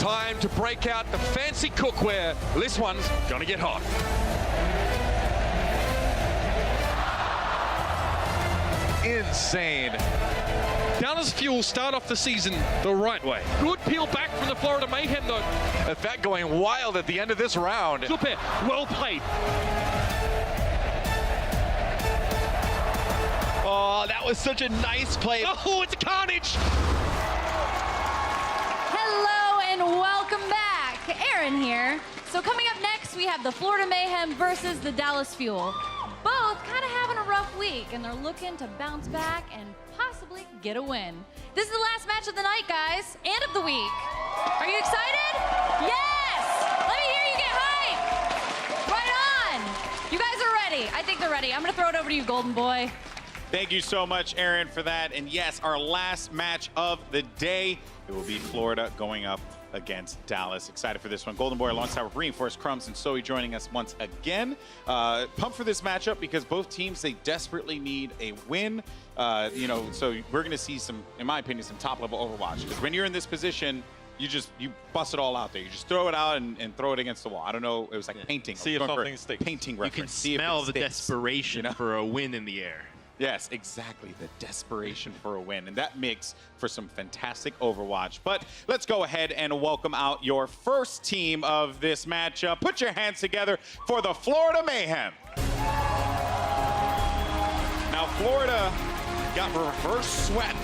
Time to break out the fancy cookware. This one's gonna get hot. Insane. Dallas Fuel start off the season the right way. Good peel back from the Florida Mayhem, though. That going wild at the end of this round. Super, well played. Oh, that was such a nice play. Oh, it's a carnage. Hello and welcome back. Aaron here. So coming up next, we have the Florida Mayhem versus the Dallas Fuel. Both kind of having a rough week, and they're looking to bounce back and possibly get a win. This is the last match of the night, guys, and of the week. Are you excited? Yes! Let me hear you get hype! Right on! You guys are ready. I think they're ready. I'm going to throw it over to you, Golden Boy. Thank you so much, Aaron, for that. And yes, our last match of the day, it will be Florida going up against Dallas. Excited for this one. Golden Boy alongside with Reinforced Crumbs and Zoe joining us once again. Pumped for this matchup because both teams, they desperately need a win. So we're going to see some, in my opinion, some top-level Overwatch. Because when you're in this position, you bust it all out there. You just throw it out and throw it against the wall. I don't know. It was like painting. See if something sticks. Painting You reference. can smell the desperation for a win in the air. Yes, exactly. The desperation for a win. And that makes for some fantastic Overwatch. But let's go ahead and welcome out your first team of this matchup. Put your hands together for the Florida Mayhem. Now, Florida got reverse swept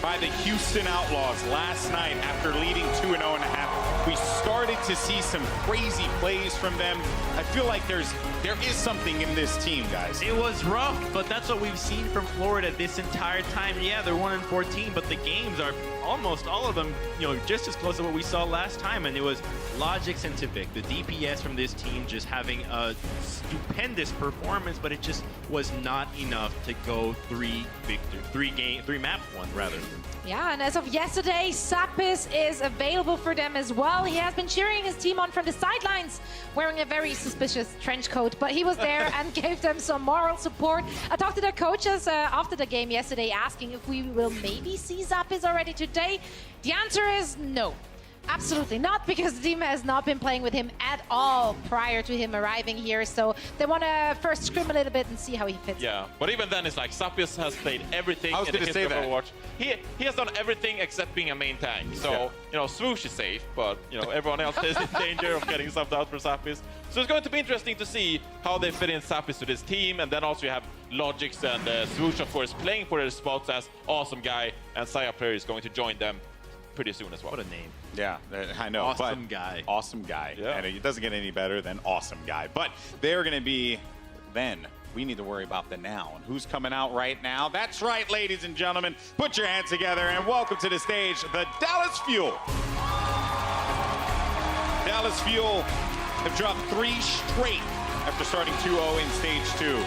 by the Houston Outlaws last night after leading 2-0.5. We started to see some crazy plays from them. I feel like there is something in this team, guys. It was rough, but that's what we've seen from Florida this entire time. Yeah, they're 1-14, but the games are almost all of them, just as close to what we saw last time. And it was Logix and Tivik, the DPS from this team, just having a stupendous performance, but it just was not enough to go three map one rather. Yeah, and as of yesterday, Sapis is available for them as well. He has been cheering his team on from the sidelines, wearing a very suspicious trench coat, but he was there and gave them some moral support. I talked to their coaches after the game yesterday, asking if we will maybe see Sapis already today. The answer is no. Absolutely not, because the team has not been playing with him at all prior to him arriving here. So they want to first scrim a little bit and see how he fits. Yeah, but even then, it's like Sapis has played everything I was in the gonna say history of that. Overwatch. He has done everything except being a main tank. So, Swoosh is safe, but, everyone else is in danger of getting subbed out for Sapis. So it's going to be interesting to see how they fit in Sapis to this team. And then also you have Logix and Swoosh, of course, playing for their spots as awesome guy. And Saya Player is going to join them pretty soon as well. What a name. Yeah, I know. Awesome guy. Awesome guy. Yeah. And it doesn't get any better than awesome guy. But they're going to be, then we need to worry about the now. And who's coming out right now? That's right, ladies and gentlemen. Put your hands together and welcome to the stage, the Dallas Fuel. Dallas Fuel have dropped 3 straight after starting 2-0 in stage 2.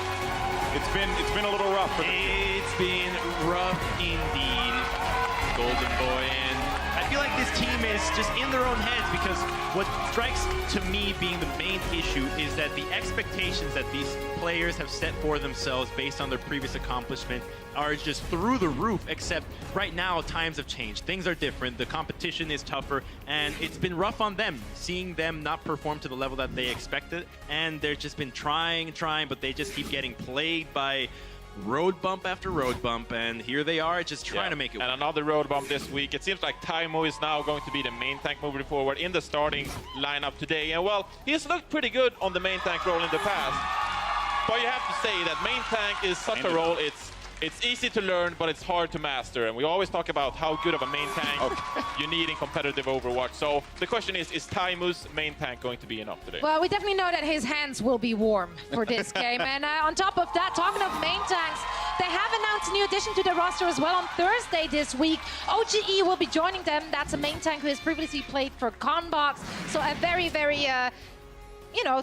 It's been a little rough for them. It's been rough indeed, Golden Boy, and I feel like this team is just in their own heads, because what strikes to me being the main issue is that the expectations that these players have set for themselves based on their previous accomplishment are just through the roof, except right now times have changed. Things are different. The competition is tougher, and it's been rough on them, seeing them not perform to the level that they expected, and they've just been trying, but they just keep getting plagued by road bump after road bump, and here they are just trying to make it work. And another road bump this week. It seems like Taimo is now going to be the main tank moving forward in the starting lineup today. And well, he's looked pretty good on the main tank role in the past. But you have to say that main tank is such a role, it's easy to learn, but it's hard to master. And we always talk about how good of a main tank you need in competitive Overwatch. So the question is Taimo's main tank going to be enough today? Well, we definitely know that his hands will be warm for this game. And on top of that, talking of main tanks, they have announced a new addition to the roster as well on Thursday this week. OGE will be joining them. That's a main tank who has previously played for Conbox. So a very, very,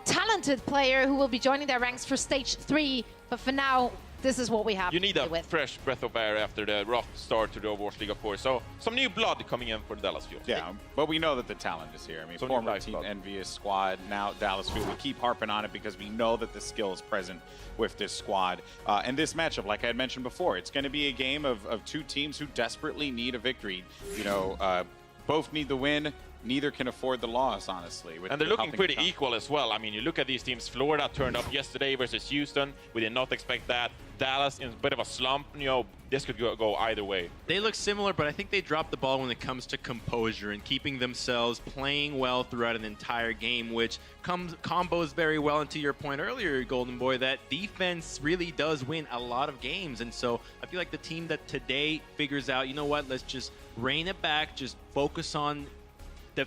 talented player who will be joining their ranks for stage 3. But for now, this is what we have. You need to a play with. fresh breath of air after the rough start to the Overwatch League, of course. So some new blood coming in for the Dallas Fuel. Yeah, but we know that the talent is here. I mean, So former nice Team blood. Envious squad, now Dallas Fuel. We keep harping on it because we know that the skill is present with this squad. And this matchup, like I had mentioned before, it's going to be a game of 2 teams who desperately need a victory. Both need the win. neither can afford the loss, honestly. And they're looking pretty equal as well. I mean, you look at these teams. Florida turned up yesterday versus Houston. We did not expect that. Dallas in a bit of a slump. You know, this could go either way. They look similar, but I think they dropped the ball when it comes to composure and keeping themselves playing well throughout an entire game, which combos very well into your point earlier, Golden Boy, that defense really does win a lot of games. And so I feel like the team that today figures out, you know what, let's just rein it back, just focus on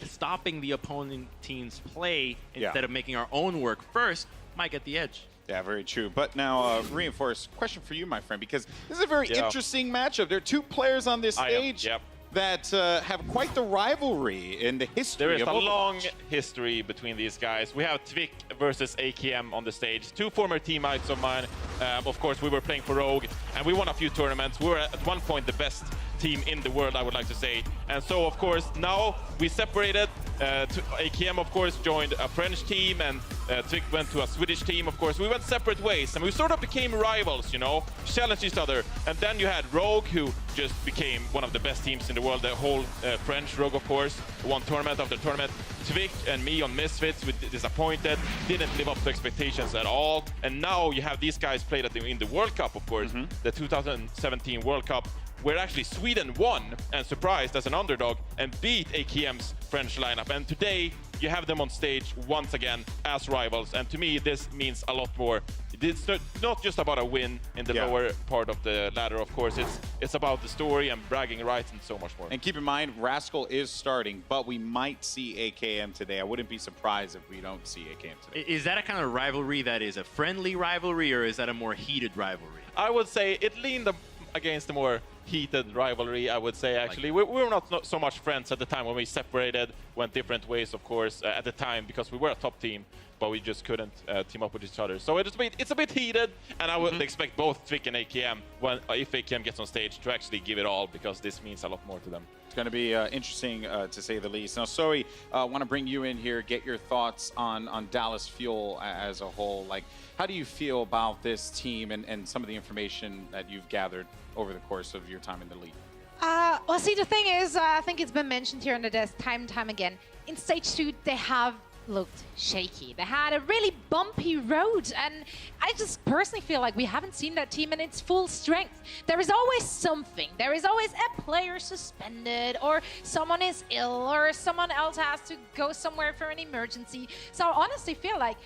stopping the opponent team's play instead of making our own work first, might get the edge. Yeah, very true. But now, Reinforce, question for you, my friend, because this is a very interesting matchup. There are two players on this stage that have quite the rivalry in the history. There is of a long history between these guys. We have Tvic versus AKM on the stage. Two former teammates of mine. Of course, we were playing for Rogue, and we won a few tournaments. We were at one point the best team in the world, I would like to say. And so, of course, now we separated. AKM, of course, joined a French team, and Tvic went to a Swedish team. Of course, we went separate ways, and we sort of became rivals, you know, challenged each other. And then you had Rogue, who just became one of the best teams in the world. The whole French Rogue, of course, won tournament after tournament. Tvic and me on Misfits, we disappointed, didn't live up to expectations at all. And now you have these guys played in the World Cup, of course, the 2017 World Cup, where actually Sweden won and surprised as an underdog and beat AKM's French lineup. And today you have them on stage once again as rivals. And to me, this means a lot more. It's not just about a win in the lower part of the ladder, of course. It's about the story and bragging rights and so much more. And keep in mind, Rascal is starting, but we might see AKM today. I wouldn't be surprised if we don't see AKM today. Is that a kind of rivalry that is a friendly rivalry, or is that a more heated rivalry? I would say it leaned against a more heated rivalry, I would say, actually. We were not so much friends at the time when we separated, went different ways, of course, at the time, because we were a top team, but we just couldn't team up with each other. So it's a bit heated, and I would expect both Tvic and AKM, if AKM gets on stage, to actually give it all, because this means a lot more to them. It's going to be interesting, to say the least. Now, Zoe, I want to bring you in here, get your thoughts on Dallas Fuel as a whole. Like, how do you feel about this team and some of the information that you've gathered over the course of your time in the league? Well, see, the thing is, I think it's been mentioned here on the desk time and time again. In stage 2, they have looked shaky. They had a really bumpy road, and I just personally feel like we haven't seen that team in its full strength. There is always something. There is always a player suspended, or someone is ill, or someone else has to go somewhere for an emergency. So I honestly feel like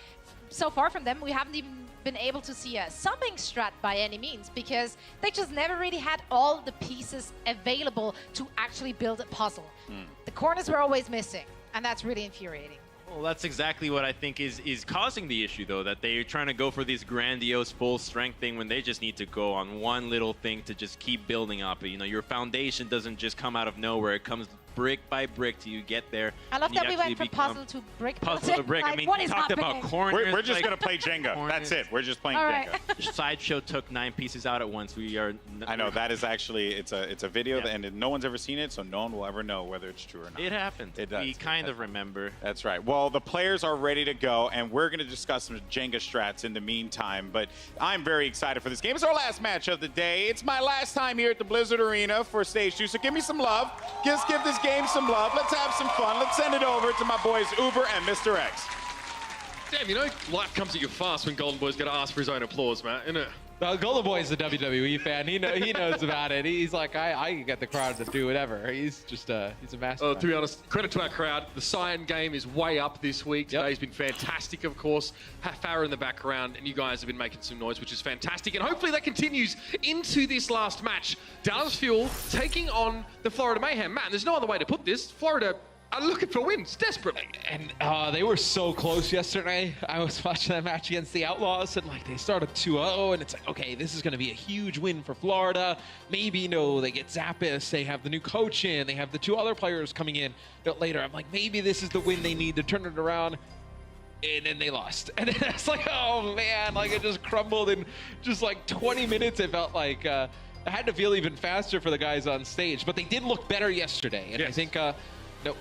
so far from them, we haven't even been able to see a subbing strat by any means, because they just never really had all the pieces available to actually build a puzzle. The corners were always missing, and that's really infuriating. Well, that's exactly what I think is causing the issue, though, that they're trying to go for these grandiose full strength thing when they just need to go on one little thing to just keep building up. You know, your foundation doesn't just come out of nowhere. It comes brick by brick till you get there. I love that we went from puzzle to brick. Puzzle to brick. Like, I mean, what we is talked happening? about corners. We're just going to play Jenga. That's it. We're just playing Jenga. Sideshow took 9 pieces out at once. We are. I know that is actually it's a video and no one's ever seen it, so no one will ever know whether it's true or not. It happened. It does. We kind of remember. That's right. Well, the players are ready to go, and we're going to discuss some Jenga strats in the meantime. But I'm very excited for this game. It's our last match of the day. It's my last time here at the Blizzard Arena for Stage 2, so give me some love. Just give this game some love. Let's have some fun. Let's send it over to my boys Uber and Mr. X. Damn, you know, life comes at you fast when Golden Boy's got to ask for his own applause, man, isn't it? Golden Boy's a WWE fan. He knows about it. He's like, I can get the crowd to do whatever. He's just he's a master. To be honest, credit to our crowd. The Cyan game is way up this week. Today's been fantastic, of course. Farah in the background, and you guys have been making some noise, which is fantastic. And hopefully that continues into this last match. Dallas Fuel taking on the Florida Mayhem. Man, there's no other way to put this. Florida are looking for wins desperately. And they were so close yesterday. I was watching that match against the Outlaws, and like they started 2-0, and it's like, okay, this is going to be a huge win for Florida. Maybe, they get Zappis, they have the new coach in, they have the 2 other players coming in later. I'm like, maybe this is the win they need to turn it around. And then they lost. And then it's like, oh man, like it just crumbled in just like 20 minutes. It felt like I had to feel even faster for the guys on stage, but they did look better yesterday. And I think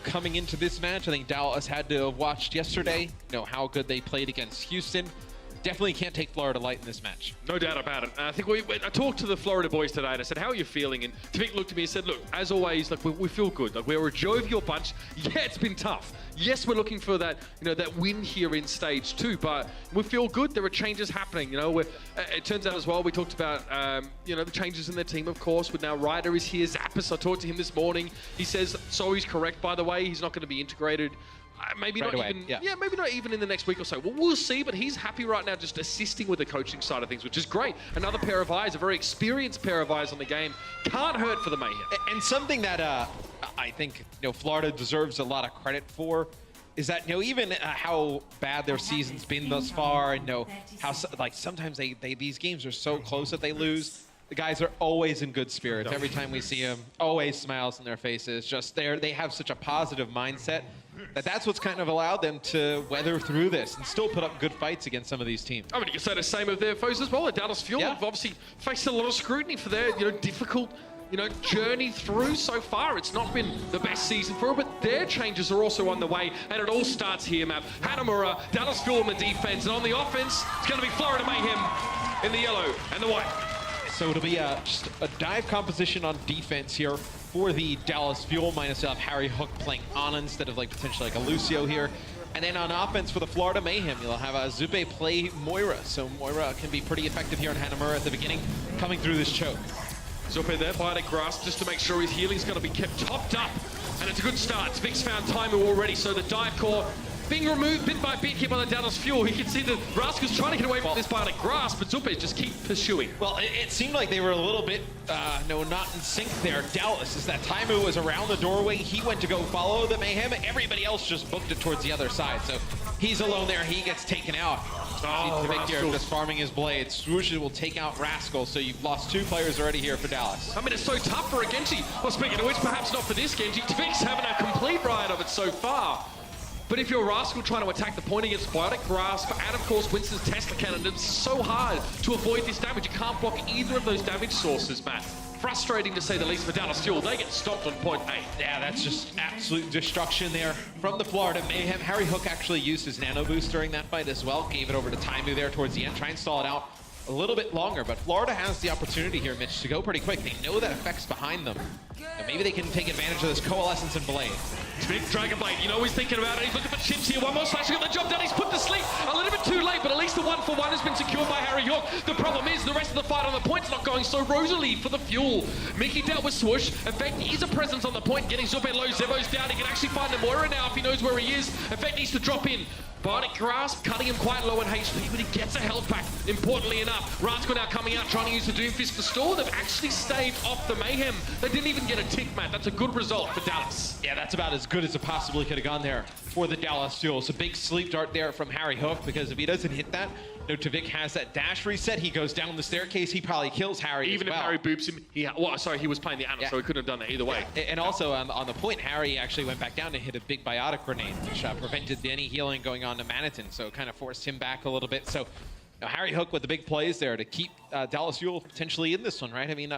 coming into this match, I think Dallas had to have watched yesterday, how good they played against Houston. definitely can't take Florida light in this match. No doubt about it. I think I talked to the Florida boys today and I said, how are you feeling? And Tvik looked at me and said, look, as always, like we feel good. Like we're a jovial bunch. Yeah, it's been tough. Yes, we're looking for that, that win here in stage 2, but we feel good. There are changes happening. It turns out as well, we talked about, the changes in their team, of course, with now Ryder is here, Zappis, I talked to him this morning. He says, so he's correct, by the way. He's not going to be integrated. Maybe right not away. even, maybe not even in the next week or so. Well, we'll see, but he's happy right now just assisting with the coaching side of things, which is great. Another pair of eyes, a very experienced pair of eyes on the game. Can't hurt for the Mayhem. And something that I think Florida deserves a lot of credit for is that even how bad their season's been thus far, and how sometimes these games are so close that they lose. The guys are always in good spirits. Every time we see them, always smiles on their faces. Just they have such a positive mindset that's what's kind of allowed them to weather through this and still put up good fights against some of these teams. I mean, you can say the same of their foes as well. The Dallas Fuel have obviously faced a lot of scrutiny for their difficult journey through so far. It's not been the best season for them, but their changes are also on the way, and it all starts here, Matt. Hanamura, Dallas Fuel on the defense, and on the offense, it's going to be Florida Mayhem in the yellow and the white. So it'll be just a dive composition on defense here for the Dallas Fuel, minus Harry Hook playing Ana instead of potentially a Lucio here. And then on offense for the Florida Mayhem, you'll have Zupe play Moira. So Moira can be pretty effective here on Hanamura at the beginning, coming through this choke. Zupe there, Biotic Grasp, just to make sure his healing's going to be kept topped up. And it's a good start. Vik's found Taimu already, so the dive core being removed bit by bit here by the Dallas Fuel. You can see the Rascals trying to get away from this Biotic Grasp, but Zupe just keep pursuing. Well, it seemed like they were a little bit, not in sync there. Dallas, as that Taimu was around the doorway, he went to go follow the Mayhem. Everybody else just booked it towards the other side. So he's alone there. He gets taken out. Oh, Rascal just farming his blade. Swoosh will take out Rascal, so you've lost 2 players already here for Dallas. I mean, it's so tough for a Genji. Well, speaking of which, perhaps not for this Genji. Tvik's having a complete riot of it so far. But if you're Rascal trying to attack the point against Biotic Grasp, and of course Winston's Tesla Cannon, it's so hard to avoid this damage. You can't block either of those damage sources, Matt. Frustrating to say the least for Dallas Fuel. They get stopped on point A. Yeah, that's just absolute destruction there from the Florida Mayhem. Harry Hook actually used his nano boost during that fight as well. Gave it over to Taimu there towards the end. Try and stall it out a little bit longer, but Florida has the opportunity here, Mitch, to go pretty quick. They know that effect's behind them. And maybe they can take advantage of this Coalescence and Blade. Big Dragon Blade, he's thinking about it. He's looking for chips here. One more slash, he got the job done. He's put to sleep a little bit too late, but at least the 1-for-1 has been secured by Harry Hook. The problem is the rest of the fight on the point's not going so rosily for the Fuel. Mickey dealt with Swoosh. Effect is a presence on the point, getting Zupe low. Zevo's down. He can actually find the Moira now if he knows where he is. Effect needs to drop in. Biotic Grasp cutting him quite low in HP, but he gets a health pack, importantly enough. Rascal now coming out, trying to use the Doomfist for stall. They've actually staved off the Mayhem. They didn't even get a tick, Matt. That's a good result for Dallas. Yeah, that's about as good as it possibly could have gone there for the Dallas Fuel. It's a big sleep dart there from Harry Hook, because if he doesn't hit that, Tvik has that dash reset. He goes down the staircase. He probably kills Harry even as well. If Harry boops him, he was playing the Ana, so he couldn't have done that either way. And also on the point, Harry actually went back down to hit a big biotic grenade, which prevented any healing going on to Manitin, so it kind of forced him back a little bit. So Harry Hook with the big plays there to keep Dallas Fuel potentially in this one, right? I mean,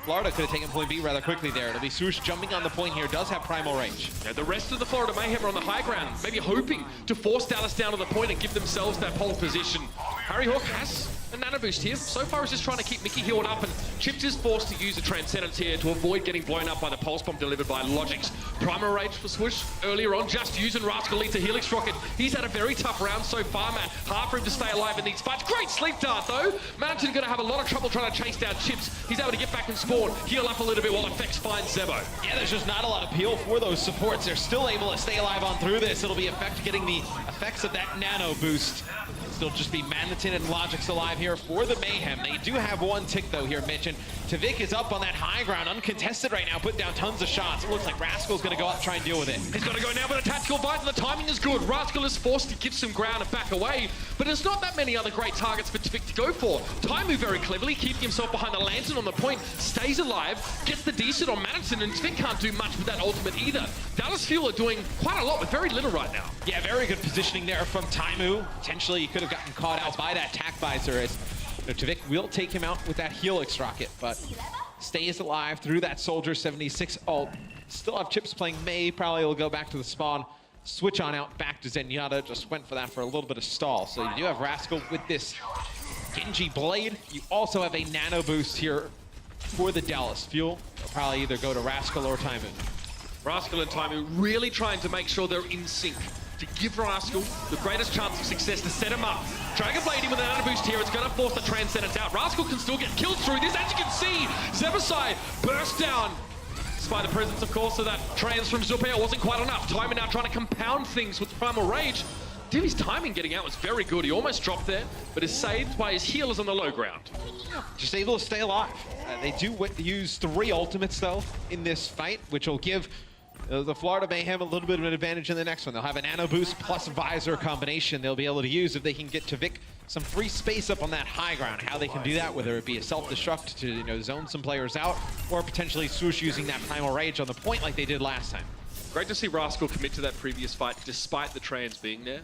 Florida could have taken point B rather quickly there. It'll be Swoosh jumping on the point here, does have primal range. Yeah, the rest of the Florida Mayhem are on the high ground, maybe hoping to force Dallas down to the point and give themselves that pole position. Harry Hook has a nano boost here. So far, he's just trying to keep Mickey healed up, and Chips is forced to use a Transcendence here to avoid getting blown up by the Pulse Bomb delivered by Logic's. Primal Rage for Swoosh earlier on, just using Rascal lead to Helix Rocket. He's had a very tough round so far, Matt. Hard for him to stay alive in these fights. Great sleep dart, though. Manitin going to have a lot of trouble trying to chase down Chips. He's able to get back and spawn, heal up a little bit while Effects finds Zebo. Yeah, there's just not a lot of peel for those supports. They're still able to stay alive on through this. It'll be Effect getting the effects of that nano boost. Still just be Manitin and Logic's alive here for the Mayhem. They do have 1 tick, though, here, Mitch. And Tvik is up on that high ground, uncontested right now, put down tons of shots. It looks like Rascal's going to go up and try and deal with it. He's got to go now with a tactical bite, and the timing is good. Rascal is forced to give some ground and back away, but there's not that many other great targets for Tvik to go for. Taimu very cleverly, keeping himself behind the lantern on the point, stays alive, gets the decent on Manitin, and Tvik can't do much with that ultimate either. Dallas Fuel are doing quite a lot with very little right now. Yeah, very good positioning there from Taimu. Potentially, he could have gotten caught out by that tack visor, as Tvik will take him out with that Helix Rocket, but stays alive through that Soldier 76 ult. Still have Chips playing May, probably will go back to the spawn switch on out back to Zenyatta. Just went for that for a little bit of stall. So you do have Rascal with this Genji Blade. You also have a nano boost here for the Dallas Fuel. They'll probably either go to Rascal or Taimu. Rascal and Taimu really trying to make sure they're in sync to give Rascal the greatest chance of success to set him up. Dragon Blade in with an nano boost here. It's going to force the Transcendence out. Rascal can still get killed through this. As you can see, Zebasai burst down. Despite the presence, of course, of that trans from Zupair, wasn't quite enough. Taimu now trying to compound things with Primal Rage. Divi's timing getting out was very good. He almost dropped there, but is saved by his healers on the low ground. Just able to stay alive. They do use 3 ultimates, though, in this fight, which will give the Florida Mayhem a little bit of an advantage in the next one. They'll have a nano boost plus visor combination they'll be able to use if they can get Tavik some free space up on that high ground. How they can do that, whether it be a self-destruct to zone some players out, or potentially Swoosh using that Primal Rage on the point like they did last time. Great to see Rascal commit to that previous fight despite the trans being there.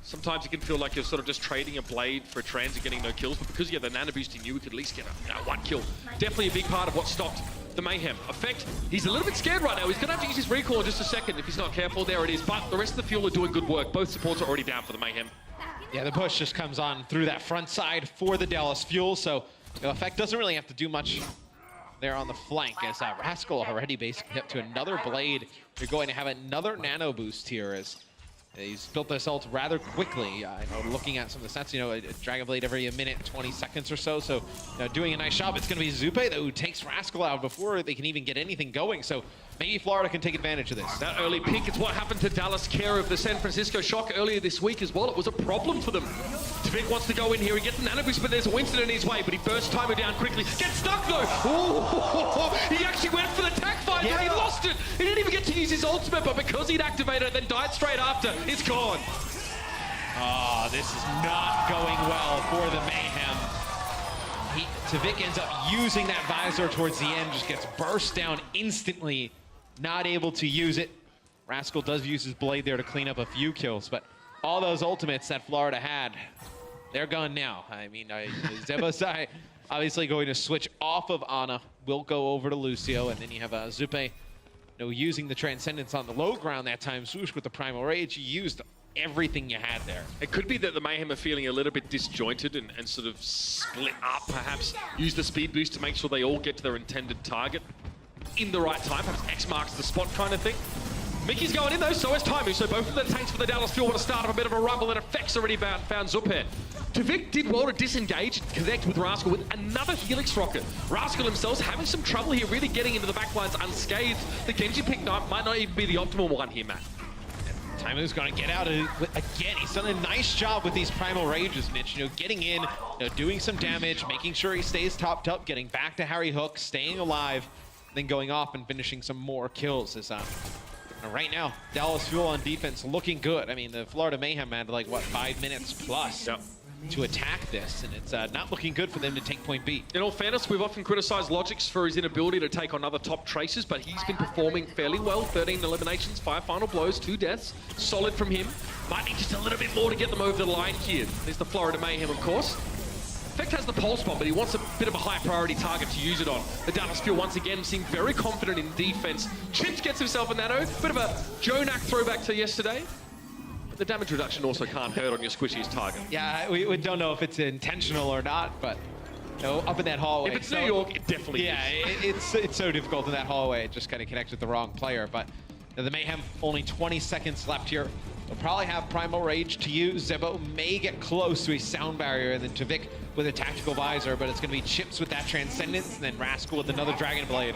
Sometimes it can feel like you're sort of just trading a blade for a trans and getting no kills, but because you have the nano boost in you, we could at least get a 1 kill. Definitely a big part of what stopped the Mayhem. Effect, he's a little bit scared right now. He's going to have to use his recall in just a second if he's not careful. There it is, but the rest of the Fuel are doing good work. Both supports are already down for the Mayhem. Yeah, the push just comes on through that front side for the Dallas Fuel, so Effect doesn't really have to do much there on the flank as Rascal already basically up to another blade. You're going to have another nano boost here as he's built this ult rather quickly. Looking at some of the stats, a Dragon Blade every minute, 20 seconds or so. So doing a nice job. It's going to be Zupe though, who takes Rascal out before they can even get anything going. So maybe Florida can take advantage of this. That early peak, it's what happened to Dallas Care of the San Francisco Shock earlier this week as well. It was a problem for them. Tavik wants to go in here. He gets the nano boost, but there's a Winston in his way. But he bursts Taimu down quickly. Gets stuck though. Ooh, he actually went for the tack fight, but he lost it. He didn't even get to use his ultimate, but because he'd activated it, then died straight after, it's gone. Oh, this is not going well for the Mayhem. Tavik ends up using that visor towards the end, just gets burst down instantly, not able to use it. Rascal does use his blade there to clean up a few kills, but all those ultimates that Florida had, they're gone now. I mean, Zebasai obviously going to switch off of Ana, will go over to Lucio, and then you have Zupe using the Transcendence on the low ground that time. Swoosh with the Primal Rage, you used everything you had there. It could be that the Mayhem are feeling a little bit disjointed and sort of split up, perhaps use the speed boost to make sure they all get to their intended target in the right time, perhaps X marks the spot kind of thing. Mickey's going in though, so is Taimu, so both of the tanks for the Dallas Fuel want to start up a bit of a rumble, and Effect's already found Zupair. Tavik did well to disengage, connect with Rascal with another Helix Rocket. Rascal himself having some trouble here, really getting into the backlines unscathed. The Genji pick might not even be the optimal one here, Matt. Taimu's going to get out again. He's done a nice job with these Primal Rages, Mitch. Getting in, doing some damage, making sure he stays topped up, getting back to Harry Hook, staying alive, then going off and finishing some more kills. Right now, Dallas Fuel on defense looking good. I mean, the Florida Mayhem had 5 minutes plus to attack this, and it's not looking good for them to take point B. In all fairness, we've often criticized Logix for his inability to take on other top tracers, but he's been performing fairly well. 13 eliminations, 5 final blows, 2 deaths. Solid from him. Might need just a little bit more to get them over the line here. There's the Florida Mayhem, of course. Effect has the pulse bomb, but he wants a bit of a high priority target to use it on. The Dallas Fuel once again seem very confident in defense. Chips gets himself a nano, bit of a Jonak throwback to yesterday. But the damage reduction also can't hurt on your squishiest target. Yeah, we don't know if it's intentional or not, but up in that hallway. If it's New York, it definitely is. It's so difficult in that hallway. It just kind of connects with the wrong player. But the Mayhem, only 20 seconds left here. They'll probably have Primal Rage to use. Zebo may get close to a sound barrier, and then Tavik with a tactical visor, but it's going to be Chips with that Transcendence, and then Rascal with another Dragon Blade.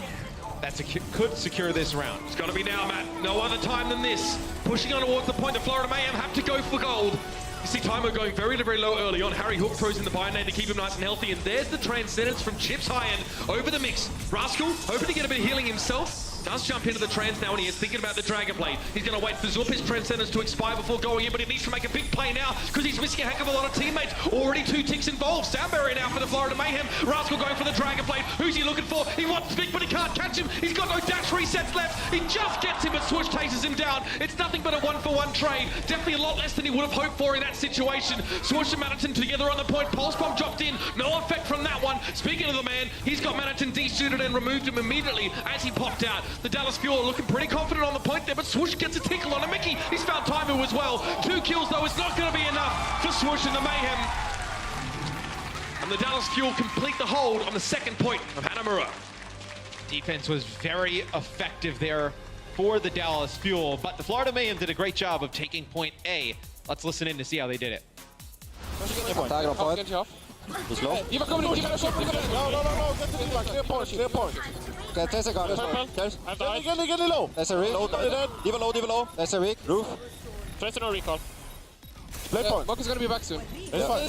That could secure this round. It's got to be now, Matt. No other time than this. Pushing on towards the point, the Florida Mayhem have to go for gold. You see Taimu going very, very low early on. Harry Hook throws in the Binary to keep him nice and healthy, and there's the Transcendence from Chips high end over the mix. Rascal, hoping to get a bit of healing himself. Does jump into the trans now, and he is thinking about the Dragon Blade. He's going to wait for Zupa's Transcendence to expire before going in, but he needs to make a big play now because he's missing a heck of a lot of teammates. Already 2 ticks involved. Sound barrier now for the Florida Mayhem. Rascal going for the Dragon Blade. Who's he looking for? He wants to speak, but he can't catch him. He's got no dash resets left. He just gets him, but Swoosh chases him down. It's nothing but a 1-for-1 trade. Definitely a lot less than he would have hoped for in that situation. Swoosh and Manhattan together on the point. Pulse bomb dropped in. No effect from that one. Speaking of the man, he's got Manhattan desuited and removed him immediately as he popped out. The Dallas Fuel are looking pretty confident on the point there, but Swoosh gets a tickle on a Mickey. He's found Taimu as well. 2 kills, though, is not going to be enough for Swoosh and the Mayhem. And the Dallas Fuel complete the hold on the second point of Hanamura. Defense was very effective there for the Dallas Fuel, but the Florida Mayhem did a great job of taking point A. Let's listen in to see how they did it. Tiger on point. He's low. No, get there's a guard. Get low. There's a rig. Diva low. There's a rig. Roof. Tracer no recall. Play point. Mock is gonna be back soon. It's fine.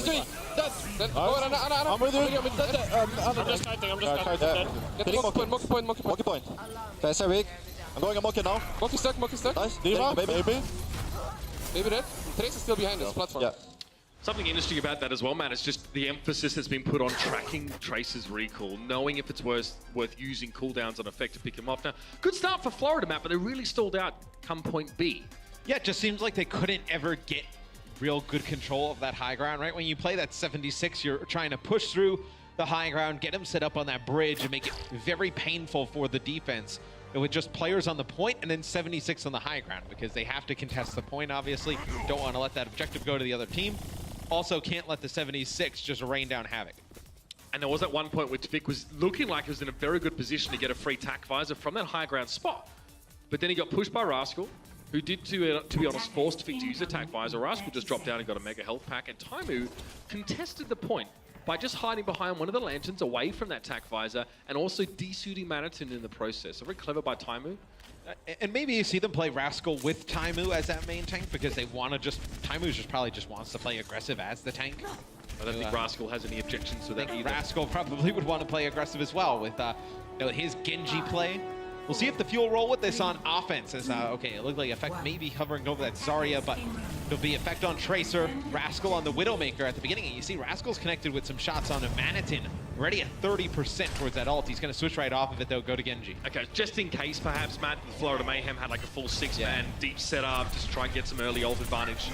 I'm with you. I'm just kiting. Get the mocky point. There's a rig. I'm going a mocky now. Mocky stuck. Nice. Diva, baby. Maybe dead. Trace is still behind this platform. Yeah. Something interesting about that as well, Matt, is just the emphasis that's been put on tracking Tracer's recall, knowing if it's worth using cooldowns on effect to pick him off. Now, good start for Florida, Matt, but they really stalled out come point B. Yeah, it just seems like they couldn't ever get real good control of that high ground, right? When you play that 76, you're trying to push through the high ground, get them set up on that bridge, and make it very painful for the defense. With just players on the point and then 76 on the high ground, because they have to contest the point, obviously. Don't want to let that objective go to the other team. Also can't let the 76 just rain down havoc. And there was that one point where Tvik was looking like he was in a very good position to get a free tack visor from that high ground spot. But then he got pushed by Rascal, who did, to be honest, forced Tvik to use a tack visor. Rascal just dropped down and got a mega health pack, and Taimu contested the point by just hiding behind one of the lanterns away from that tack visor and also desuiting Manitin in the process. So very clever by Taimu. And maybe you see them play Rascal with Taimu as that main tank because they want to just... Taimu probably just wants to play aggressive as the tank. I don't think Rascal has any objections to that either. Rascal probably would want to play aggressive as well with his Genji play. We'll see if the Fuel roll with this on offense. As, okay, it looked like Effect maybe hovering over that Zarya, but there'll be Effect on Tracer, Rascal on the Widowmaker at the beginning. And you see Rascal's connected with some shots on a Manitin, already at 30% towards that ult. He's going to switch right off of it, though, go to Genji. Okay, just in case, perhaps, Matt, the Florida Mayhem had like a full 6-man deep setup, just try and get some early ult advantage.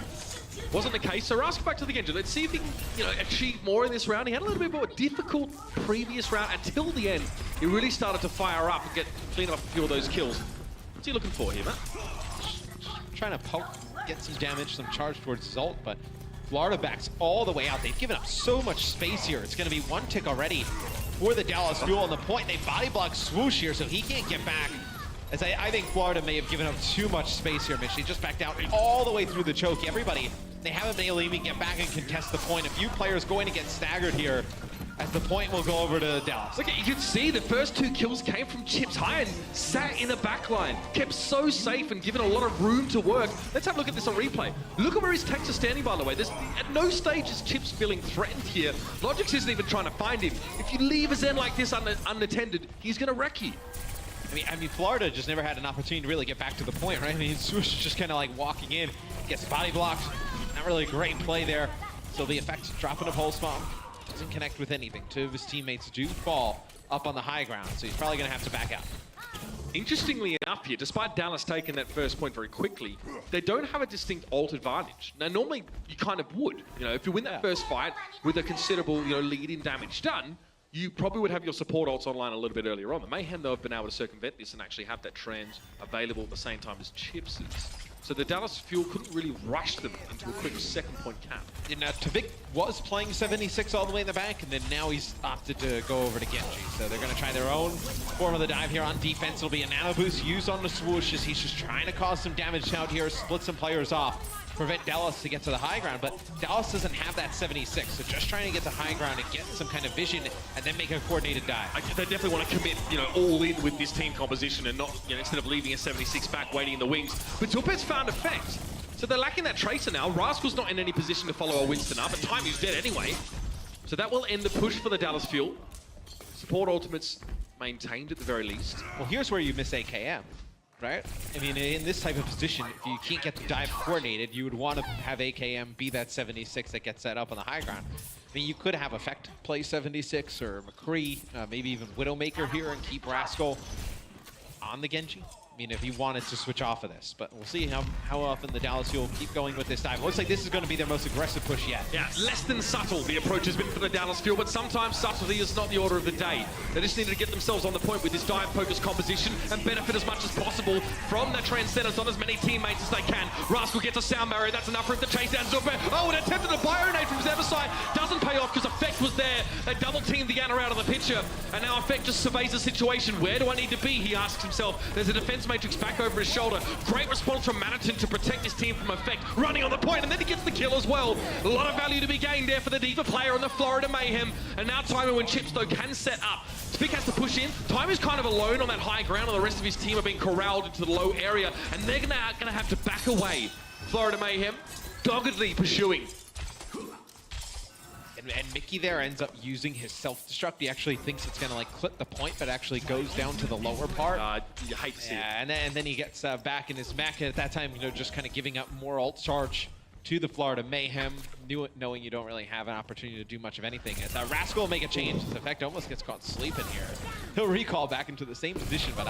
Wasn't the case, so Rascal back to the Genji. Let's see if he can, achieve more in this round. He had a little bit more difficult previous round until the end. He really started to fire up and clean up a few of those kills. What's he looking for here, Matt? Trying to poke, get some damage, some charge towards his ult, but Florida backs all the way out. They've given up so much space here. It's going to be one tick already for the Dallas Fuel on the point. They body block Swoosh here, so he can't get back. As I think Florida may have given up too much space here, Mitch. They just backed out all the way through the choke. Everybody, they haven't been able to even get back and contest the point. A few players going to get staggered here as the point will go over to Dallas. Look, you can see the first 2 kills came from Chips High and sat in the back line. Kept so safe and given a lot of room to work. Let's have a look at this on replay. Look at where his tanks are standing, by the way. At no stage is Chips feeling threatened here. Logix isn't even trying to find him. If you leave a Zen like this unattended, he's going to wreck you. I mean, Florida just never had an opportunity to really get back to the point, right? I mean, Swoosh just kind of like walking in, gets body blocked. Not really a great play there. So the Effect dropping a pulse bomb. Doesn't connect with anything. 2 of his teammates do fall up on the high ground, so he's probably going to have to back out. Interestingly enough here, despite Dallas taking that first point very quickly, they don't have a distinct ult advantage. Now, normally you kind of would. If you win that first fight with a considerable, lead in damage done, you probably would have your support ults online a little bit earlier on. The Mayhem, though, have been able to circumvent this and actually have that trend available at the same time as Chips is. So the Dallas Fuel couldn't really rush them into a quick second point cap. And Tvik was playing 76 all the way in the back, and then now he's opted to go over to Genji. So they're going to try their own form of the dive here on defense. It'll be a nano boost used on the Swoosh as he's just trying to cause some damage out here, split some players off, prevent Dallas to get to the high ground. But Dallas doesn't have that 76, so just trying to get to high ground and get some kind of vision and then make a coordinated dive. They definitely want to commit, all in with this team composition and not, instead of leaving a 76 back waiting in the wings. But Tupes found effect. So they're lacking that Tracer now. Rascal's not in any position to follow a Winston up, but Taimu's dead anyway. So that will end the push for the Dallas Fuel. Support ultimates maintained at the very least. Well, here's where you miss AKM, right? I mean, in this type of position, if you can't get the dive coordinated, you would want to have AKM be that 76 that gets set up on the high ground. I mean, you could have Effect play 76 or McCree, maybe even Widowmaker here and keep Rascal on the Genji. mean, if he wanted to switch off of this. But we'll see how often the Dallas Fuel keep going with this dive. Looks like this is going to be their most aggressive push yet. Yeah, less than subtle the approach has been for the Dallas Fuel, but sometimes subtlety is not the order of the day. They just need to get themselves on the point with this dive-focused composition and benefit as much as possible from the Transcendence on as many teammates as they can. Rascal gets a sound barrier, that's enough for him to chase down Zuppe. Oh, an attempted a bio-nade from his other side. Doesn't pay off because Effect was there. They double-teamed the Ana out of the picture, and now Effect just surveys the situation. Where do I need to be, he asks himself. There's a defense matrix back over his shoulder. Great response from Maniton to protect his team from Effect, running on the point, and then he gets the kill as well. A lot of value to be gained there for the D.Va player on the Florida Mayhem. And now Timer, when Chips though can set up, Spic has to push in. Timer's kind of alone on that high ground, and the rest of his team are being corralled into the low area, and they're gonna have to back away. Florida Mayhem doggedly pursuing. And Mickey there ends up using his self-destruct. He actually thinks it's going to like clip the point, but actually goes down to the lower part. You hate to see it. And then he gets back in his mech. At that time, you know, just kind of giving up more ult charge to the Florida Mayhem, knowing you don't really have an opportunity to do much of anything. As Rascal will make a change. The Effect almost gets caught sleeping here. He'll recall back into the same position, but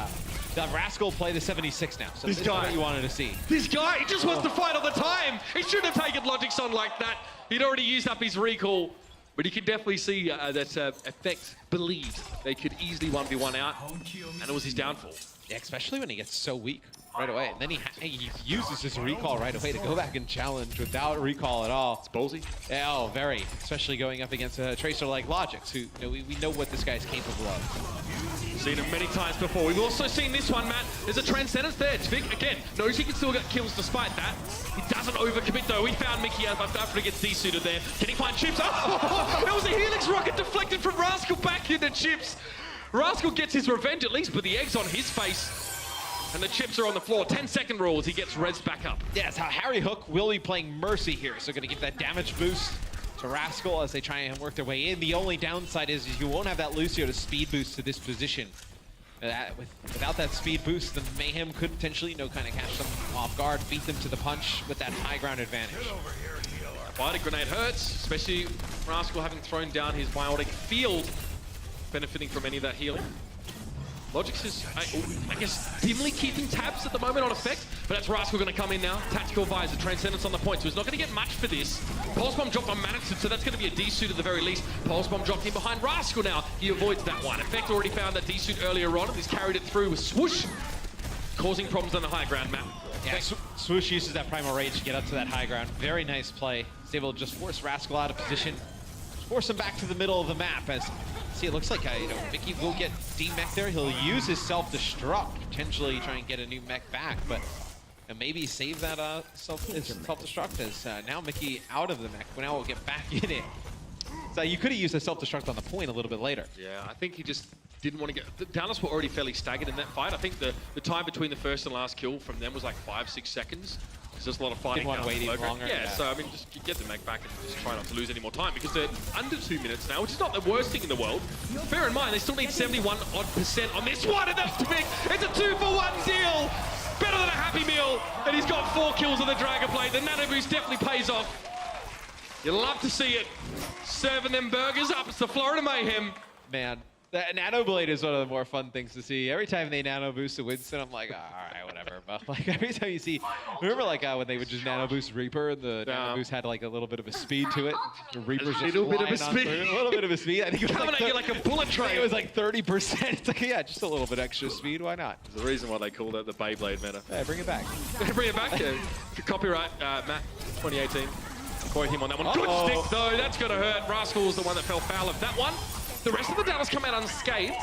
Rascal will play the 76 now. So this is what you wanted to see. This guy, he just wants to fight all the time. He shouldn't have taken Logic's on like that. He'd already used up his recall. But you can definitely see that Effect believed they could easily 1v1 out, and it was his downfall. Yeah, especially when he gets so weak right away. And then he uses his recall right away to go back and challenge without recall at all. It's ballsy. Yeah, oh, very. Especially going up against a tracer like Logix, who, you know, we know what this guy's capable of. Seen him many times before. We've also seen this one, Matt. There's a Transcendence there. Tvik, again, knows he can still get kills despite that. He doesn't overcommit, though. We found Mickey after he gets desuited there. Can he find Chips? Oh! It was a Helix rocket deflected from Rascal back into Chips. Rascal gets his revenge at least, but the egg's on his face. And the Chips are on the floor. 10-second rule as he gets res back up. Yes, Harry Hook will be playing Mercy here, so going to give that damage boost to Rascal as they try and work their way in. The only downside is you won't have that Lucio to speed boost to this position. Without that speed boost, the Mayhem could potentially, you know, kind of catch them off guard, beat them to the punch with that high ground advantage. Biotic Grenade hurts, especially Rascal having thrown down his Biotic Field, benefiting from any of that healing. Logix is, I guess, dimly keeping tabs at the moment on Effect, but that's Rascal going to come in now. Tactical Visor, Transcendence on the point, so he's not going to get much for this. Pulse Bomb dropped on Maniton, so that's going to be a D-suit at the very least. Pulse Bomb dropped in behind Rascal now. He avoids that one. Effect already found that D-suit earlier on, and he's carried it through with Swoosh, causing problems on the high ground map. Yeah, Swoosh uses that Primal Rage to get up to that high ground. Very nice play. He's able to just force Rascal out of position, force him back to the middle of the map. As see, it looks like you know, Mickey will get D-mech there. He'll use his self-destruct, potentially try and get a new mech back, but maybe save that self-destruct as now Mickey out of the mech. Well, now we'll get back in it. So you could have used a self-destruct on the point a little bit later. Yeah, I think he just didn't want to get... Dallas were already fairly staggered in that fight. I think the time between the first and last kill from them was like 5-6 seconds. There's just a lot of fighting. Didn't want to wait even longer. Yeah, so I mean, just get the mech back and just try not to lose any more time because they're under 2 minutes now, which is not the worst thing in the world. Bear in mind, they still need 71% on this one, and that's big. It's a 2-for-1 deal. Better than a Happy Meal, and he's got 4 kills on the Dragon Blade. The Nano Boost definitely pays off. You love to see it. Serving them burgers up. It's the Florida Mayhem. Man, that Nano Blade is one of the more fun things to see. Every time they Nano Boost a Winston, I'm like, all right, whatever. But like every time you see, remember like when they would just Nano Boost Reaper, and the Nano Boost had like a little bit of a speed to it. The Reaper's just a little bit of a speed. A little bit of a speed. I think it was coming at you like a bullet train. It was like 30%. It's like, yeah, just a little bit extra speed. Why not? There's a reason why they called it the Beyblade meta. Yeah, bring it back. Bring it back. Yeah. Copyright, Matt, 2018. Quote him on that one. Good stick, though. That's going to hurt. Rascal was the one that fell foul of that one. The rest of the Dallas come out unscathed,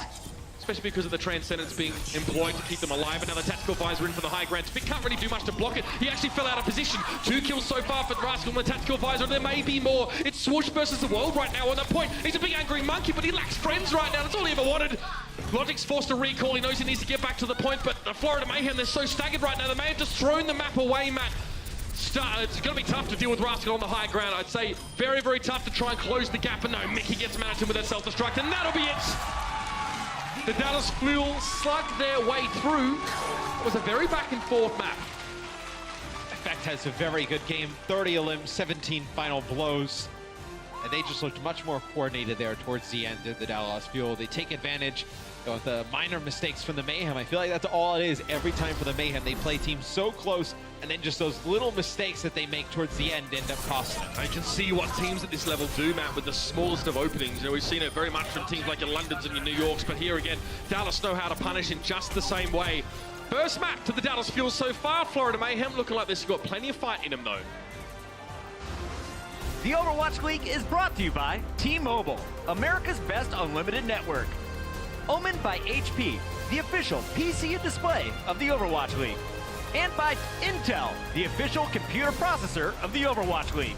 especially because of the Transcendence being employed to keep them alive. Another Tactical Visor in for the high ground. Spic can't really do much to block it. He actually fell out of position. 2 kills so far for Rascal and the Tactical Visor. There may be more. It's Swoosh versus the world right now on that point. He's a big angry monkey, but he lacks friends right now. That's all he ever wanted. Logic's forced to recall. He knows he needs to get back to the point, but the Florida Mayhem, they're so staggered right now. They may have just thrown the map away, Matt. It's going to be tough to deal with Rascal on the high ground. I'd say very, very tough to try and close the gap. And no, Mickey gets Maniton with that self-destruct, and that'll be it. The Dallas Fuel slugged their way through. It was a very back-and-forth map. Effect has a very good game. 30 elims, 17 final blows. And they just looked much more coordinated there towards the end of the Dallas Fuel. They take advantage With the minor mistakes from the Mayhem, I feel like that's all it is every time for the Mayhem. They play teams so close, and then just those little mistakes that they make towards the end end up costing them. I can see what teams at this level do, Matt, with the smallest of openings. You know, we've seen it very much from teams like your Londons and your New Yorks, but here again, Dallas know how to punish in just the same way. First map to the Dallas Fuel so far. Florida Mayhem looking like this. You've got plenty of fight in them, though. The Overwatch League is brought to you by T-Mobile, America's best unlimited network. Omen by HP, the official PC and display of the Overwatch League. And by Intel, the official computer processor of the Overwatch League.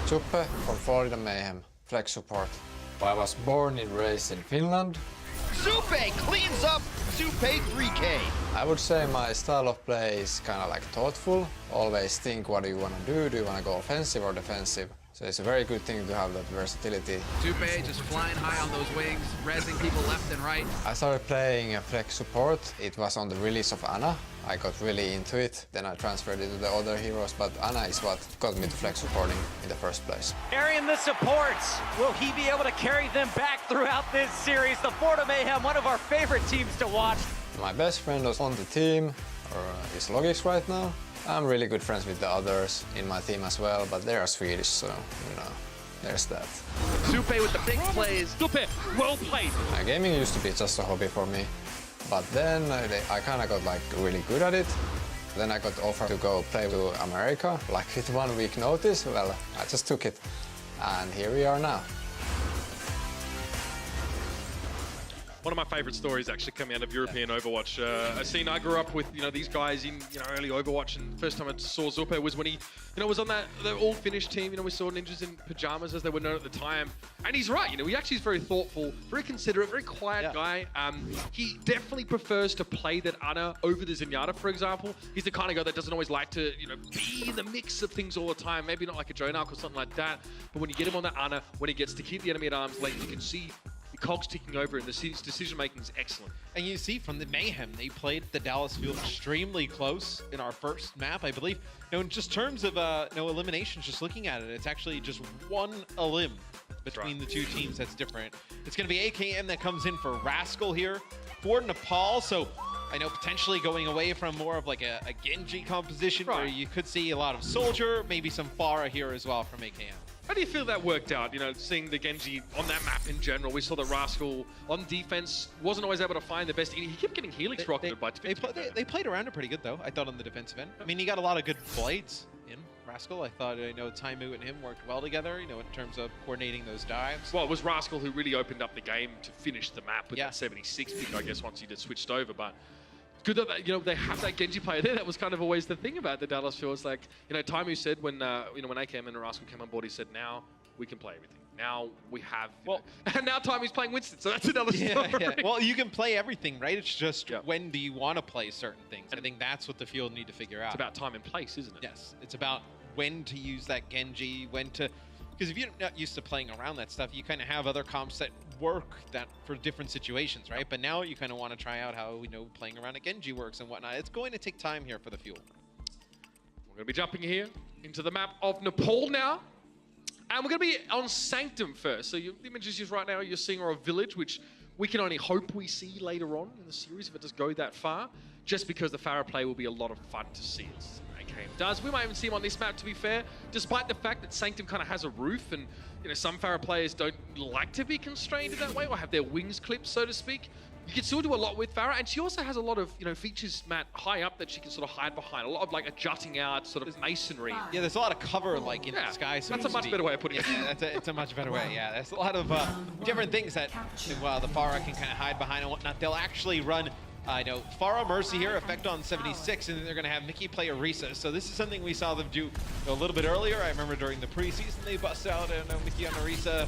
Suppe from Florida Mayhem, flex support. I was born and raised in Finland. Suppe cleans up Suppe 3K. I would say my style of play is kind of like thoughtful. Always think what do you want to do. Do you want to go offensive or defensive? So it's a very good thing to have that versatility. Suppe just flying high on those wings, rezzing people left and right. I started playing flex support. It was on the release of Ana. I got really into it. Then I transferred it to the other heroes, but Ana is what got me to flex supporting in the first place. Arian the supports. Will he be able to carry them back throughout this series? The Florida Mayhem, one of our favorite teams to watch. My best friend was on the team, or is Logix right now. I'm really good friends with the others in my team as well, but they are Swedish, so, you know, there's that. Suppe with the big plays. Suppe, well played. Gaming used to be just a hobby for me, but then I kind of got like really good at it. Then I got offered to go play to America, like with 1 week notice. Well, I just took it, and here we are now. One of my favorite stories actually coming out of European Overwatch. A scene I grew up with, these guys in, early Overwatch, and first time I saw Zuppe was when he, was on the all-Finnish team. We saw ninjas in pajamas, as they were known at the time. And he's right, he actually is very thoughtful, very considerate, very quiet guy. He definitely prefers to play that Ana over the Zenyatta, for example. He's the kind of guy that doesn't always like to, be in the mix of things all the time. Maybe not like a Jonak or something like that. But when you get him on that Ana, when he gets to keep the enemy at arm's length, you can see the cogs ticking over, and his decision-making is excellent. And you see from the Mayhem, they played the Dallas field extremely close in our first map, I believe. In just terms of eliminations, just looking at it, it's actually just one elim between the two teams that's different. It's going to be AKM that comes in for Rascal here for Nepal, so I know potentially going away from more of like a Genji composition where you could see a lot of Soldier, maybe some Pharah here as well from AKM. How do you feel that worked out? Seeing the Genji on that map in general. We saw the Rascal on defense wasn't always able to find the best. He kept getting Helix rocketed by they played around it pretty good though, I thought, on the defensive end. I mean, he got a lot of good blades in Rascal. I thought, Taimu and him worked well together, in terms of coordinating those dives. Well, it was Rascal who really opened up the game to finish the map with that 76 pick, I guess, once he just switched over. But good that they have that Genji player there. That was kind of always the thing about the Dallas field. It's like, Taimu said when when AKM and Rascal came on board, he said, now we can play everything. Now we have, and now Taimu's playing Winston, so that's another story. Yeah. Well, you can play everything, right? It's just when do you want to play certain things? And I think that's what the field need to figure out. It's about time and place, isn't it? Yes, it's about when to use that Genji, when to, because if you're not used to playing around that stuff, you kind of have other comps that work that for different situations, right? But now you kind of want to try out how playing around a Genji works and whatnot. It's going to take time here for the fuel. We're going to be jumping here into the map of Nepal now. And we're going to be on Sanctum first. So the images right now you're seeing are a village, which we can only hope we see later on in the series if it does go that far, just because the Pharah play will be a lot of fun to see. As AKM does. We might even see him on this map, to be fair, despite the fact that Sanctum kind of has a roof, and some Pharah players don't like to be constrained in that way or have their wings clipped, so to speak. You can still do a lot with Pharah, and she also has a lot of features, Matt, high up that she can sort of hide behind. A lot of like a jutting out sort of masonry. Yeah, there's a lot of cover like in the sky. So that's a much better way of putting it. Yeah, it's a much better way. Yeah, there's a lot of different things that the Pharah can kind of hide behind and whatnot. They'll actually run. I know Pharah Mercy here, effect on 76, and then they're going to have Mickey play Orisa. So this is something we saw them do a little bit earlier. I remember during the preseason they bust out Mickey on Orisa.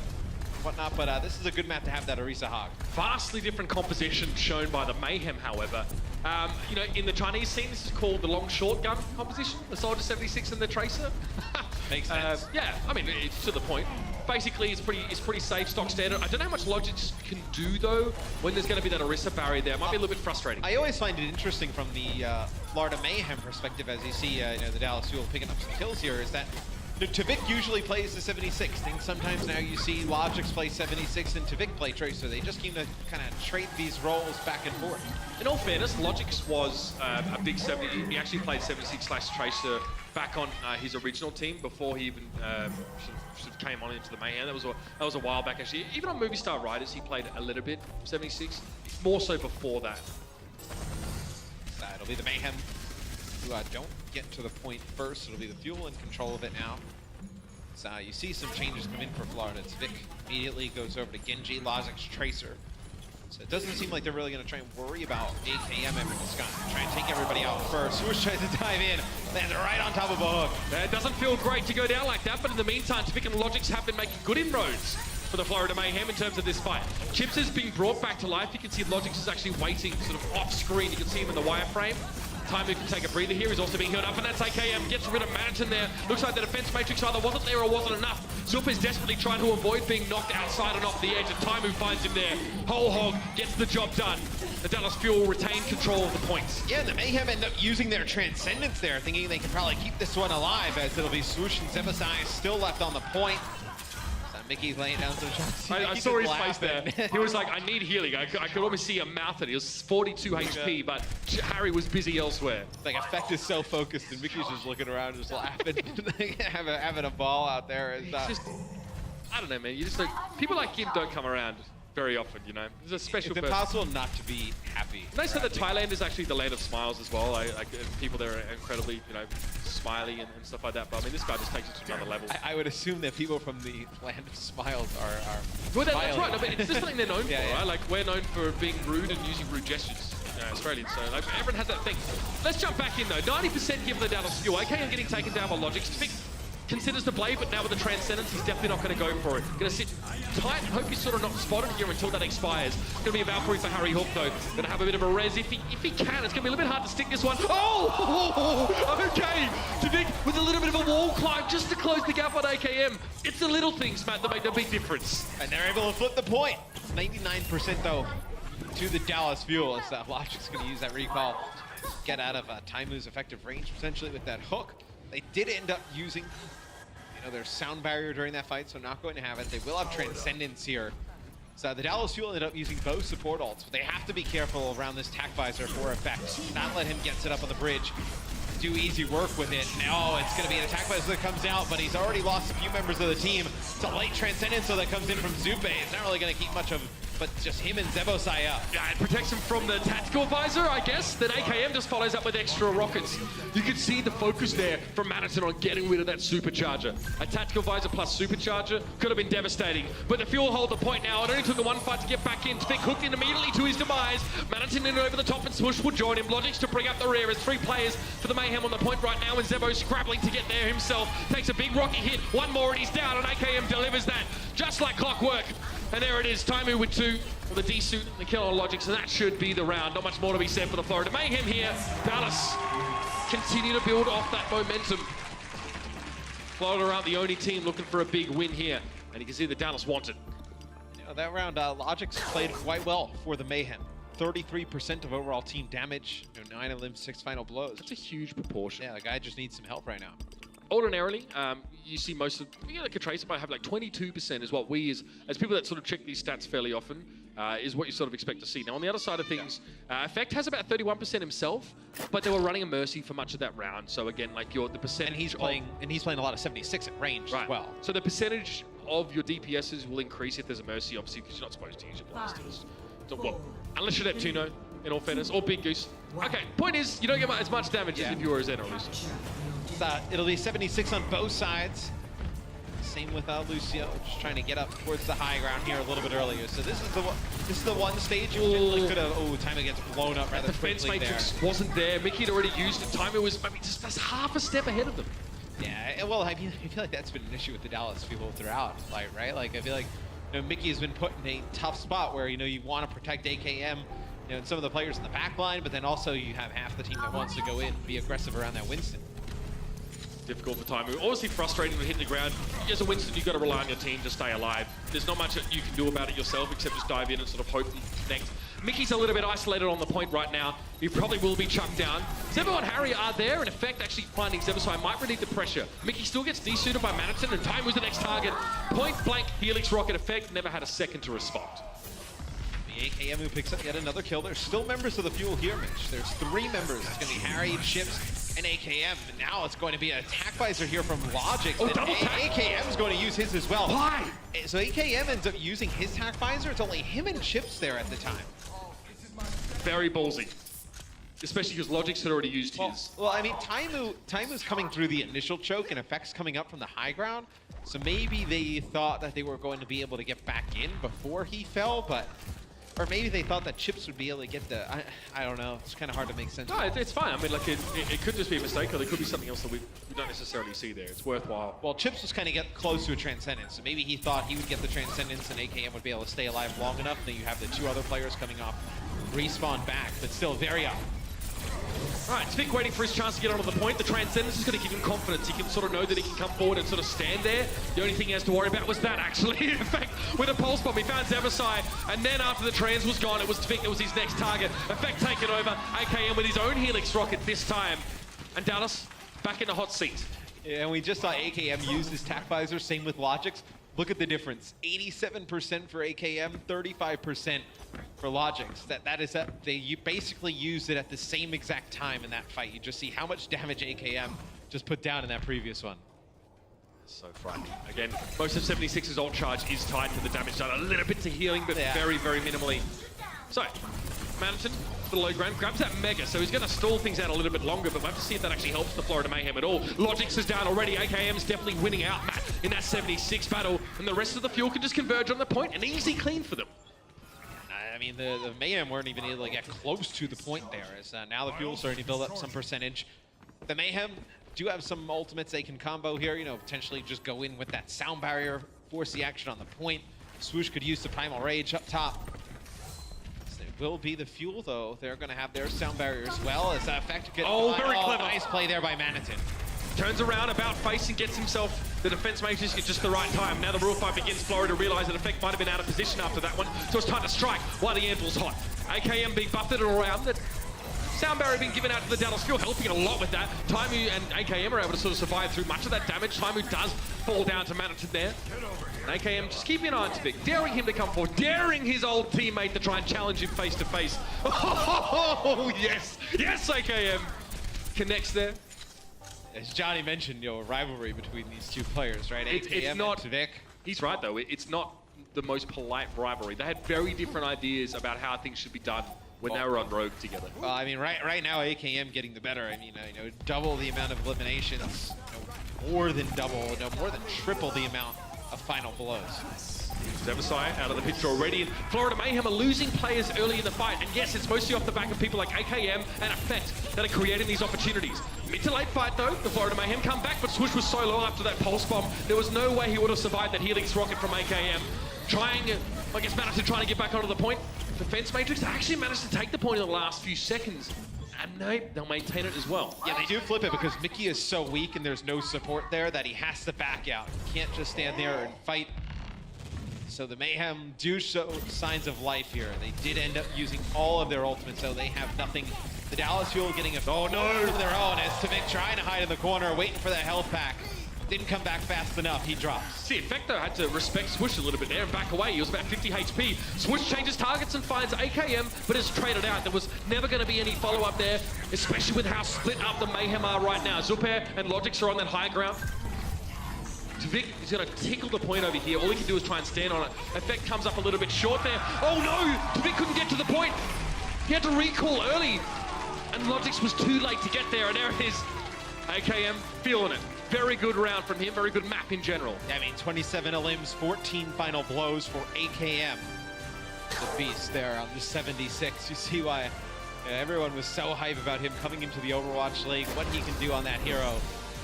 Whatnot, but this is a good map to have that Orisa Hog. Vastly different composition shown by the Mayhem, however. In the Chinese scene, this is called the long short gun composition, the Soldier 76 and the Tracer. Makes sense. Yeah, I mean, it's to the point. Basically, it's pretty safe, stock standard. I don't know how much Logix can do, though, when there's going to be that Orisa barrier there. It might be a little bit frustrating. I always find it interesting from the Florida Mayhem perspective, as you see the Dallas Fuel picking up some kills here, is that Tavik usually plays the 76, and sometimes now you see Logix play 76 and Tavik play Tracer. They just seem to kind of trade these roles back and forth. In all fairness, Logix was a big 70. He actually played 76/Tracer back on his original team before he even sort of came on into the Mayhem. That was a while back, actually. Even on Movie Star Riders, he played a little bit 76. More so before that. It'll be the Mayhem who don't get to the point first. It'll be the Fuel in control of it now. So you see some changes come in for Florida. It's Vic immediately goes over to Genji, Logix, Tracer. So it doesn't seem like they're really going to try and worry about AKM ever in the sky. Try and take everybody out first. Swoosh tries to dive in, lands right on top of a hook. It doesn't feel great to go down like that, but in the meantime, Vic and Logix have been making good inroads for the Florida Mayhem in terms of this fight. Chips is being brought back to life. You can see Logix is actually waiting sort of off screen. You can see him in the wireframe. Taimu can take a breather here. He's also being held up, and that's AKM. Gets rid of Manton there. Looks like the defense matrix either wasn't there or wasn't enough. Zup is desperately trying to avoid being knocked outside and off the edge, and Taimu finds him there. Whole hog gets the job done. The Dallas Fuel retain control of the points. Yeah, the Mayhem end up using their Transcendence there, thinking they can probably keep this one alive, as it'll be Swoosh and Zebasai still left on the point. Mickey's laying down some shots. I saw his face there. He was like, I need healing. I could almost see a mouth. He was 42 HP, but Harry was busy elsewhere. Like, Effect is so focused, and Mickey's just looking around, just laughing, having a ball out there. It's just, I don't know, man. You just like, people like him don't come around very often, you know. It's a special It's impossible not to be happy. They said that Thailand is actually the land of smiles as well. People there are incredibly, you know, smiley and stuff like that. But I mean, this guy just takes it to another level. I would assume that people from the land of smiles are well, that's right. No, but it's just something they're known for, yeah. right? Like, we're known for being rude and using rude gestures. Australians, so like, everyone has that thing. Let's jump back in though. 90% given the Dallas Fuel. AKM getting taken down by Logic. Vic considers the blade, but now with the Transcendence, he's definitely not going to go for it. Going to sit tight and hope he's sort of not spotted here until that expires. Going to be a Valkyrie for Harry Hook though. Going to have a bit of a res if he can. It's going to be a little bit hard to stick this one. Oh, okay. Vic with a little bit of a wall climb just to close the gap on AKM. It's the little things, Matt, that make the big difference. And they're able to flip the point. 99% though to the Dallas Fuel, as Logic's going to use that recall, get out of Taimu's effective range potentially with that hook. They did end up using, you know, their sound barrier during that fight, so not going to have it. They will have Transcendence here. So the Dallas Fuel ended up using both support ults, but they have to be careful around this tack visor for effects. Not let him get set up on the bridge. Do easy work with it. No, it's going to be an attack visor that comes out, but he's already lost a few members of the team. It's a late Transcendence that comes in from Zupe. It's not really going to keep much of, but just him and Zebosai up. Yeah, it protects him from the tactical visor, I guess. Then AKM just follows up with extra rockets. You can see the focus there from Madison on getting rid of that supercharger. A tactical visor plus supercharger could have been devastating. But the Fuel hold the point now. It only took him one fight to get back in. Vic hooked in immediately to his demise. Madison in over the top and Swoosh will join him. Logic's to bring up the rear as 3 players for the Mayhem on the point right now, and Zebo scrabbling to get there himself. Takes a big rocket hit. One more and he's down, and AKM delivers that just like clockwork. And there it is, Taimu with 2 with the D-suit and the kill on Logic, so that should be the round. Not much more to be said for the Florida Mayhem here. Dallas continue to build off that momentum. Florida aren't the only team looking for a big win here, and you can see that Dallas wants it. You know, that round, Logic's played quite well for the Mayhem. 33% of overall team damage, you know, 9 of them 6 final blows. That's a huge proportion. Yeah, the guy just needs some help right now. Ordinarily, you see most of, you know, like a Tracer might have like 22% is what we as people that sort of check these stats fairly often, is what you sort of expect to see. Now on the other side of things, Effect has about 31% himself, but they were running a Mercy for much of that round. So again, like the percentage, and he's playing a lot of 76 at range as well. So the percentage of your DPSs will increase if there's a Mercy, obviously, because you're not supposed to use your blasters. So what? Unless you're Neptuno, in all fairness, or Big Goose. Okay, point is, you don't get as much damage as if you were a Zen or Lucio. It'll be 76 on both sides. Same with Lucio, just trying to get up towards the high ground here a little bit earlier. So this is the one stage you really could have. Oh, Taimu gets blown up rather defense quickly matrix there. wasn't there. Mickey had already used it. Taimu was maybe just half a step ahead of them. Yeah, well, I mean, I feel like that's been an issue with the Dallas people throughout, like, right? Like, I feel like, you know, Mickey has been put in a tough spot where, you know, you want to protect AKM, you know, and some of the players in the back line, but then also you have half the team that wants to go in and be aggressive around that Winston. Difficult for Taimu. Obviously frustrating when hitting the ground. As a Winston, you've got to rely on your team to stay alive. There's not much that you can do about it yourself except just dive in and sort of hope and connect. Mickey's a little bit isolated on the point right now. He probably will be chucked down. Zebo and Harry are there. In effect, actually finding Zebosai might relieve the pressure. Mickey still gets de-suited by Madison, and Taimu's the next target. Point blank Helix rocket effect. Never had a second to respond. The AKM who picks up yet another kill. There's still members of the Fuel here, Mitch. There's 3 members. It's going to be Harry, Chips, and AKM. And now it's going to be an attack visor here from Logic. Oh, double tap. AKM is going to use his as well. Why? So AKM ends up using his tack visor. It's only him and Chips there at the time. Very ballsy. Especially because Logic's had already used his. Well, I mean, Taimu's coming through the initial choke and Effect's coming up from the high ground. So maybe they thought that they were going to be able to get back in before he fell, but... Or maybe they thought that Chips would be able to get the... I don't know. It's kind of hard to make sense. No, it's fine. I mean, like, it could just be a mistake, or there could be something else that we don't necessarily see there. It's worthwhile. Well, Chips was kind of getting close to a Transcendence, so maybe he thought he would get the Transcendence and AKM would be able to stay alive long enough. Then you have the 2 other players coming off, respawn back, but still very up. All right, Vic waiting for his chance to get onto the point. The Transcendence is going to give him confidence. He can sort of know that he can come forward and sort of stand there. The only thing he has to worry about was that, actually. In fact, with a pulse bomb, he found Zebosai, and then after the Trans was gone, it was Vic that was his next target. Effect taken over, AKM with his own Helix rocket this time. And Dallas back in the hot seat. Yeah, and we just saw AKM use his tack visor, same with Logic's. Look at the difference. 87% for AKM, 35% for Logic's. They basically used it at the same exact time in that fight. You just see how much damage AKM just put down in that previous one. So frightening. Again, most of 76's ult charge is tied to the damage done. A little bit to healing, but very, very minimally. So, Manton, the low ground, grabs that Mega, so he's going to stall things out a little bit longer, but we'll have to see if that actually helps the Florida Mayhem at all. Logix is down already. AKM's definitely winning out, Matt, in that 76 battle, and the rest of the Fuel can just converge on the point. An easy clean for them. I mean, the Mayhem weren't even able to get close to the point there, as now the Fuel's starting to build up some percentage. The Mayhem do have some ultimates they can combo here, you know, potentially just go in with that sound barrier, force the action on the point. Swoosh could use the Primal Rage up top. So it will be the Fuel, though. They're going to have their sound barrier as well, as that effect gets... Oh, very clever. Nice play there by Manitin. Turns around, about face, and gets himself the defense matrix at just the right time. Now the real fight begins. Florida realize that effect might have been out of position after that one, so it's time to strike while the anvil's hot. AKM being buffeted around. That sound barrier being given out to the Dallas Fuel, helping a lot with that. Taimu and AKM are able to sort of survive through much of that damage. Taimu does fall down to Manitin there. And AKM just keeping an eye on Tvik, daring him to come forward, daring his old teammate to try and challenge him face to face. Oh, yes! Yes, AKM! Connects there. As Johnny mentioned, you know, a rivalry between these two players, right? It's not... and Tvik. He's right, though. It's not the most polite rivalry. They had very different ideas about how things should be done when they were on Rogue together. Well, I mean, right now, AKM getting the better. I mean, you know, double the amount of eliminations, you know, more than double, no, more than triple the amount of final blows. Devasai out of the picture already. Florida Mayhem are losing players early in the fight, and yes, it's mostly off the back of people like AKM and Effect that are creating these opportunities. Mid to late fight though, the Florida Mayhem come back, but Swoosh was so low after that pulse bomb, there was no way he would have survived that Helix rocket from AKM. Trying, I guess, Manitin trying to get back onto the point. Defense Matrix actually managed to take the point in the last few seconds, and they'll maintain it as well. Yeah, they do flip it because Mickey is so weak and there's no support there that he has to back out. He can't just stand there and fight. So the Mayhem do show signs of life here. They did end up using all of their ultimates, so they have nothing. The Dallas Fuel getting a of their own as Tvik trying to hide in the corner, waiting for that health pack. Didn't come back fast enough, he drops. See, Effecto had to respect Swoosh a little bit there and back away. He was about 50 HP. Swoosh changes targets and finds AKM, but is traded out. There was never going to be any follow-up there, especially with how split up the Mayhem are right now. Zupair and Logix are on that high ground. Tvik is going to tickle the point over here. All he can do is try and stand on it. Effect comes up a little bit short there. Oh no! Tvik couldn't get to the point. He had to recall early. And Logix was too late to get there, and there it is. AKM feeling it. Very good round from him, very good map in general. I mean, 27 elims, 14 final blows for AKM. The beast there on the 76. You see why everyone was so hype about him coming into the Overwatch League, what he can do on that hero.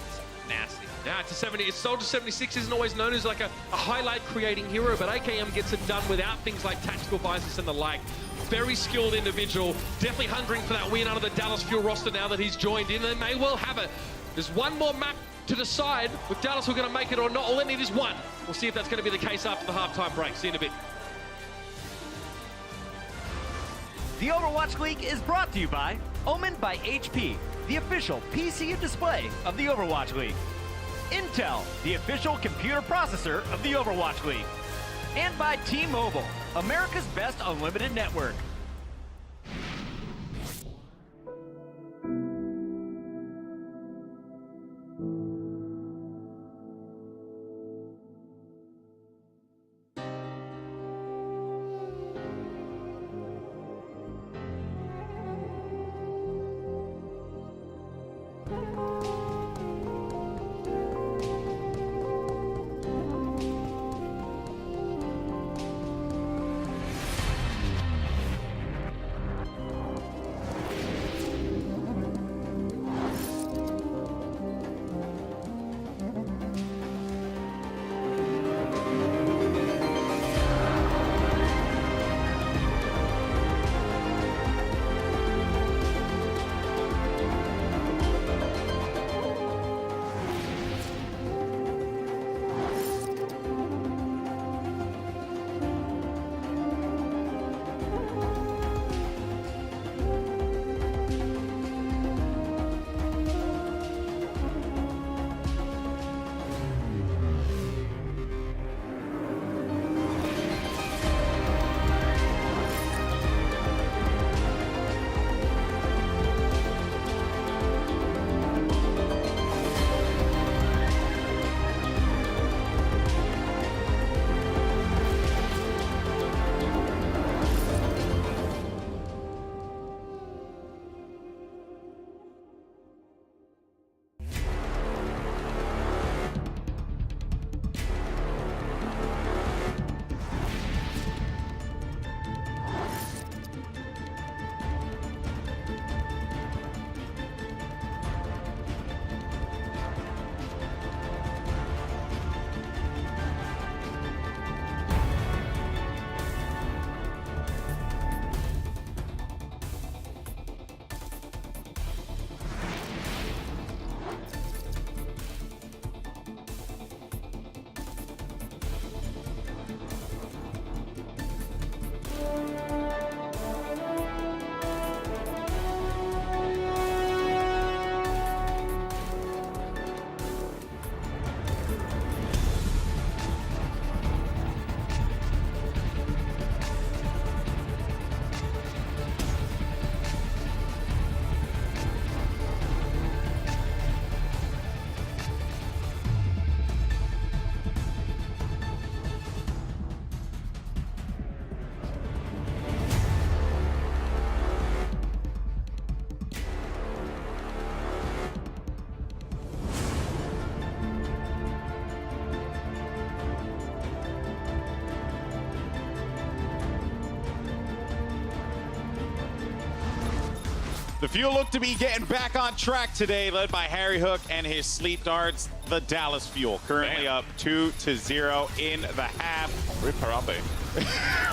It's nasty. Yeah, it's a 70. Soldier 76 isn't always known as like a highlight creating hero, but AKM gets it done without things like tactical biases and the like. Very skilled individual, definitely hungering for that win under the Dallas Fuel roster now that he's joined in. They may well have it. There's one more map to decide if Dallas are going to make it or not. All they need is one. We'll see if that's going to be the case after the halftime break. See you in a bit. The Overwatch League is brought to you by Omen by HP, the official PC and display of the Overwatch League. Intel, the official computer processor of the Overwatch League. And by T-Mobile, America's best unlimited network. The Fuel look to be getting back on track today, led by Harry Hook and his sleep darts. The Dallas Fuel currently up 2-0 in the half. Rip Harambe.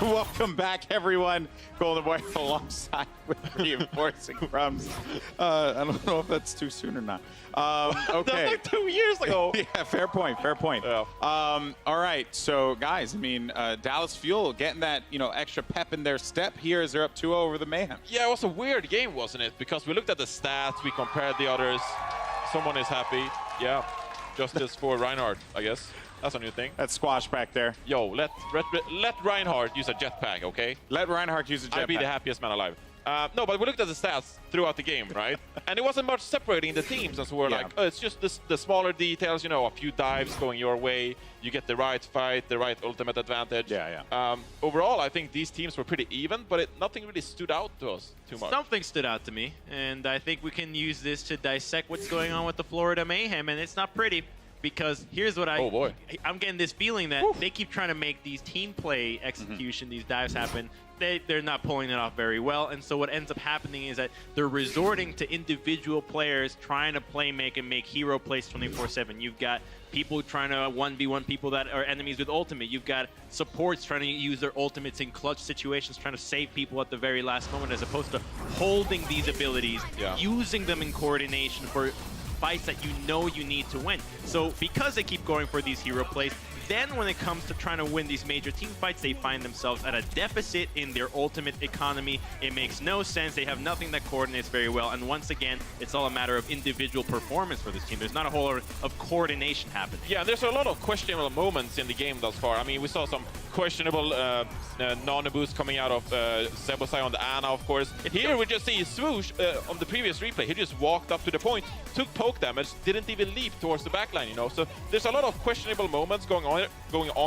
Welcome back, everyone. Golden Boy alongside with reinforcing crumbs. I don't know if that's too soon or not. Okay. That's like 2 years ago. Yeah, fair point. Fair point. Yeah. All right, so guys, I mean, Dallas Fuel getting that extra pep in their step here as they're up 2-0 over the Mayhem. Yeah, it was a weird game, wasn't it? Because we looked at the stats, we compared the others. Someone is happy. Yeah, justice for Reinhardt, I guess. That's a new thing. That's Squash back there. Yo, let Reinhardt use a jetpack, okay? Let Reinhardt use a jetpack. I'd be the happiest man alive. No, but we looked at the stats throughout the game, right? And it wasn't much separating the teams, and so we're like, oh, it's just the smaller details, you know, a few dives going your way, you get the right fight, the right ultimate advantage. Overall, I think these teams were pretty even, but nothing really stood out to us too much. Something stood out to me, and I think we can use this to dissect what's going on with the Florida Mayhem, and it's not pretty. Because here's what I'm getting this feeling that they keep trying to make these team play execution, these dives happen. They're not pulling it off very well. And so what ends up happening is that they're resorting to individual players trying to play make and make hero plays 24/7. You've got people trying to 1v1 people that are enemies with ultimate. You've got supports trying to use their ultimates in clutch situations, trying to save people at the very last moment, as opposed to holding these abilities, using them in coordination for fights that you know you need to win. So because they keep going for these hero plays, then when it comes to trying to win these major team fights, they find themselves at a deficit in their ultimate economy. It makes no sense. They have nothing that coordinates very well. And once again, it's all a matter of individual performance for this team. There's not a whole lot of coordination happening. Yeah, there's a lot of questionable moments in the game thus far. I mean, we saw some questionable nano-boost coming out of Zebosai on the Ana, of course. Here we just see Swoosh on the previous replay. He just walked up to the point, took poke damage, didn't even leap towards the backline, you know. So there's a lot of questionable moments going on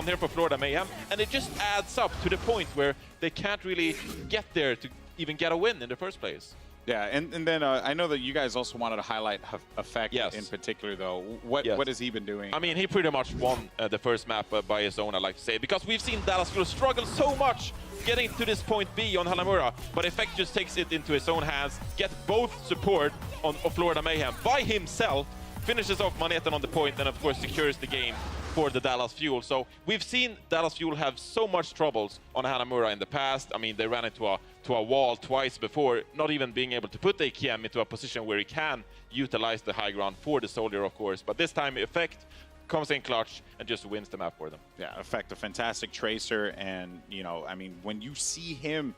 here for Florida Mayhem, and it just adds up to the point where they can't really get there to even get a win in the first place. Yeah, and then I know that you guys also wanted to highlight Effect in particular, though. What has he been doing? I mean, he pretty much won the first map by his own, I like to say, because we've seen Dallas Fuel struggle so much getting to this point B on Hanamura, but Effect just takes it into his own hands, gets both support of Florida Mayhem by himself, finishes off Manhattan on the point, and of course secures the game for the Dallas Fuel. So we've seen Dallas Fuel have so much troubles on Hanamura in the past. I mean, they ran into a wall twice before, not even being able to put the AKM into a position where he can utilize the high ground for the soldier, of course. But this time, Effect comes in clutch and just wins the map for them. Yeah, Effect, a fantastic tracer, and you know, I mean, when you see him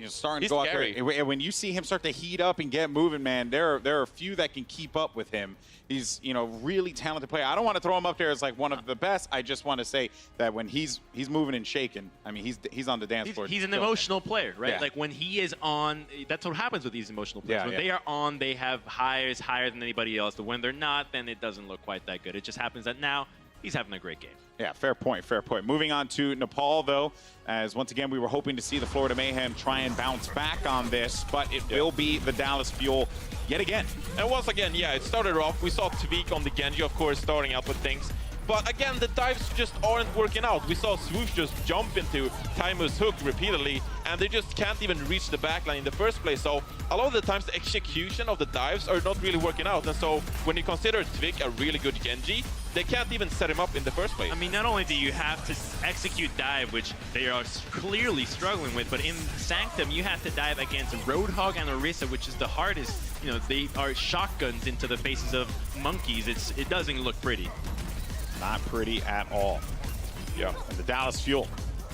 starting to go out there, when you see him start to heat up and get moving, man, there are a few that can keep up with him. He's really talented player. I don't want to throw him up there as like one of the best. I just want to say that when he's moving and shaking, I mean, he's on the dance floor. He's an emotional player, right? Yeah. Like when he is on, that's what happens with these emotional players. When they are on, they have highs higher than anybody else. But when they're not, then it doesn't look quite that good. It just happens that now he's having a great game. Yeah, fair point, fair point. Moving on to Nepal, though, as once again, we were hoping to see the Florida Mayhem try and bounce back on this, but it will be the Dallas Fuel yet again. And once again, yeah, it started off, we saw Tvik on the Genji, of course, starting out with things. But again, the dives just aren't working out. We saw Swoosh just jump into Taimu's hook repeatedly, and they just can't even reach the backline in the first place. So a lot of the times, the execution of the dives are not really working out. And so when you consider Tvik a really good Genji, they can't even set him up in the first place. I mean, not only do you have to execute dive, which they are clearly struggling with, but in Sanctum, you have to dive against Roadhog and Orisa, which is the hardest. You know, they are shotguns into the faces of monkeys. It doesn't look pretty. Not pretty at all. Yeah, and the Dallas Fuel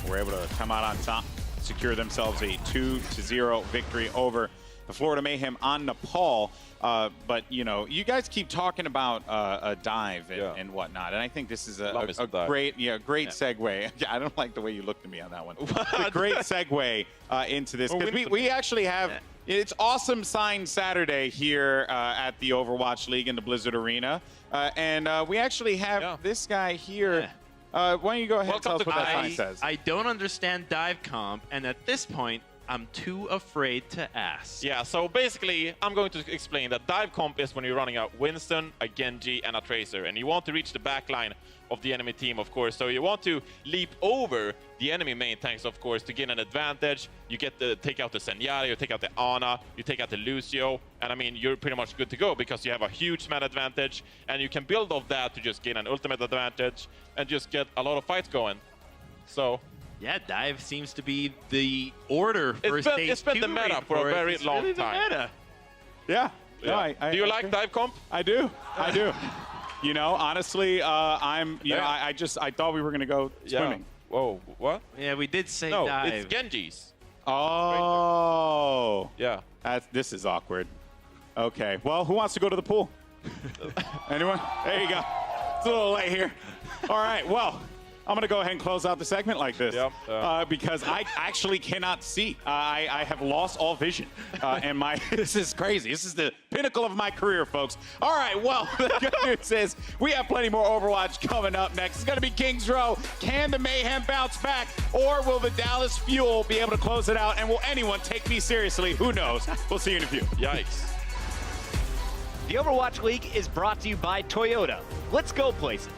were able to come out on top, secure themselves a 2-0 victory over the Florida Mayhem on Nepal. But, you know, you guys keep talking about a dive and whatnot, and I think this is a great segue. I don't like the way you looked at me on that one. A great segue into this, because we actually have... It's Awesome Sign Saturday here at the Overwatch League in the Blizzard Arena. And we actually have this guy here. Why don't you go ahead and tell us what that sign says? I don't understand dive comp, and at this point, I'm too afraid to ask. Yeah, so basically, I'm going to explain that dive comp is when you're running a Winston, a Genji, and a Tracer, and you want to reach the back line of the enemy team, of course. So you want to leap over the enemy main tanks, of course, to gain an advantage. You get to take out the Senyari, you take out the Ana, you take out the Lucio, and I mean, you're pretty much good to go because you have a huge man advantage, and you can build off that to just gain an ultimate advantage and just get a lot of fights going. So yeah, dive seems to be the order for stage it's been the meta for a very long really time. The meta. Yeah. Yeah. No, do you like dive comp? I do. I do. You know, honestly, I thought we were going to go swimming. Yeah. Whoa, what? Yeah, we did say no, dive. it's Genji's. Oh. Yeah. This is awkward. Okay. Well, who wants to go to the pool? Anyone? There you go. It's a little late here. All right. Well, I'm going to go ahead and close out the segment like this because I actually cannot see. I have lost all vision. And this is crazy. This is the pinnacle of my career, folks. All right, well, the good news is we have plenty more Overwatch coming up next. It's going to be Kings Row. Can the Mayhem bounce back, or will the Dallas Fuel be able to close it out? And will anyone take me seriously? Who knows? We'll see you in a few. Yikes. The Overwatch League is brought to you by Toyota. Let's go places.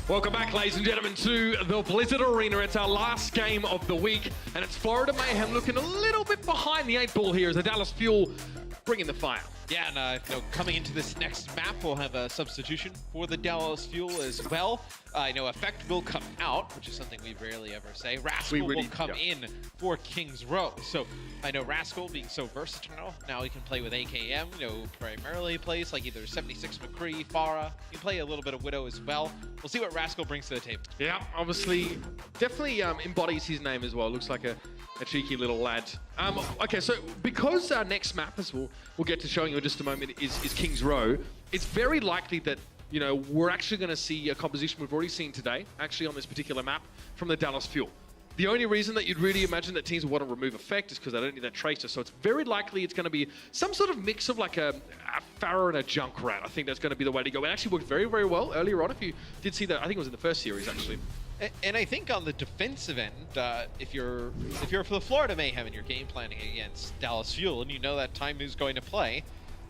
Welcome back, ladies and gentlemen, to the Blizzard Arena. It's our last game of the week, and it's Florida Mayhem looking a little bit behind the 8 ball here as the Dallas Fuel bringing the fire. Yeah, and coming into this next map, we'll have a substitution for the Dallas Fuel as well. I know Effect will come out, which is something we rarely ever say. Rascal will come in for Kings Row. So I know Rascal, being so versatile, now he can play with AKM, primarily plays like either 76 McCree, Pharah. He can play a little bit of Widow as well. We'll see what Rascal brings to the table. Yeah, obviously, definitely embodies his name as well. Looks like a A cheeky little lad. Okay, so because our next map, as we'll get to showing you in just a moment, is King's Row, it's very likely that, you know, we're actually going to see a composition we've already seen today, actually on this particular map, from the Dallas Fuel. The only reason that you'd really imagine that teams would want to remove effect is because they don't need that tracer. So it's very likely it's going to be some sort of mix of like a Pharah and a Junkrat. I think that's going to be the way to go. It actually worked very, very well earlier on. If you did see that, I think it was in the first series actually. And I think on the defensive end, if you're for the Florida Mayhem and you're game planning against Dallas Fuel and you know that Taimu's going to play,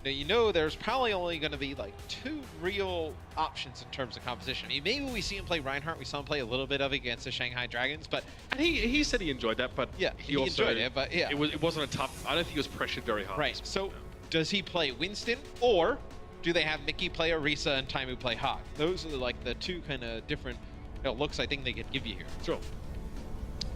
now you know there's probably only going to be like 2 real options in terms of composition. I mean, maybe we see him play Reinhardt. We saw him play a little bit of it against the Shanghai Dragons, but and he said he enjoyed that. But yeah, he also enjoyed it. But yeah, it wasn't a tough. I don't think he was pressured very hard. Right. So does he play Winston, or do they have Mickey play Orisa and Taimu play Hawk? Those are like the 2 kind of different looks I think they could give you here. Sure.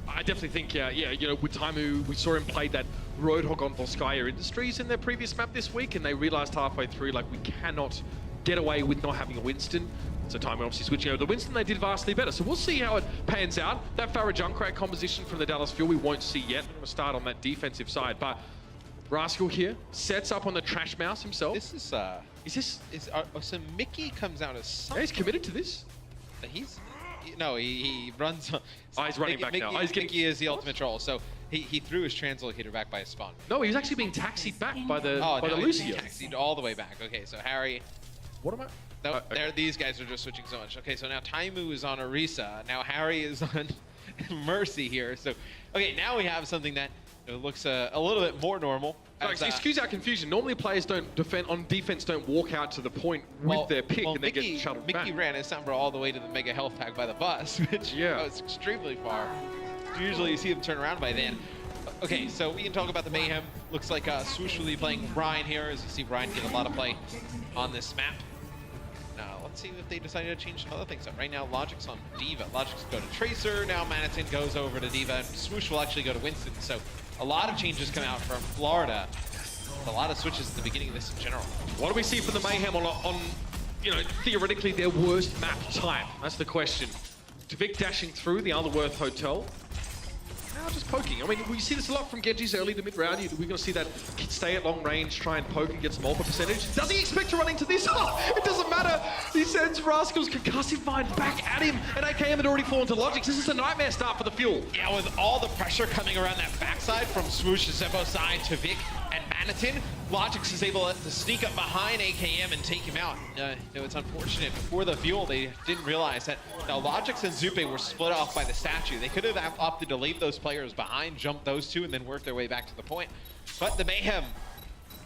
I definitely think, yeah, you know, with Taimu, we saw him play that Roadhog on Volskaya Industries in their previous map this week, and they realized halfway through, like, we cannot get away with not having a Winston. So Taimu obviously switching over to Winston, they did vastly better. So we'll see how it pans out. That Pharah Junkrat composition from the Dallas Fuel we won't see yet. I'm going to start on that defensive side, but Rascal here sets up on the Trash Mouse himself. This is so Mickey comes out as something. Yeah, he's committed to this. He runs. Oh, he's running back now. Mickey is the ultimate troll, so he threw his translocator back by his spawn. No, he was actually being taxied back by the Lucio. Taxied all the way back. Okay, so Harry. What am I? No, these guys are just switching so much. Okay, so now Taimu is on Orisa. Now Harry is on Mercy here. So, okay, now we have something that looks a little bit more normal. Excuse our confusion. Normally players don't don't walk out to the point with their pick and they get shuttled back. Mickey ran his Sombra all the way to the Mega Health Pack by the bus, which was extremely far. Usually you see him turn around by then. Okay, so we can talk about the Mayhem. Looks like Swoosh will be playing Ryan here, as you see Ryan get a lot of play on this map. Now, let's see if they decided to change some other things up. Right now, Logic's on D.Va. Logic's go to Tracer. Now Manitin goes over to D.Va, and Swoosh will actually go to Winston. So a lot of changes come out from Florida. A lot of switches at the beginning of this in general. What do we see from the Mayhem on you know, theoretically their worst map type? That's the question. Tvik dashing through the Alderworth Hotel. Now just poking. I mean, we see this a lot from Genji's early to mid-round. We're going to see that kid stay at long range, try and poke and get some ultra percentage. Does he expect to run into this? Oh, it doesn't matter. He sends Rascal's Concussive Mind back at him, and AKM had already fallen to Logix. This is a nightmare start for the Fuel. Yeah, with all the pressure coming around that backside from Swoosh, Zebo side, Tvik, and Manitin, Logix is able to sneak up behind AKM and take him out. It's unfortunate. Before the Fuel, they didn't realize that now Logix and Zupe were split off by the statue. They could have opted to leave those players behind, jump those 2, and then work their way back to the point. But the Mayhem,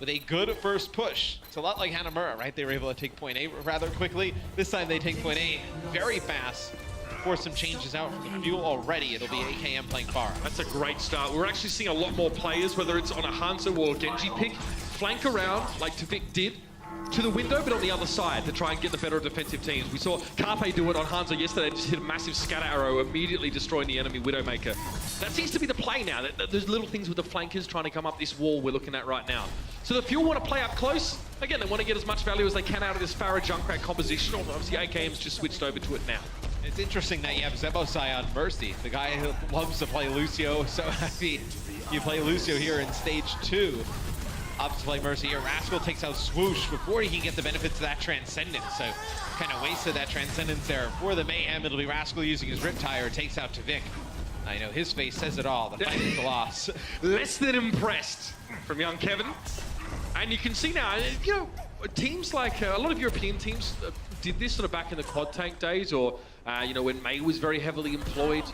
with a good first push, it's a lot like Hanamura, right? They were able to take point A rather quickly. This time they take point A very fast. Force some changes out from the Fuel already. It'll be AKM playing Pharah. That's a great start. We're actually seeing a lot more players, whether it's on a Hanzo or a Genji pick, flank around like Tvik did to the window, but on the other side to try and get the better defensive teams. We saw Carpe do it on Hanzo yesterday, just hit a massive scatter arrow, immediately destroying the enemy Widowmaker. That seems to be the play now. There's little things with the flankers trying to come up this wall we're looking at right now. So the Fuel want to play up close. Again, they want to get as much value as they can out of this Pharah Junkrat composition. Obviously, AKM's just switched over to it now. It's interesting that you have Zebosai on Mercy, the guy who loves to play Lucio. So happy you play Lucio here in stage 2. Opts to play Mercy here. Rascal takes out Swoosh before he can get the benefits of that Transcendence. So kind of wasted that Transcendence there. For the Mayhem, it'll be Rascal using his Riptire, takes out Tvik. I know his face says it all. The fight is the loss. Less than impressed from young Kevin. And you can see now, you know, teams like a lot of European teams did this sort of back in the quad tank days, or you know, when Mei was very heavily employed.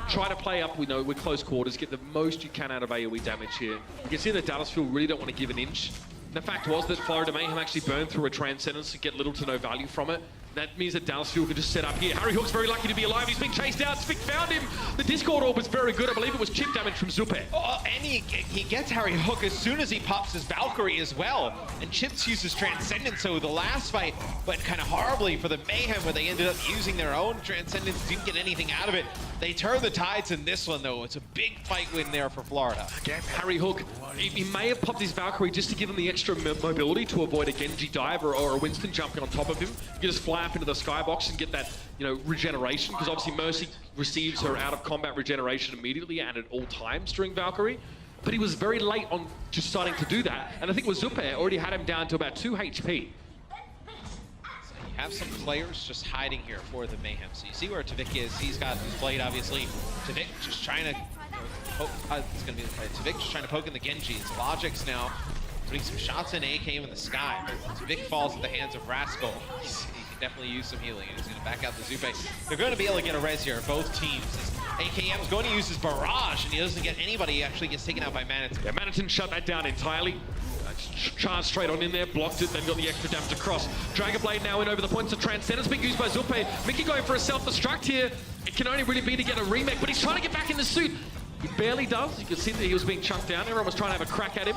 Try to play up, with close quarters, get the most you can out of AoE damage here. You can see that Dallas Fuel really don't want to give an inch. And the fact was that Florida Mayhem actually burned through a Transcendence to get little to no value from it. That means that Dallas Fuel can just set up here. Harry Hook's very lucky to be alive. He's being chased out. Tvik found him. The Discord Orb was very good. I believe it was chip damage from Zupe. Oh, and he gets Harry Hook as soon as he pops his Valkyrie as well. And Chips uses Transcendence, so the last fight went kind of horribly for the Mayhem, where they ended up using their own Transcendence, didn't get anything out of it. They turn the tides in this one, though. It's a big fight win there for Florida. Again, Harry Hook, he may have popped his Valkyrie just to give him the extra mobility to avoid a Genji dive or a Winston jumping on top of him. You just fly fly up into the skybox and get that, you know, regeneration, because obviously Mercy receives her out of combat regeneration immediately and at all times during Valkyrie. But he was very late on just starting to do that. And I think with Zupe already had him down to about 2 HP. So you have some players just hiding here for the Mayhem. So you see where Tvik is. He's got his blade, obviously. Tvik just trying to poke. It's going to be Tvik just trying to poke in the Genji. It's Logic's now putting some shots in AKM in the sky. But Tvik falls at the hands of Rascal. He can definitely use some healing. He's going to back out the Zupe. They're going to be able to get a res here, both teams. AKM's going to use his barrage, and he doesn't get anybody. He actually gets taken out by Manitin. Yeah, Manitin shut that down entirely. Charged straight on in there, blocked it, then got the extra damage across. Dragon Blade now in over the points of Transcendence, being used by Zupe. Mickey going for a self-destruct here. It can only really be to get a remake, but he's trying to get back in the suit. He barely does. You can see that he was being chunked down. Everyone was trying to have a crack at him.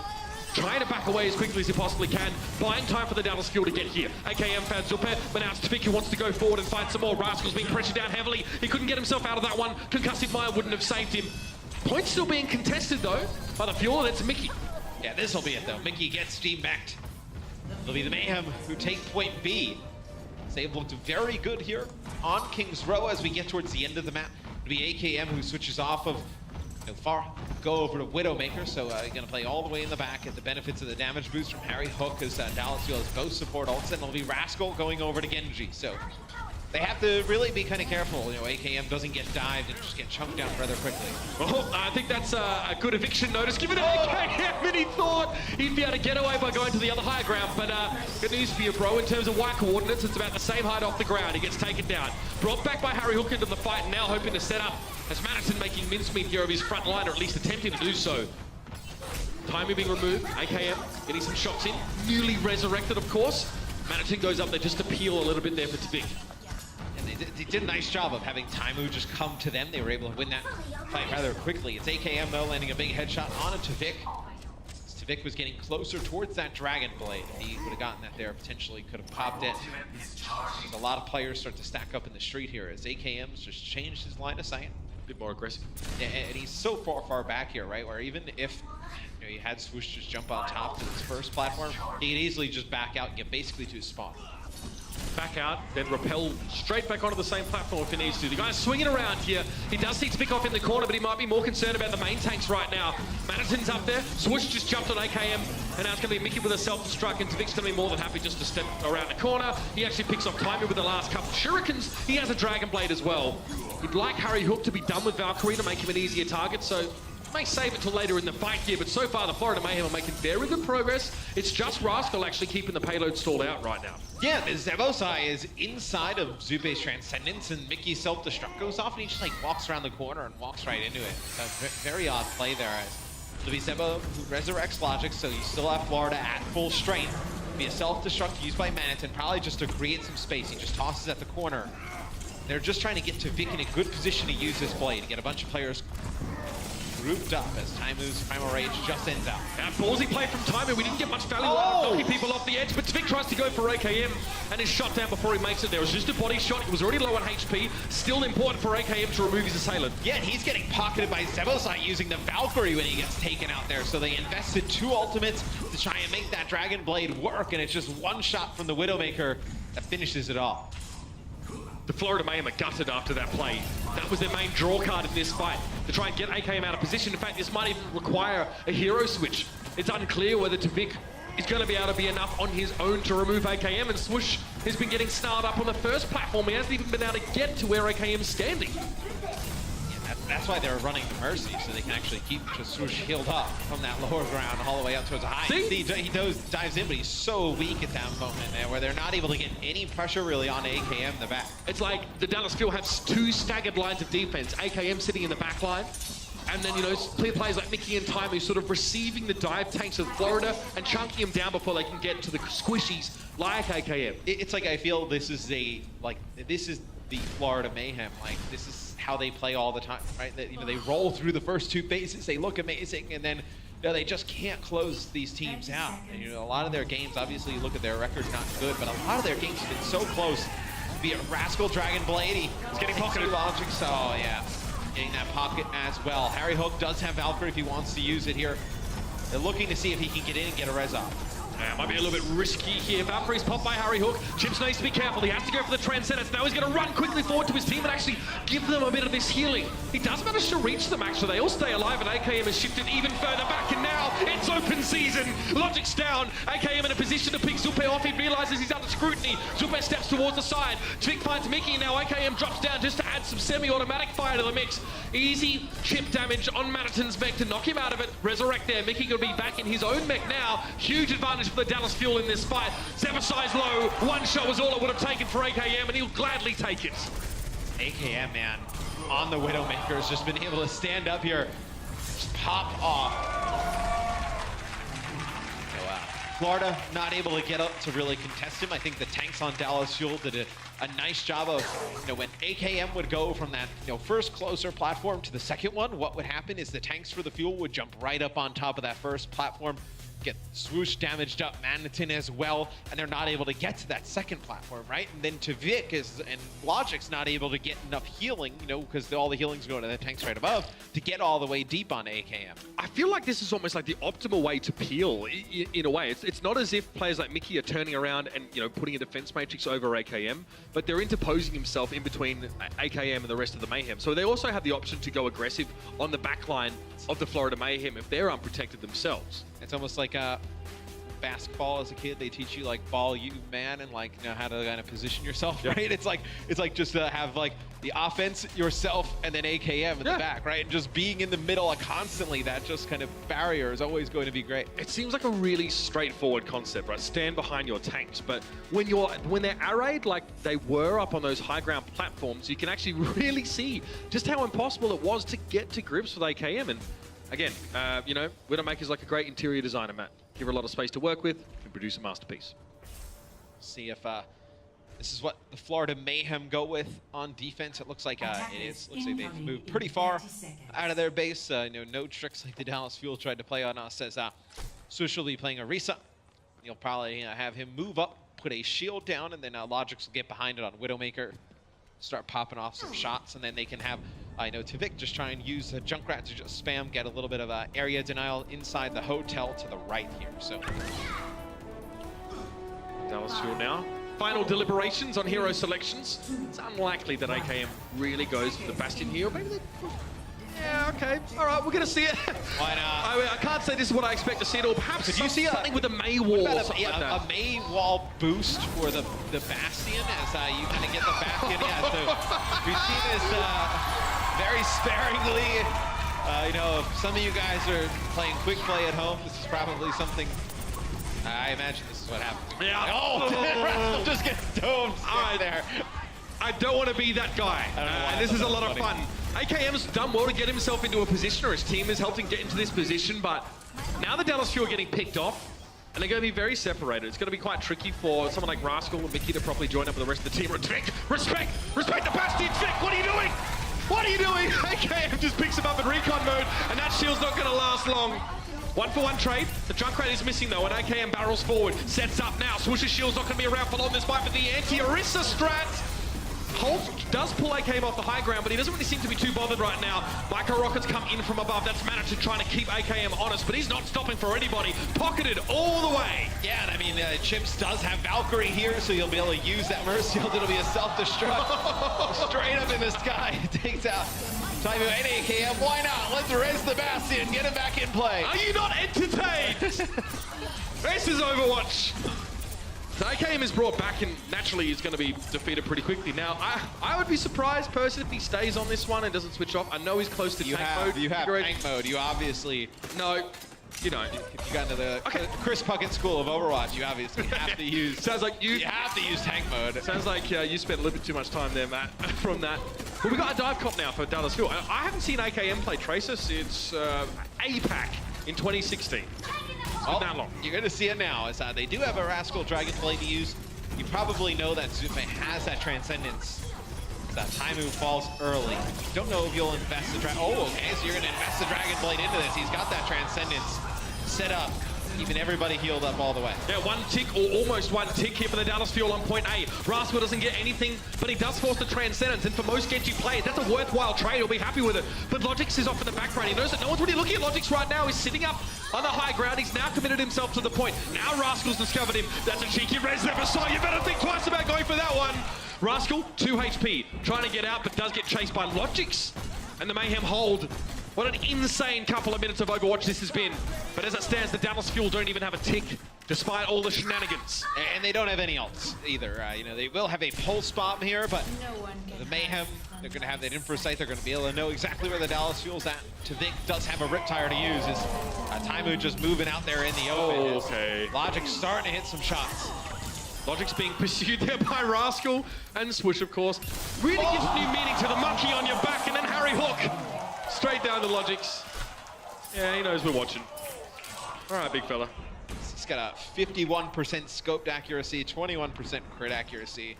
Trying to back away as quickly as he possibly can, buying time for the Dallas Fuel to get here. AKM found Zupe, but now it's Tvik who wants to go forward and fight some more. Rascal's being pressured down heavily. He couldn't get himself out of that one. Concussive Mire wouldn't have saved him. Points still being contested though by the Fuel, and it's Mickey. Yeah, this will be it though. Mickey gets team-backed. It'll be the Mayhem who take point B. They've looked very good here on King's Row as we get towards the end of the map. It'll be AKM who switches off of go over to Widowmaker, so gonna play all the way in the back at the benefits of the damage boost from Harry Hook as Dallas Fuel has both support ults, and it'll be Rascal going over to Genji. So they have to really be kind of careful. You know, AKM doesn't get dived and just get chunked down rather quickly. Oh, I think that's a good eviction notice given to AKM, and he thought he'd be able to get away by going to the other higher ground, but good news for you, bro. In terms of white coordinates, it's about the same height off the ground. He gets taken down. Brought back by Harry Hook into the fight, and now hoping to set up as Manitin making mincemeat here of his front line, or at least attempting to do so. Time being removed, AKM getting some shots in. Newly resurrected, of course. Manitin goes up there just to peel a little bit there for Tvik. They did a nice job of having Taimu just come to them. They were able to win that fight rather quickly. It's AKM though, landing a big headshot on Tvik. Tvik was getting closer towards that Dragon Blade. If he would have gotten that there, potentially could have popped it. There's a lot of players start to stack up in the street here as AKM's just changed his line of sight. A bit more aggressive. And he's so far back here, right? Where even if he had Swoosh just jump on top to his first platform, he could easily just back out and get basically to his spawn. Back out, then rappel straight back onto the same platform if he needs to. The guy's swinging around here. He does see Tvik off in the corner, but he might be more concerned about the main tanks right now. Manitin's up there. Swoosh just jumped on AKM, and now it's going to be Mickey with a self-destruct, and Tvik's going to be more than happy just to step around the corner. He actually picks off Timer with the last couple of shurikens. He has a Dragon Blade as well. He'd like Harry Hook to be done with Valkyrie to make him an easier target, so may save it till later in the fight here, but so far the Florida Mayhem are making very good progress. It's just Rascal actually keeping the payload stalled out right now. Yeah, Zebosai is inside of Zupe's Transcendence, and Mickey's self-destruct goes off, and he just like walks around the corner and walks right into it. A very odd play there. It'll be Zebo who resurrects Logic, so you still have Florida at full strength. It'll be a self-destruct used by Manitin, probably just to create some space. He just tosses at the corner. They're just trying to get to Vic in a good position to use this blade, to get a bunch of players grouped up as Taimu's Primal Rage just ends out. Now, ballsy play from Taimu. We didn't get much value out of knocking people off the edge, but Tvik tries to go for AKM and is shot down before he makes it. There was just a body shot. He was already low on HP. Still important for AKM to remove his assailant. Yeah, and he's getting pocketed by Zebosai using the Valkyrie when he gets taken out there. So they invested 2 ultimates to try and make that Dragon Blade work, and it's just one shot from the Widowmaker that finishes it all. The Florida Mayhem are gutted after that play. That was their main draw card in this fight, to try and get AKM out of position. In fact, this might even require a hero switch. It's unclear whether Tvik is going to be able to be enough on his own to remove AKM, and Swoosh has been getting snarled up on the first platform. He hasn't even been able to get to where AKM's standing. Yeah, that's why they're running the Mercy, so they can actually keep Swoosh healed up from that lower ground all the way up towards the high. See, he dives in, but he's so weak at that moment there, where they're not able to get any pressure really on AKM in the back. It's like the Dallas Fuel have 2 staggered lines of defense. AKM sitting in the back line, and then, you know, players like Mickey and Taimu sort of receiving the dive tanks of Florida and chunking them down before they can get to the squishies like AKM. It's like, I feel this is the Florida Mayhem. Like, this is how they play all the time, right? They roll through the first 2 phases, they look amazing, and then they just can't close these teams out. And, a lot of their games, obviously, you look at their record, not good, but a lot of their games have been so close. Be a Rascal Dragon Blade, he's getting pocketed. Logic, so yeah, getting that pocket as well. Harry Hook does have Valkyrie if he wants to use it here. They're looking to see if he can get in and get a res off. Might be a little bit risky here. Valkyrie's popped by Harry Hook. Chips needs to be careful. He has to go for the Transcendence. Now he's going to run quickly forward to his team and actually give them a bit of this healing. He does manage to reach them, actually. They all stay alive, and AKM has shifted even further back, and now it's open season. Logic's down. AKM in a position to pick Zupe off. He realizes he's under scrutiny. Zupe steps towards the side. Tvik finds Mickey, and now AKM drops down just to add some semi-automatic fire to the mix. Easy chip damage on Manaton's mech to knock him out of it. Resurrect there. Mickey going to be back in his own mech now. Huge advantage for the Dallas Fuel in this fight. Zephyr size low. One shot was all it would have taken for AKM, and he'll gladly take it. AKM, man, on the Widowmaker has just been able to stand up here, just pop off. So, Florida not able to get up to really contest him. I think the tanks on Dallas Fuel did a nice job of, when AKM would go from that, first closer platform to the second one, what would happen is the tanks for the Fuel would jump right up on top of that first platform, get swoosh damaged up, Manaton as well, and they're not able to get to that second platform, right? And then Tvik and Logic's not able to get enough healing, because all the healing's going to the tanks right above, to get all the way deep on AKM. I feel like this is almost like the optimal way to peel, in a way. It's not as if players like Mickey are turning around and, putting a defense matrix over AKM, but they're interposing himself in between AKM and the rest of the Mayhem. So they also have the option to go aggressive on the backline of the Florida Mayhem if they're unprotected themselves. It's almost like basketball as a kid. They teach you ball you man and how to kind of position yourself, right? It's like just to have the offense, yourself, and then AKM in the back, right? And just being in the middle constantly, that just kind of barrier is always going to be great. It seems like a really straightforward concept, right? Stand behind your tanks, but when they're arrayed like they were up on those high ground platforms, you can actually really see just how impossible it was to get to grips with AKM. And again, Widowmaker's like a great interior designer, Matt. Give her a lot of space to work with, and produce a masterpiece. See if this is what the Florida Mayhem go with on defense. It looks like it is. Looks like they've moved pretty far out of their base. No tricks like the Dallas Fuel tried to play on us. As Sush will be playing Orisa. You'll probably have him move up, put a shield down, and then Logix will get behind it on Widowmaker, start popping off some shots, and then they can have Tvik just try and use the Junkrat to just spam, get a little bit of area denial inside the hotel to the right here. So Dallas Fuel now. Final deliberations on hero selections. It's unlikely that AKM really goes for the Bastion here. Maybe they... Yeah, okay. All right, we're going to see it. Why not? I can't say this is what I expect to see at all. Perhaps could you see something with a May wall or something like that? A May wall boost for the Bastion as you kind of get the Bastion. Yeah, so we've seen this very sparingly. If some of you guys are playing quick play at home, this is probably something. I imagine this is what happens. Yeah. Oh, just gets domed there. I don't want to be that guy. And this is a lot of fun. AKM's done well to get himself into a position, or his team has helped him get into this position, but now the Dallas Fuel are getting picked off, and they're going to be very separated. It's going to be quite tricky for someone like Rascal and Mickey to properly join up with the rest of the team. Respect the Bastion, Tvik, what are you doing? What are you doing? AKM just picks him up in recon mode, and that shield's not going to last long. 1-for-1 trade. The Junkrat is missing though, and AKM barrels forward, sets up now. Swoosh's shield's not going to be around for long this fight, but the anti-Orisa strat. Holt does pull AKM off the high ground, but he doesn't really seem to be too bothered right now. Micro rockets come in from above. That's Manaton trying to keep AKM honest, but he's not stopping for anybody. Pocketed all the way. Yeah, and I mean, Chips does have Valkyrie here, so you'll be able to use that Mercy Shield. It'll be a self-destruct. Straight up in the sky. Takes out Time and AKM. Why not? Let's res the Bastion. Get him back in play. Are you not entertained? This is Overwatch. So AKM is brought back, and naturally he's going to be defeated pretty quickly. Now, I would be surprised, personally, if he stays on this one and doesn't switch off. I know he's close to tank mode. You have tank mode. You obviously... No, if you got into the Chris Puckett School of Overwatch, you obviously have to use... Sounds like you have to use tank mode. Sounds like you spent a little bit too much time there, Matt, from that. But we got a dive cop now for Dallas Fuel. I haven't seen AKM play Tracer since APAC in 2016. Oh, you're going to see it now. As they do have a Rascal Dragonblade to use. You probably know that Zupe has that Transcendence. That Taimu falls early. Don't know if you'll invest the Dragon. Oh, okay, so you're going to invest the Dragonblade into this. He's got that Transcendence set up Keeping everybody healed up all the way. Yeah, one tick or almost one tick here for the Dallas Fuel on point A. Rascal doesn't get anything, but he does force the Transcendence, and for most Genji players, that's a worthwhile trade. He'll be happy with it. But Logix is off in the background. He knows that no one's really looking at Logix right now. He's sitting up on the high ground. He's now committed himself to the point. Now Rascal's discovered him. That's a cheeky res there for Sai. You better think twice about going for that one. Rascal, 2 HP, trying to get out, but does get chased by Logix. And the Mayhem hold. What an insane couple of minutes of Overwatch this has been. But as it stands, the Dallas Fuel don't even have a tick, despite all the shenanigans. And they don't have any ults either. You know, they will have a pulse bomb here, but the Mayhem, they're going to have that infra site. They're going to be able to know exactly where the Dallas Fuel's at. Tvik does have a Riptire to use. Is Taimu just moving out there in the open. Okay. Logic starting to hit some shots. Logic's being pursued there by Rascal and Swoosh, of course. Really gives new meaning to the monkey on your back, and then Harry Hook. Straight down to Logix. Yeah, he knows we're watching. All right, big fella. He's got a 51% scoped accuracy, 21% crit accuracy.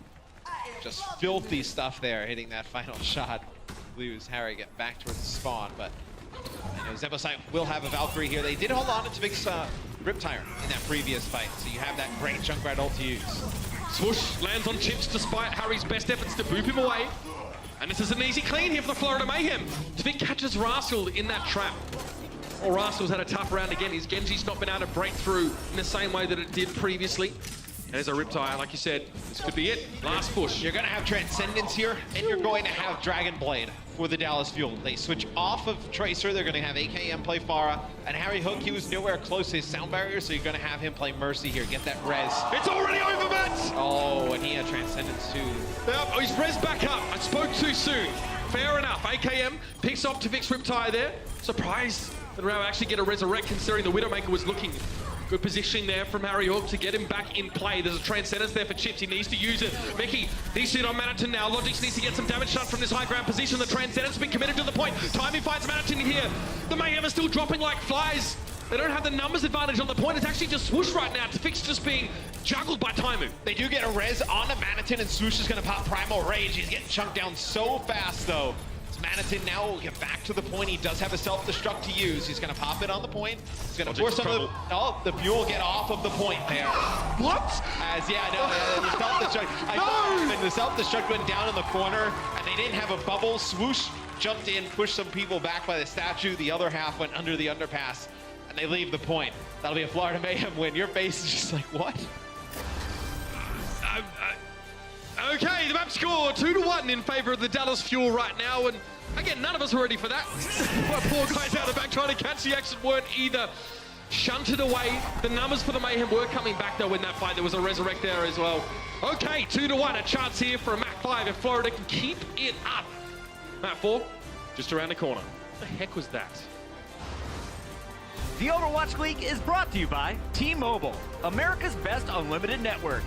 Just filthy stuff there, hitting that final shot. Lose Harry get back towards the spawn, but you know, Zebosite will have a Valkyrie here. They did hold on to Tvik's Riptire in that previous fight, so you have that great Junkrat ult to use. Swoosh lands on chips despite Harry's best efforts to boop him away. And this is an easy clean here for the Florida Mayhem. Tvik catches Rascal in that trap. Well, Rascal's had a tough round again. His Genji's not been able to break through in the same way that it did previously. And there's a Riptire, like you said, this could be it. Last push. You're gonna have Transcendence here, and you're going to have Dragon Blade for the Dallas Fuel. They switch off of Tracer, they're gonna have AKM play Pharah, and Harry Hook, he was nowhere close to his sound barrier, so you're gonna have him play Mercy here, get that res. It's already over, Matt! Oh, and he had Transcendence too. Yep, he's res back up. I spoke too soon. Fair enough. AKM picks off Tvik's Riptire there. Surprised that Rao actually get a resurrect, considering the Widowmaker was looking. Good positioning there from Harry Hook to get him back in play. There's a Transcendence there for Chips. He needs to use it. Mickey, he's sitting on Manitin now. Logix needs to get some damage done from this high ground position. The Transcendence has been committed to the point. Timing finds Manitin here. The Mayhem are still dropping like flies. They don't have the numbers advantage on the point. It's actually just Swoosh right now. Tvik's just being juggled by Taimu. They do get a res on the Manitin, and Swoosh is going to pop Primal Rage. He's getting chunked down so fast, though. Manitin now will get back to the point. He does have a self-destruct to use. He's going to pop it on the point. He's going to force some of the... Oh, the Fuel get off of the point there. What? As, yeah, no, the self-destruct... No! And the self-destruct went down in the corner, and they didn't have a bubble. Swoosh jumped in, pushed some people back by the statue. The other half went under the underpass, and they leave the point. That'll be a Florida Mayhem win. Your face is just like, what? Okay, the map score 2-1 in favor of the Dallas Fuel right now, and again, none of us were ready for that. Poor guys out the back trying to catch the action weren't either. Shunted away. The numbers for the Mayhem were coming back though in that fight. There was a resurrect there as well. Okay, 2-1. A chance here for a Map 5 if Florida can keep it up. Map 4, just around the corner. What the heck was that? The Overwatch League is brought to you by T-Mobile, America's best unlimited network.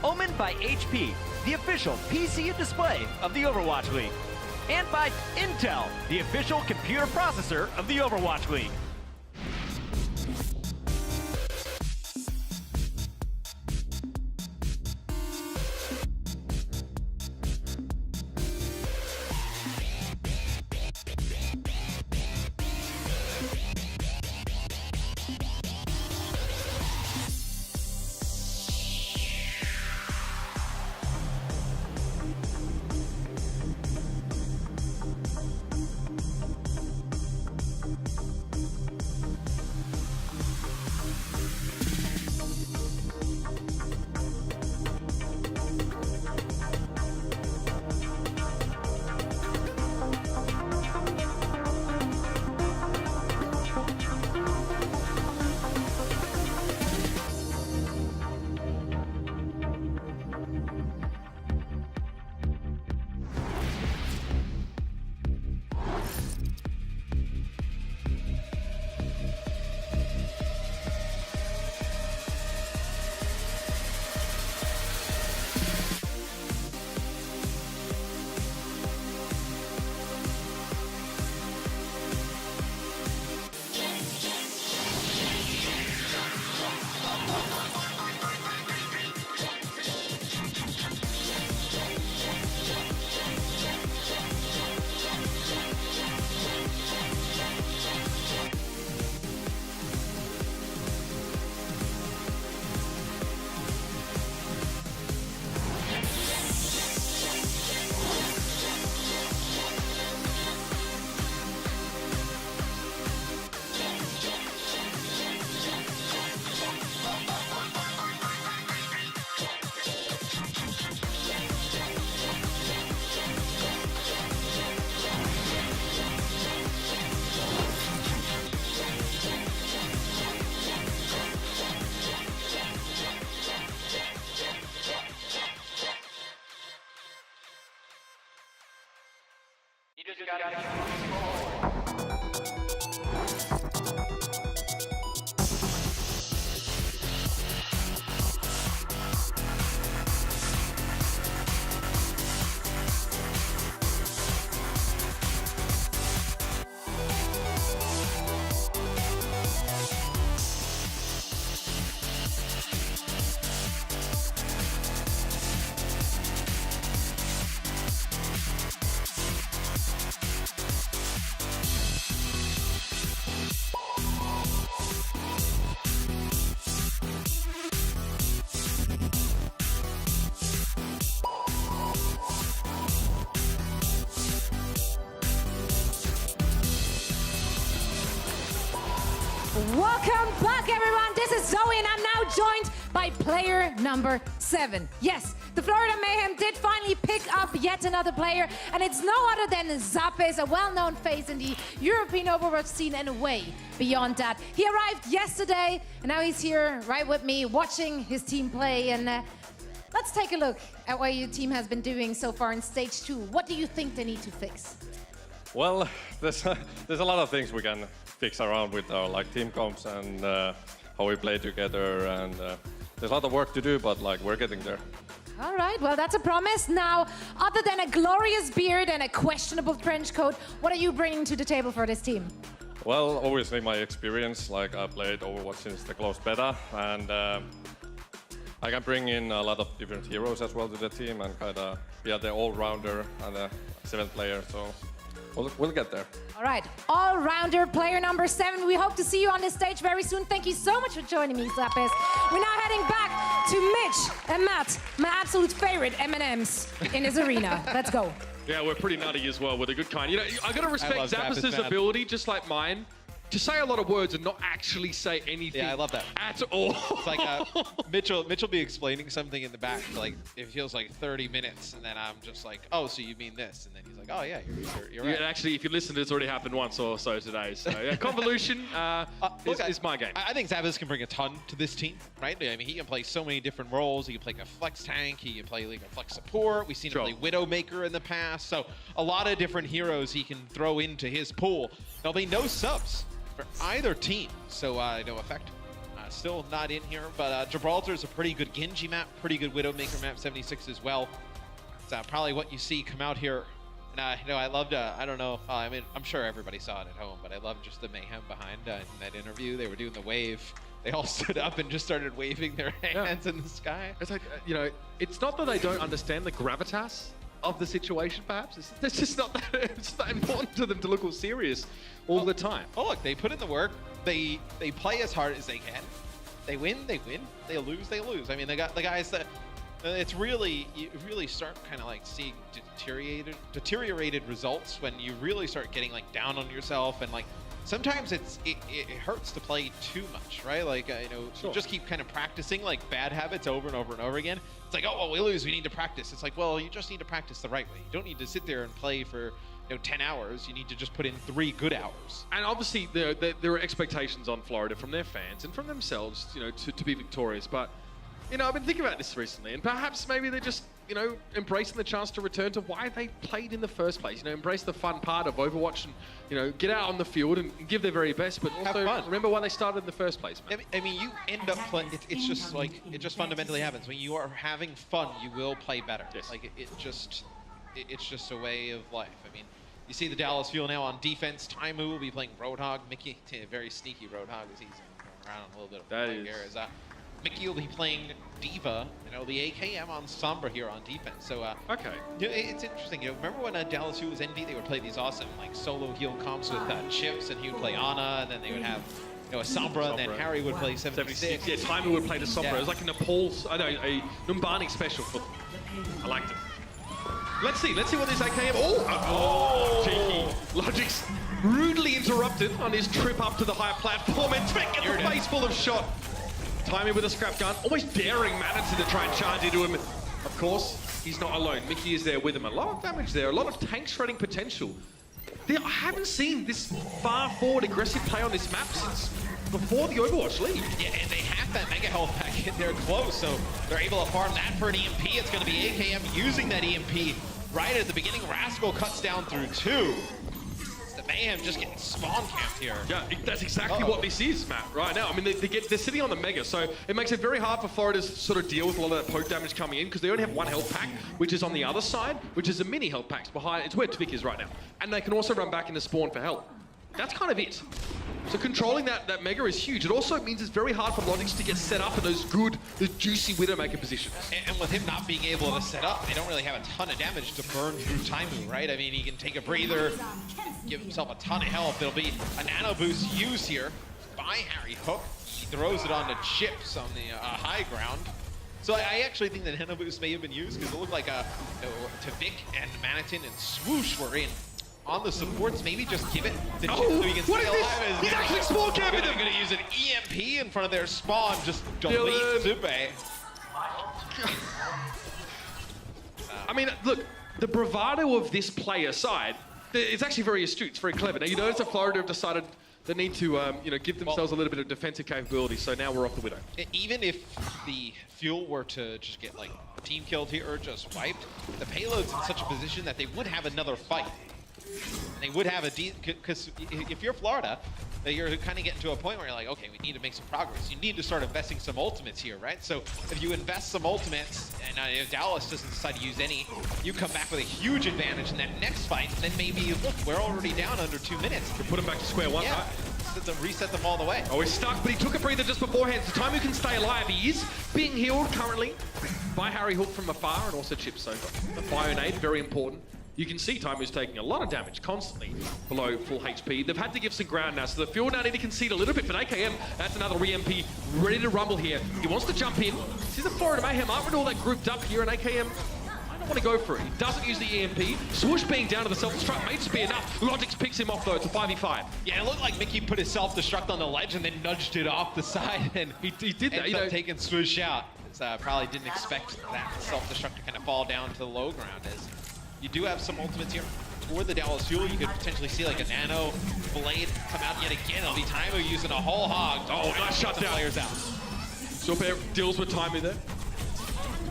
Omen by HP, the official PC and display of the Overwatch League. And by Intel, the official computer processor of the Overwatch League. Welcome back, everyone. This is Zoe, and I'm now joined by player number 7. Yes, the Florida Mayhem did finally pick up yet another player, and it's no other than Zapis, a well-known face in the European Overwatch scene and way beyond that. He arrived yesterday, and now he's here right with me, watching his team play. And let's take a look at what your team has been doing so far in Stage 2. What do you think they need to fix? Well, there's a lot of things we can fix around with our team comps and how we play together, and there's a lot of work to do, but we're getting there. All right, well, that's a promise. Now, other than a glorious beard and a questionable trench coat, what are you bringing to the table for this team? Well, obviously my experience, I played Overwatch since the closed beta, and I can bring in a lot of different heroes as well to the team and kind of be the all-rounder and a 7th player, so we'll get there. All right, all-rounder player number 7. We hope to see you on this stage very soon. Thank you so much for joining me, Zapis. We're now heading back to Mitch and Matt, my absolute favorite M&Ms in this arena. Let's go. Yeah, we're pretty nutty as well with a good kind. You know, I gotta respect Zapis' ability, just like mine, to say a lot of words and not actually say anything. Yeah, I love that. At all. It's like Mitch will be explaining something in the back for it feels like 30 minutes, and then I'm just like, oh, so you mean this? And then he's like, oh yeah, you're right. Yeah, actually, if you listen, it's already happened once or so today. So yeah, convolution is my game. I think Zapis can bring a ton to this team, right? I mean, he can play so many different roles. He can play a flex tank. He can play a flex support. We've seen him play Widowmaker in the past. So a lot of different heroes he can throw into his pool. There'll be no subs for either team, so no effect. Still not in here, but Gibraltar is a pretty good Genji map, pretty good Widowmaker map, 76 as well. It's probably what you see come out here. And I loved, I don't know, I mean, I'm sure everybody saw it at home, but I loved just the mayhem behind in that interview. They were doing the wave. They all stood up and just started waving their hands in the sky. It's like, it's not that they don't understand the gravitas of the situation, perhaps. It's just not that, it's not important to them to look all serious all the time. Oh, look, they put in the work. They play as hard as they can. They win, they win. They lose, they lose. I mean, they got the guys that it's really, you really start kind of seeing deteriorated results when you really start getting down on yourself, and sometimes it hurts to play too much, right? You just keep kind of practicing bad habits over and over and over again. It's like, oh, well, we lose, we need to practice. It's like, well, you just need to practice the right way. You don't need to sit there and play for 10 hours. You need to just put in 3 good hours. And obviously there are expectations on Florida from their fans and from themselves, to be victorious. But, I've been thinking about this recently, and perhaps maybe they're just, embracing the chance to return to why they played in the first place. Embrace the fun part of Overwatch and, get out on the field and give their very best, but also remember why they started in the first place, man. I mean, you end up playing, it's just it just fundamentally happens. When you are having fun, you will play better. Yes. It's just a way of life. I mean, you see the Dallas Fuel now on defense. Taimu will be playing Roadhog. Mickey, a very sneaky Roadhog as he's around a little bit of play here. Mickey will be playing Diva, the AKM on Sombra here on defense. So, okay. It's interesting. Remember when Dallas Fuel was NV, they would play these awesome solo heal comps with Chips, and he would play Ana, and then they would have a Sombra, and then Harry would play 76. Yeah, Timer would play the Sombra. Yeah. It was like a a Numbani special for them. I liked it. Let's see what this AKM. Cheeky. Logic's rudely interrupted on his trip up to the higher platform, and Trek gets a face full of shot. Timing with a scrap gun, almost daring Manatee to try and charge into him. Of course, he's not alone. Mickey is there with him. A lot of damage there, a lot of tank shredding potential. I haven't seen this far forward aggressive play on this map since before the Overwatch League. Yeah, and they have that mega health pack in there close, so they're able to farm that for an EMP. It's going to be AKM using that EMP right at the beginning. Rascal cuts down through 2. The Mayhem just getting spawn camped here. Yeah, that's exactly what this is, Matt, right now. I mean, they're sitting on the Mega, so it makes it very hard for Florida to sort of deal with a lot of that poke damage coming in because they only have 1 health pack, which is on the other side, which is a mini health pack behind. It's where Tvik is right now. And they can also run back into spawn for help. That's kind of it. So controlling that Mega is huge. It also means it's very hard for Logix to get set up in those juicy Widowmaker positions. And with him not being able to set up, they don't really have a ton of damage to burn through Taimu, right? I mean, he can take a breather, give himself a ton of health. There'll be a nano boost used here by Harry Hook. He throws it onto Chips on the high ground. So I actually think that nano boost may have been used because it looked like Tvik and Manitin and Swoosh were in. On the supports, maybe just give it to Chips so he can stay alive. He's actually spawn camping them! They're going to use an EMP in front of their spawn, just delete Zupe. I mean, look, the bravado of this player side, it's actually very astute, it's very clever. Now, you notice that Florida have decided they need to, give themselves a little bit of defensive capability, so now we're off the Widow. Even if the Fuel were to just get, like, team killed here or just wiped, the payload's in such a position that they would have another fight. They would have because if you're Florida, you're kind of getting to a point where you're like, okay, we need to make some progress. You need to start investing some ultimates here, right? So if you invest some ultimates, and if Dallas doesn't decide to use any, you come back with a huge advantage in that next fight, and then maybe, look, we're already down under 2 minutes. To put them back to square one, yeah. Right? Reset them all the way. Oh, he's stuck, but he took a breather just beforehand. The time he can stay alive, he is being healed currently by Harry Hook from afar, and also Chips. So the Bionade, very important. You can see Taimu's taking a lot of damage constantly below full HP. They've had to give some ground now, so the Fuel now need to concede a little bit, but AKM, that's another EMP ready to rumble here. He wants to jump in. See the Florida Mayhem aren't really all that grouped up here, and AKM, I don't want to go for it. He doesn't use the EMP. Swoosh being down to the self-destruct may just be enough. Logix picks him off though, it's a 5v5. Yeah, it looked like Mickey put his self-destruct on the ledge and then nudged it off the side, and he did that, ended up taking Swoosh out. Probably didn't expect that self-destruct to kind of fall down to the low ground. As you do have some ultimates here for the Dallas Fuel. You could potentially see like a nano blade come out yet again. It'll be Taimu using a whole hog. Oh, nice shutdown. Players out. Super deals with Taimu there.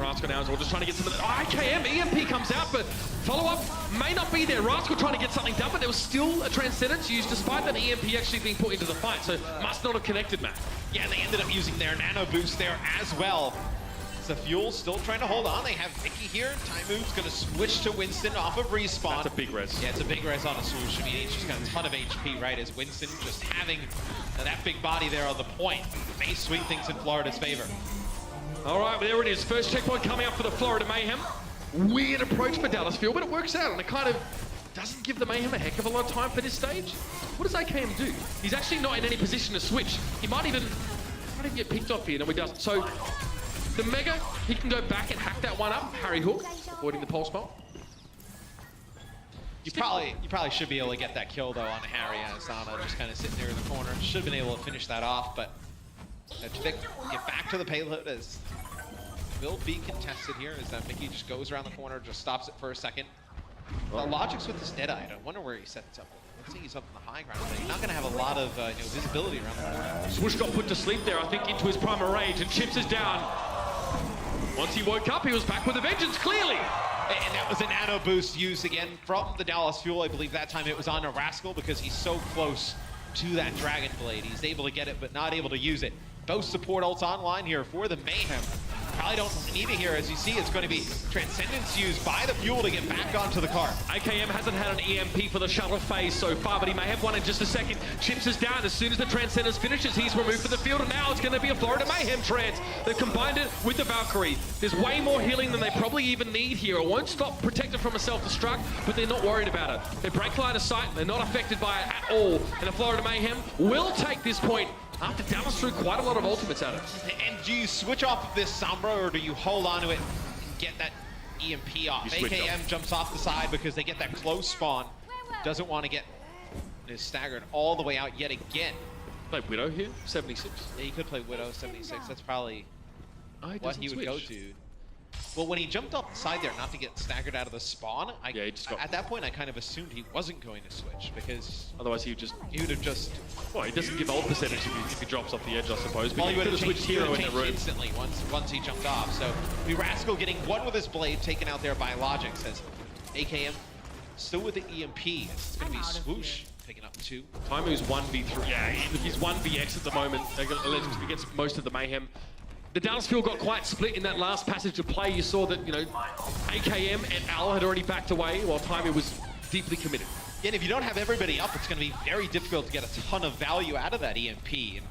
Rascal now as well, just trying to get some of that. Oh, IKM, EMP comes out, but follow-up may not be there. Rascal trying to get something done, but there was still a Transcendence used despite that EMP actually being put into the fight, so must not have connected, Matt. Yeah, they ended up using their nano boost there as well. The Fuel still trying to hold on. They have Vicky here. Taimu's going to switch to Winston off of respawn. That's a big res. Yeah, it's a big res on a Swoosh. I mean, he's just got a ton of HP, right? As Winston just having that big body there on the point may swing things in Florida's favor. All right, well, there it is. First checkpoint coming up for the Florida Mayhem. Weird approach for Dallas Fuel, but it works out, and it kind of doesn't give the Mayhem a heck of a lot of time for this stage. What does AKM do? He's actually not in any position to switch. He might even get picked off here. No, he doesn't. So the Mega, he can go back and hack that one up. Harry Hook, avoiding the pulse bomb. You probably should be able to get that kill, though, on Harry. Asana just kind of sitting there in the corner. Should have been able to finish that off, but Tvik get back to the payload as will be contested here as Mickey just goes around the corner, just stops it for a second. Logix with this Deadeye. I wonder where he sets up. Looks like he's up on the high ground, but he's not going to have a lot of visibility around the corner. Swoosh got put to sleep there, I think, into his primal rage, and Chips is down. Once he woke up, he was back with a vengeance, clearly. And that was a nano boost used again from the Dallas Fuel. I believe that time it was on a Rascal because he's so close to that Dragon Blade. He's able to get it, but not able to use it. Both support ults online here for the Mayhem. Probably don't need it here. As you see, it's going to be Transcendence used by the Fuel to get back onto the cart. AKM hasn't had an EMP for the shuttle phase so far, but he may have one in just a second. Chips is down. As soon as the Transcendence finishes, he's removed from the field, and now it's going to be a Florida Mayhem Trans. They've combined it with the Valkyrie. There's way more healing than they probably even need here. It won't stop Protector from a self-destruct, but they're not worried about it. They break line of sight. They're not affected by it at all. And the Florida Mayhem will take this point after Dallas threw quite a lot of ultimates at it. And do you switch off of this Sombra, or do you hold on to it and get that EMP off? AKM jumps off the side because they get that close spawn. Doesn't want to get staggered all the way out yet again. Play Widow here, 76. Yeah, he could play Widow, 76. That's probably what he would go to. Well, when he jumped off the side there, not to get staggered out of the spawn, at that point I kind of assumed he wasn't going to switch because otherwise he would have just. Well, he doesn't give ult percentage if he drops off the edge, I suppose. But well, he would have switched hero in the room instantly once he jumped off. So Rascal getting one with his blade taken out there by Logix as AKM still with the EMP. It's going to be Swoosh picking up 2. Taimu's 1v3. Yeah, he's 1vx at the moment. Allegedly gets most of the mayhem. The Dallas Fuel got quite split in that last passage of play. You saw that, you know, AKM and Al had already backed away while Taimu was deeply committed. Yeah, and if you don't have everybody up, it's going to be very difficult to get a ton of value out of that EMP. And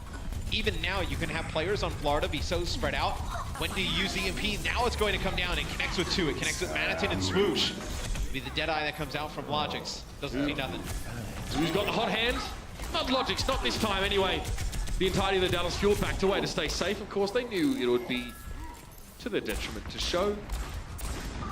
even now, you can have players on Florida be so spread out. When do you use EMP? Now it's going to come down. It connects with 2. It connects with Manitin and Swoosh. It'll be the Deadeye that comes out from Logix. Doesn't see nothing. Swoosh got the hot hand. Not Logix, not this time anyway. The entirety of the Dallas Fuel backed away to stay safe. Of course, they knew it would be to their detriment to show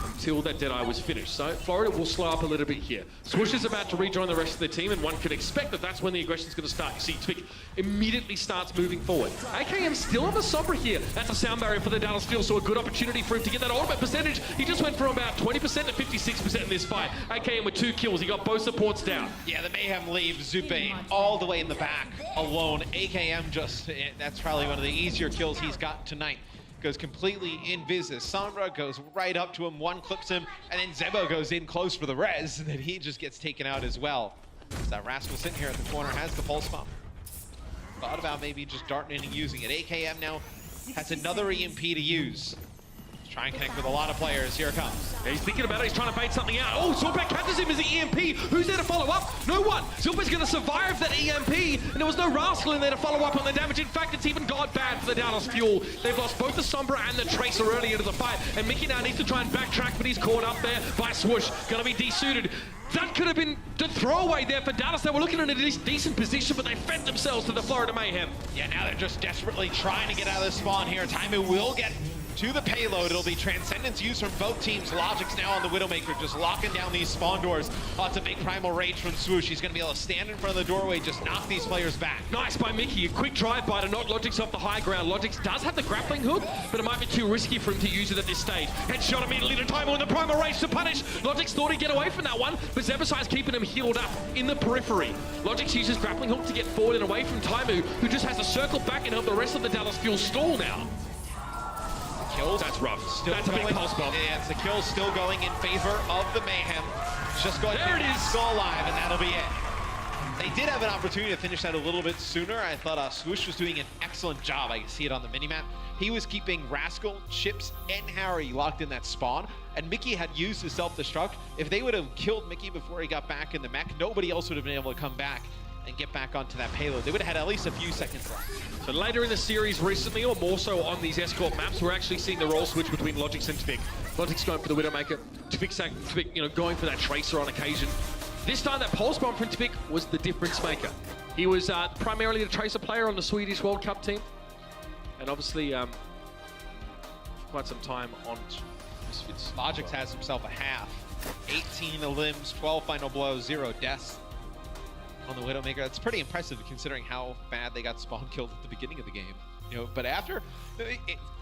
until that Deadeye was finished. So Florida will slow up a little bit here. Swoosh is about to rejoin the rest of the team, and one could expect that that's when the aggression is going to start. You see Twick immediately starts moving forward. AKM still on the Sombra here. That's a sound barrier for the Dallas Fuel, so a good opportunity for him to get that ultimate percentage. He just went from about 20% to 56% in this fight. AKM with 2 kills. He got both supports down. Yeah, the Mayhem leave Zupe all the way in the back alone. AKM just, that's probably one of the easier kills he's gotten tonight. Goes completely invis as Sombra goes right up to him, one clips him, and then Zebo goes in close for the res, and then he just gets taken out as well. So that Rascal sitting here at the corner has the pulse bomb. Thought about maybe just darting in and using it. AKM now has another EMP to use. Try and connect with a lot of players. Here it comes. Yeah, he's thinking about it. He's trying to bait something out. Oh, Zorpek catches him as the EMP. Who's there to follow up? No one. Zorpek's going to survive that EMP, and there was no Rascal in there to follow up on the damage. In fact, it's even got bad for the Dallas Fuel. They've lost both the Sombra and the Tracer early into the fight, and Mickey now needs to try and backtrack, but he's caught up there by Swoosh. Going to be desuited. That could have been the throwaway there for Dallas. They were looking in a decent position, but they fed themselves to the Florida Mayhem. Yeah, now they're just desperately trying to get out of the spawn here. Taimu will get to the payload. It'll be Transcendence used from both teams. Logic's now on the Widowmaker, just locking down these spawn doors. Lots of big Primal Rage from Swoosh. He's going to be able to stand in front of the doorway, just knock these players back. Nice by Mickey. A quick drive-by to knock Logix off the high ground. Logix does have the grappling hook, but it might be too risky for him to use it at this stage. Headshot immediately to Taimu and the Primal Rage to punish. Logix thought he'd get away from that one, but Zebasai's keeping him healed up in the periphery. Logix uses grappling hook to get forward and away from Taimu, who just has to circle back and help the rest of the Dallas Fuel stall now. Kills. That's rough. Still That's a big pulse bomb. Yeah, it's the kill still going in favor of the Mayhem. Just going there to it is. Still alive, and that'll be it. They did have an opportunity to finish that a little bit sooner. I thought Swoosh was doing an excellent job. I can see it on the minimap. He was keeping Rascal, Chips, and Harry locked in that spawn, and Mickey had used his self-destruct. If they would have killed Mickey before he got back in the mech, nobody else would have been able to come back and get back onto that payload. They would have had at least a few seconds left. So later in the series recently, or more so on these escort maps, we're actually seeing the role switch between Logix and Tvic. Logix going for the Widowmaker, Tvic, you know, going for that Tracer on occasion. This time, that pulse bomb from Tvic was the difference maker. He was primarily the Tracer player on the Swedish World Cup team, and obviously quite some time on Misfits. Logix has himself a half. 18 limbs, 12 final blows, 0 deaths on the Widowmaker. That's pretty impressive considering how bad they got spawn killed at the beginning of the game. You know, but after,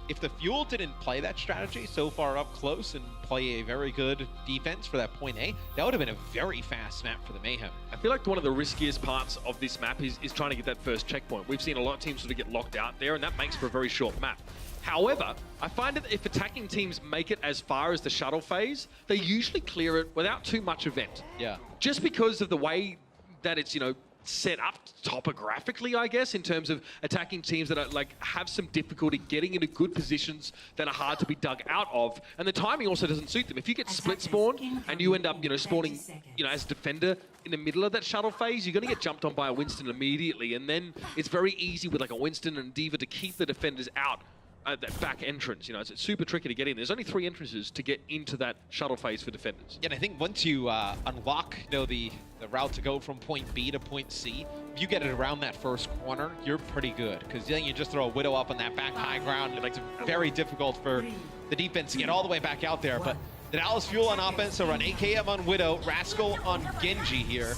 if the Fuel didn't play that strategy so far up close and play a very good defense for that point A, that would have been a very fast map for the Mayhem. I feel like one of the riskiest parts of this map is trying to get that first checkpoint. We've seen a lot of teams sort of get locked out there, and that makes for a very short map. However, I find that if attacking teams make it as far as the shuttle phase, they usually clear it without too much event. Yeah. Just because of the way that it's, you know, set up topographically, I guess, in terms of attacking teams that are like have some difficulty getting into good positions that are hard to be dug out of, and the timing also doesn't suit them. If you get split spawned and you end up, you know, spawning, you know, as a defender in the middle of that shuttle phase, you're going to get jumped on by a Winston immediately, and then it's very easy with like a Winston and D.Va to keep the defenders out. That back entrance, you know, it's super tricky to get in. There's only 3 entrances to get into that shuttle phase for defenders. Yeah, and I think once you unlock, you know, the route to go from point B to point C, if you get it around that first corner, you're pretty good. Because then you just throw a Widow up on that back high ground. It makes it very difficult for the defense to get all the way back out there. But the Dallas Fuel on offense, so run AKM on Widow, Rascal on Genji here.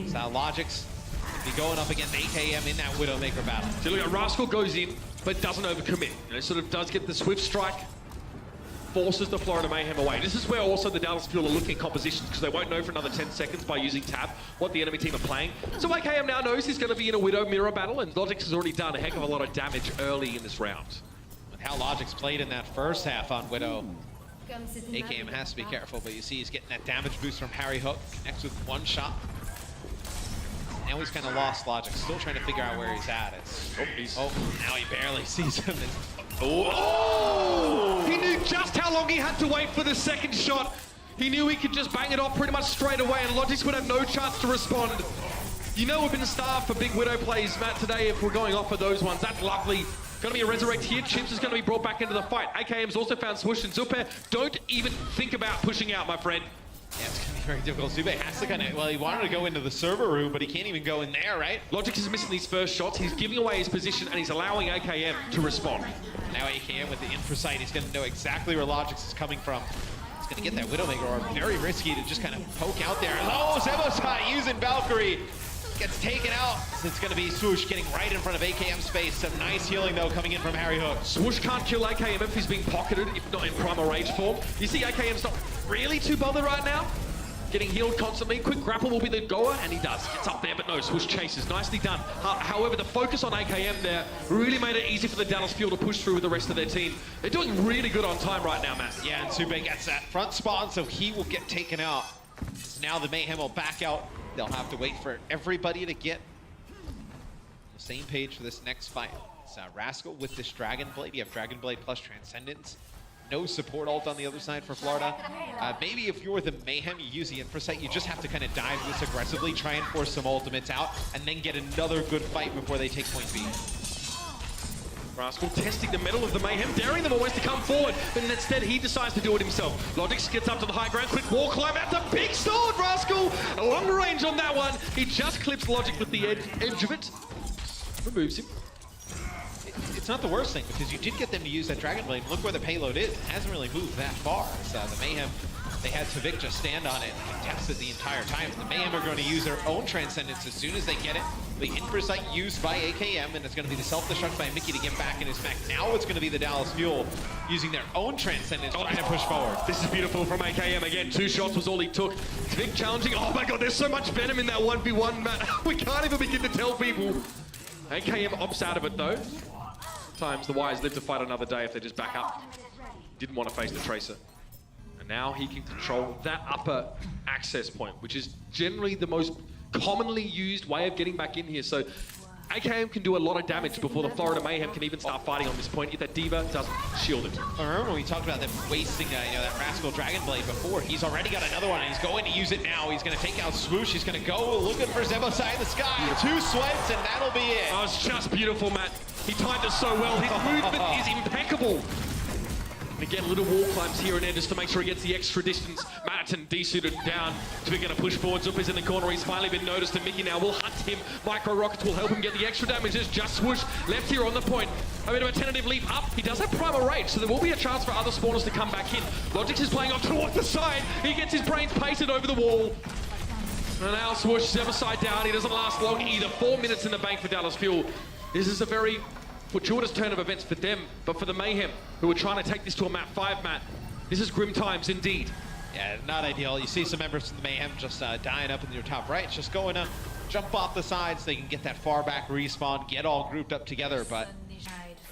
So Logix be going up against AKM in that Widowmaker battle. So look at Rascal goes in, but doesn't overcommit. You know, sort of does get the swift strike, forces the Florida Mayhem away. This is where also the Dallas Fuel are looking at compositions because they won't know for another 10 seconds by using tab what the enemy team are playing. So AKM now knows he's going to be in a Widow mirror battle, and Logix has already done a heck of a lot of damage early in this round. With how Logix played in that first half on Widow, AKM has to be careful, but you see he's getting that damage boost from Harry Hook. Connects with one shot. Now he's kind of lost logic. Still trying to figure out where he's at. Now he barely sees him. He knew just how long he had to wait for the second shot. He knew he could just bang it off pretty much straight away, and Logix would have no chance to respond. You know we've been starved for big Widow plays, Matt, today if we're going off of those ones. That's lovely. Gonna be a resurrect here. Chips is gonna be brought back into the fight. AKM's also found Swoosh and Zupe. Don't even think about pushing out, my friend. Yeah, it's gonna be very difficult. Zube has to kind of, well, he wanted to go into the server room, but he can't even go in there, right? Logix is missing these first shots. He's giving away his position, and he's allowing AKM to respond. Now AKM with the infosight, he's gonna know exactly where Logix is coming from. He's gonna get that Widowmaker orb. Very risky to just kind of poke out there. Oh, Zebosai using Valkyrie. Gets taken out. It's going to be Swoosh getting right in front of AKM's face. Some nice healing, though, coming in from Harry Hook. Swoosh can't kill AKM if he's being pocketed, if not in primal rage form. You see AKM's not really too bothered right now. Getting healed constantly. Quick grapple will be the goer, and he does. Gets up there, but no, Swoosh chases. Nicely done. However, the focus on AKM there really made it easy for the Dallas Fuel to push through with the rest of their team. They're doing really good on time right now, Matt. Yeah, and Zube gets that front spawn, so he will get taken out. So now the Mayhem will back out. They'll have to wait for everybody to get on the same page for this next fight. It's Rascal with this Dragon Blade. You have Dragon Blade plus Transcendence. No support ult on the other side for Florida. Maybe if you're the Mayhem, you use the Infrasight, you just have to kind of dive this aggressively, try and force some ultimates out, and then get another good fight before they take point B. Rascal testing the metal of the Mayhem, daring them always to come forward, but instead he decides to do it himself. Logix gets up to the high ground, quick wall climb, that's a big sword, Rascal! A long range on that one. He just clips Logix with the edge of it. Removes him. It's not the worst thing, because you did get them to use that Dragon Blade. Look where the payload is. It hasn't really moved that far. So the Mayhem, they had Tavik just stand on it and test it the entire time. The Mayhem are going to use their own Transcendence as soon as they get it. The Infrasight used by AKM, and it's going to be the self-destruct by Mickey to get back in his mech. Now it's going to be the Dallas Fuel using their own Transcendence trying to push forward. This is beautiful from AKM again. 2 shots was all he took. Tavik challenging. Oh my god, there's so much venom in that 1v1, Matt. We can't even begin to tell people. AKM opts out of it though. Sometimes the Wise live to fight another day if they just back up. Didn't want to face the Tracer. And now he can control that upper access point, which is generally the most commonly used way of getting back in here. So AKM can do a lot of damage before the Florida Mayhem can even start fighting on this point. If that D.Va doesn't shield it. I remember when we talked about them wasting that Rascal Dragon Blade before. He's already got another one, and he's going to use it now. He's going to take out Swoosh. He's going to go looking for Zebosai in the sky. 2 swipes, and that'll be it. Oh, it's just beautiful, Matt. He timed it so well. His movement is impeccable. And again, little wall climbs here and there just to make sure he gets the extra distance. Matton de-suited down to be going to push forward. Zup is in the corner. He's finally been noticed, and Mickey now will hunt him. Micro Rockets will help him get the extra damage. There's just Swoosh left here on the point. A bit of a tentative leap up. He does have primal rage, so there will be a chance for other spawners to come back in. Logix is playing off towards the side. He gets his brains pasted over the wall. And now Swoosh is ever side down. He doesn't last long either. 4 minutes in the bank for Dallas Fuel. This is a very fortuitous turn of events for them, but for the Mayhem, who are trying to take this to a map 5, Matt, this is grim times indeed. Yeah, not ideal. You see some members of the Mayhem just dying up in your top right. It's just going to jump off the sides. They can get that far back respawn, get all grouped up together, but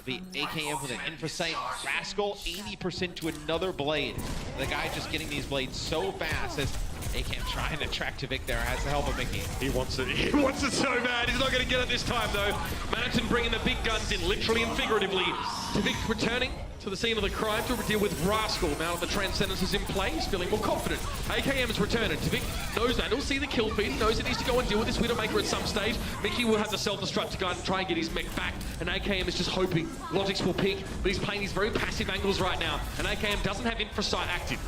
the AKM with an Infrasight. Rascal 80% to another blade. The guy just getting these blades so fast as AKM trying to track Tavik there, has the help of Mickey. He wants it. He wants it so bad. He's not going to get it this time, though. Manhattan bringing the big guns in, literally and figuratively. Tavik returning to the scene of the crime to deal with Rascal. Now that the Transcendence is in play, he's feeling more confident. AKM is returning. Tavik knows that. He'll see the kill feed. He knows he needs to go and deal with this Widowmaker at some stage. Mickey will have the self-destruct to go and try and get his mech back. And AKM is just hoping Logix will peak. But he's playing these very passive angles right now. And AKM doesn't have Infrasight active.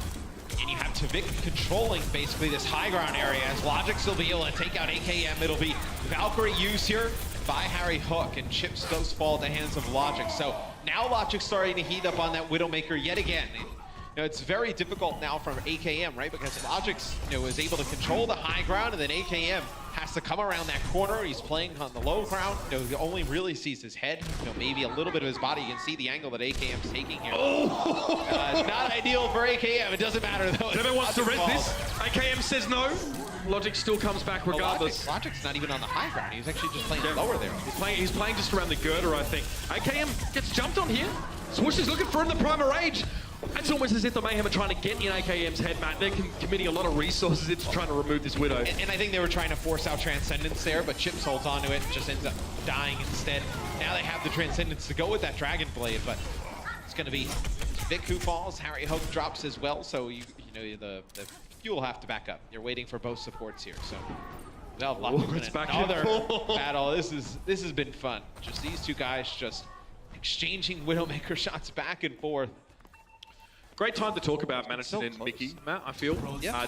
And you have Tavik controlling basically this high ground area as Logix will be able to take out AKM. It'll be Valkyrie used here by Harry Hook, and chips does fall at the hands of Logix. So now Logix starting to heat up on that Widowmaker yet again. You know, it's very difficult now from AKM, right? Because Logix, is able to control the high ground, and then AKM has to come around that corner. He's playing on the low ground. He only really sees his head. Maybe a little bit of his body. You can see the angle that AKM's taking here. It's not ideal for AKM. It doesn't matter though. Never wants to res this. AKM says no. Logix still comes back regardless. Logic's not even on the high ground. He's actually just playing lower there. He's playing just around the girder, I think. AKM gets jumped on here. Swoosh is looking for him, the primal rage. It's almost as if the Mayhem are trying to get in AKM's head, Matt. They're committing a lot of resources into trying to remove this Widow. And I think they were trying to force out Transcendence there, but Chips holds onto it and just ends up dying instead. Now they have the Transcendence to go with that Dragon Blade, but it's going to be Vic who falls, Harry Hope drops as well, so you know the Fuel have to back up. You're waiting for both supports here, so they'll have It's back another battle. This has been fun. Just these two guys just exchanging Widowmaker shots back and forth. Great time to talk about Manatee and Mickey, Matt, I feel.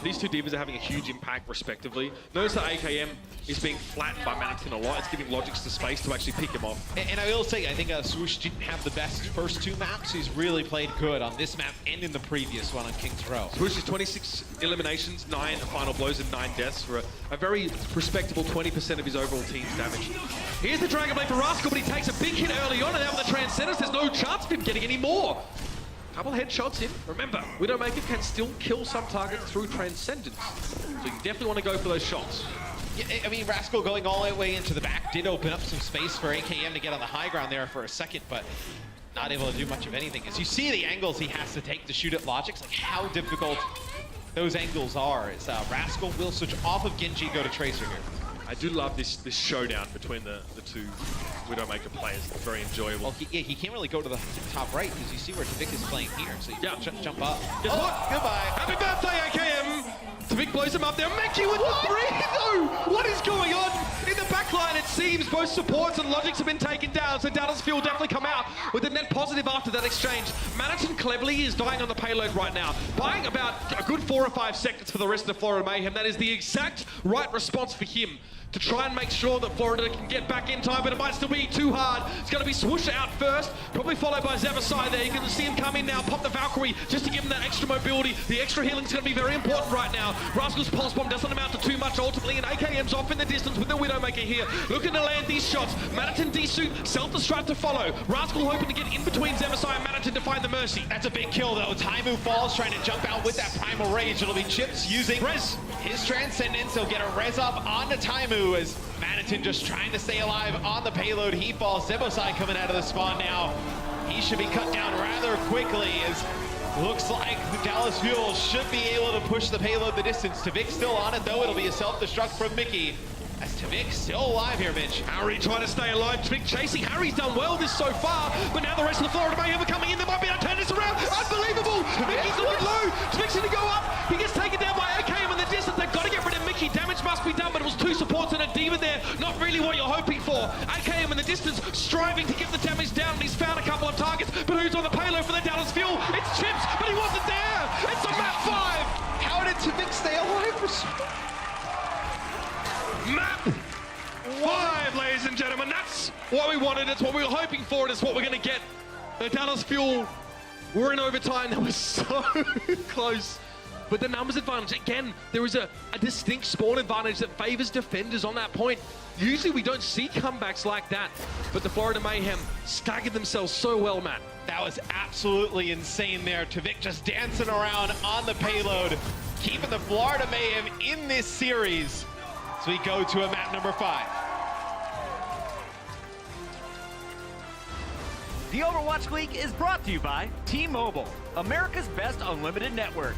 These two divas are having a huge impact, respectively. Notice that AKM is being flattened by Manatee a lot. It's giving Logix the space to actually pick him off. And I will say, I think Swoosh didn't have the best first two maps. He's really played good on this map and in the previous one on King's Row. Swoosh is 26 eliminations, 9 final blows, and 9 deaths for a very respectable 20% of his overall team's damage. Here's the Dragon Blade for Rascal, but he takes a big hit early on, and now with the Transcendence, there's no chance of him getting any more. Couple headshots in. Remember, Widowmaker can still kill some targets through Transcendence. So you definitely want to go for those shots. Yeah, I mean, Rascal going all the way into the back did open up some space for AKM to get on the high ground there for a second, but not able to do much of anything. As you see the angles he has to take to shoot at Logix, like how difficult those angles are. It's Rascal will switch off of Genji, go to Tracer here. I do love this showdown between the two Widowmaker players. It's very enjoyable. Well, he can't really go to the top right because you see where Tavik is playing here, so you can jump up. Guess what? Goodbye. Happy birthday, AKM! Tavik blows him up there. Mickey with the 3, though! What is going on? In the backline, it seems both supports and Logix have been taken down, so Dallas Fuel definitely come out with a net positive after that exchange. Manatee cleverly is dying on the payload right now, buying about a good 4 or 5 seconds for the rest of the Florida Mayhem. That is the exact right response for him to try and make sure that Florida can get back in time, but it might still be too hard. It's going to be Swoosh out first, probably followed by Zebasai there. You can see him come in now, pop the Valkyrie just to give him that extra mobility. The extra healing is going to be very important right now. Rascal's Pulse Bomb doesn't amount to too much ultimately, and AKM's off in the distance with the Widowmaker here. Looking to land these shots. Manatee D-Suit, self-destruct to follow. Rascal hoping to get in between Zebasai and Manatee to find the Mercy. That's a big kill though. Taimu falls, trying to jump out with that Primal Rage. It'll be Chips using his Transcendence. He'll get a res up onto Taimu as Manatee just trying to stay alive on the payload. He falls. Zebosai coming out of the spawn now. He should be cut down rather quickly as looks like the Dallas Fuel should be able to push the payload the distance. Tavik still on it though. It'll be a self-destruct from Mickey. As Tavik still alive here, Mitch. Harry trying to stay alive. Tavik chasing. Harry's done well this so far, but now the rest of the Florida Mayhem are coming in. They might be able to turn this around. Unbelievable! Mickey's looking low. Tavik's going to go up. He gets taken down by AKM in the distance. They've got to get rid of Mickey. Damage must be done, but it was 2 supports and a diva there. Not really what you're hoping for. AKM in the distance, striving to get the damage down, and he's found a couple of targets. But who's on the payload for the Dallas Fuel? It's Chips, but he wasn't there. It's a map 5. How did Tavik stay alive for so Map 5, ladies and gentlemen. That's what we wanted. It's what we were hoping for, and it's what we're going to get. The Dallas Fuel were in overtime. That was so close. But the numbers advantage, again, there is a distinct spawn advantage that favors defenders on that point. Usually we don't see comebacks like that, but the Florida Mayhem staggered themselves so well, Matt. That was absolutely insane there. Tavik just dancing around on the payload, keeping the Florida Mayhem in this series. So we go to a map number 5. The Overwatch League is brought to you by T-Mobile, America's best unlimited network.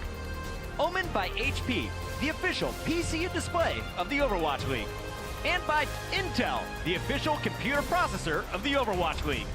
Omened by HP, the official PC and display of the Overwatch League. And by Intel, the official computer processor of the Overwatch League.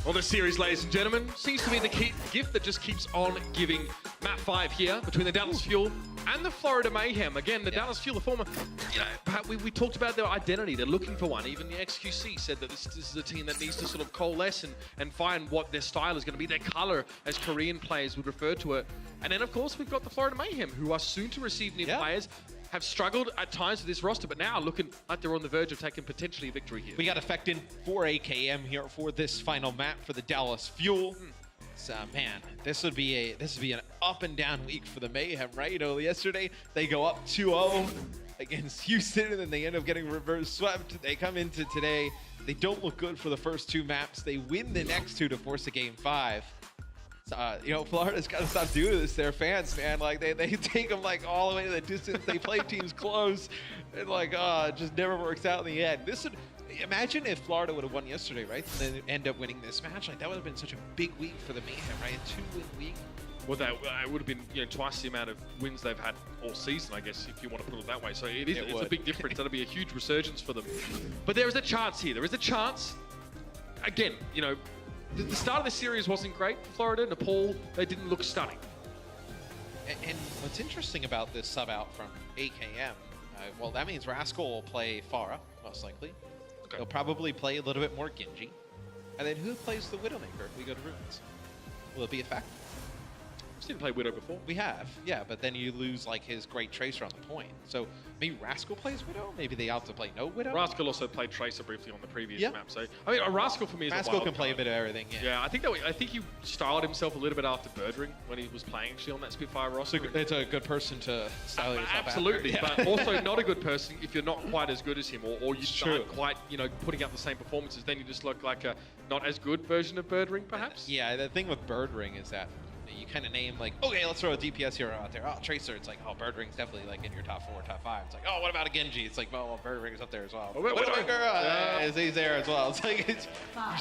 Well, this series, ladies and gentlemen, seems to be the gift that just keeps on giving. Map 5 here between the Dallas Fuel and the Florida Mayhem. Again, the Dallas Fuel, the former, we talked about their identity. They're looking for one. Even the XQC said that this is a team that needs to sort of coalesce and find what their style is going to be, their color, as Korean players would refer to it. And then, of course, we've got the Florida Mayhem, who are soon to receive new players. Have struggled at times with this roster, but now looking like they're on the verge of taking potentially a victory here. We got effect in for AKM here for this final map for the Dallas Fuel. So, man, this would be an up and down week for the Mayhem, right? You know, yesterday they go up 2-0 against Houston, and then they end up getting reverse swept. They come into today, they don't look good for the first 2 maps. They win the next 2 to force a game 5. You know, Florida's got to stop doing this. Their fans, man, like they take them like all the way to the distance. They play teams close, and like, it just never works out in the end. This would imagine if Florida would have won yesterday, right? And then end up winning this match. Like that would have been such a big week for the Mayhem, right? A 2-win week. Well, that would have been, you know, twice the amount of wins they've had all season, I guess, if you want to put it that way. So it's a big difference. That'll be a huge resurgence for them. But there is a chance here. There is a chance. Again, you know. The start of the series wasn't great for Florida. Nepal, they didn't look stunning. And what's interesting about this sub out from AKM, well, that means Rascal will play Pharah, most likely. Okay. He'll probably play a little bit more Genji. And then who plays the Widowmaker if we go to Ruins? Will it be a fact? We've seen him play Widow before. We have, yeah, but then you lose like his great Tracer on the point. So maybe Rascal plays Widow? Maybe they opt to play no Widow? Rascal also played Tracer briefly on the previous map. So I mean, Rascal for me is Rascal can play a bit of everything, yeah. I think he styled himself a little bit after Birdring when he was playing actually on that Spitfire roster. It's a good person to style yourself absolutely, after. but also not a good person if you're not quite as good as him, or you aren't quite, you know, putting up the same performances. Then you just look like a not as good version of Birdring, perhaps. Yeah, the thing with Birdring is that you kind of name like, okay, let's throw a DPS hero out there. Oh, Tracer. It's like, oh, Birdring's definitely like in your top 4, top 5. It's like, oh, what about a Genji? It's like, well, Birdring's up there as well. He's there as well. It's like, it's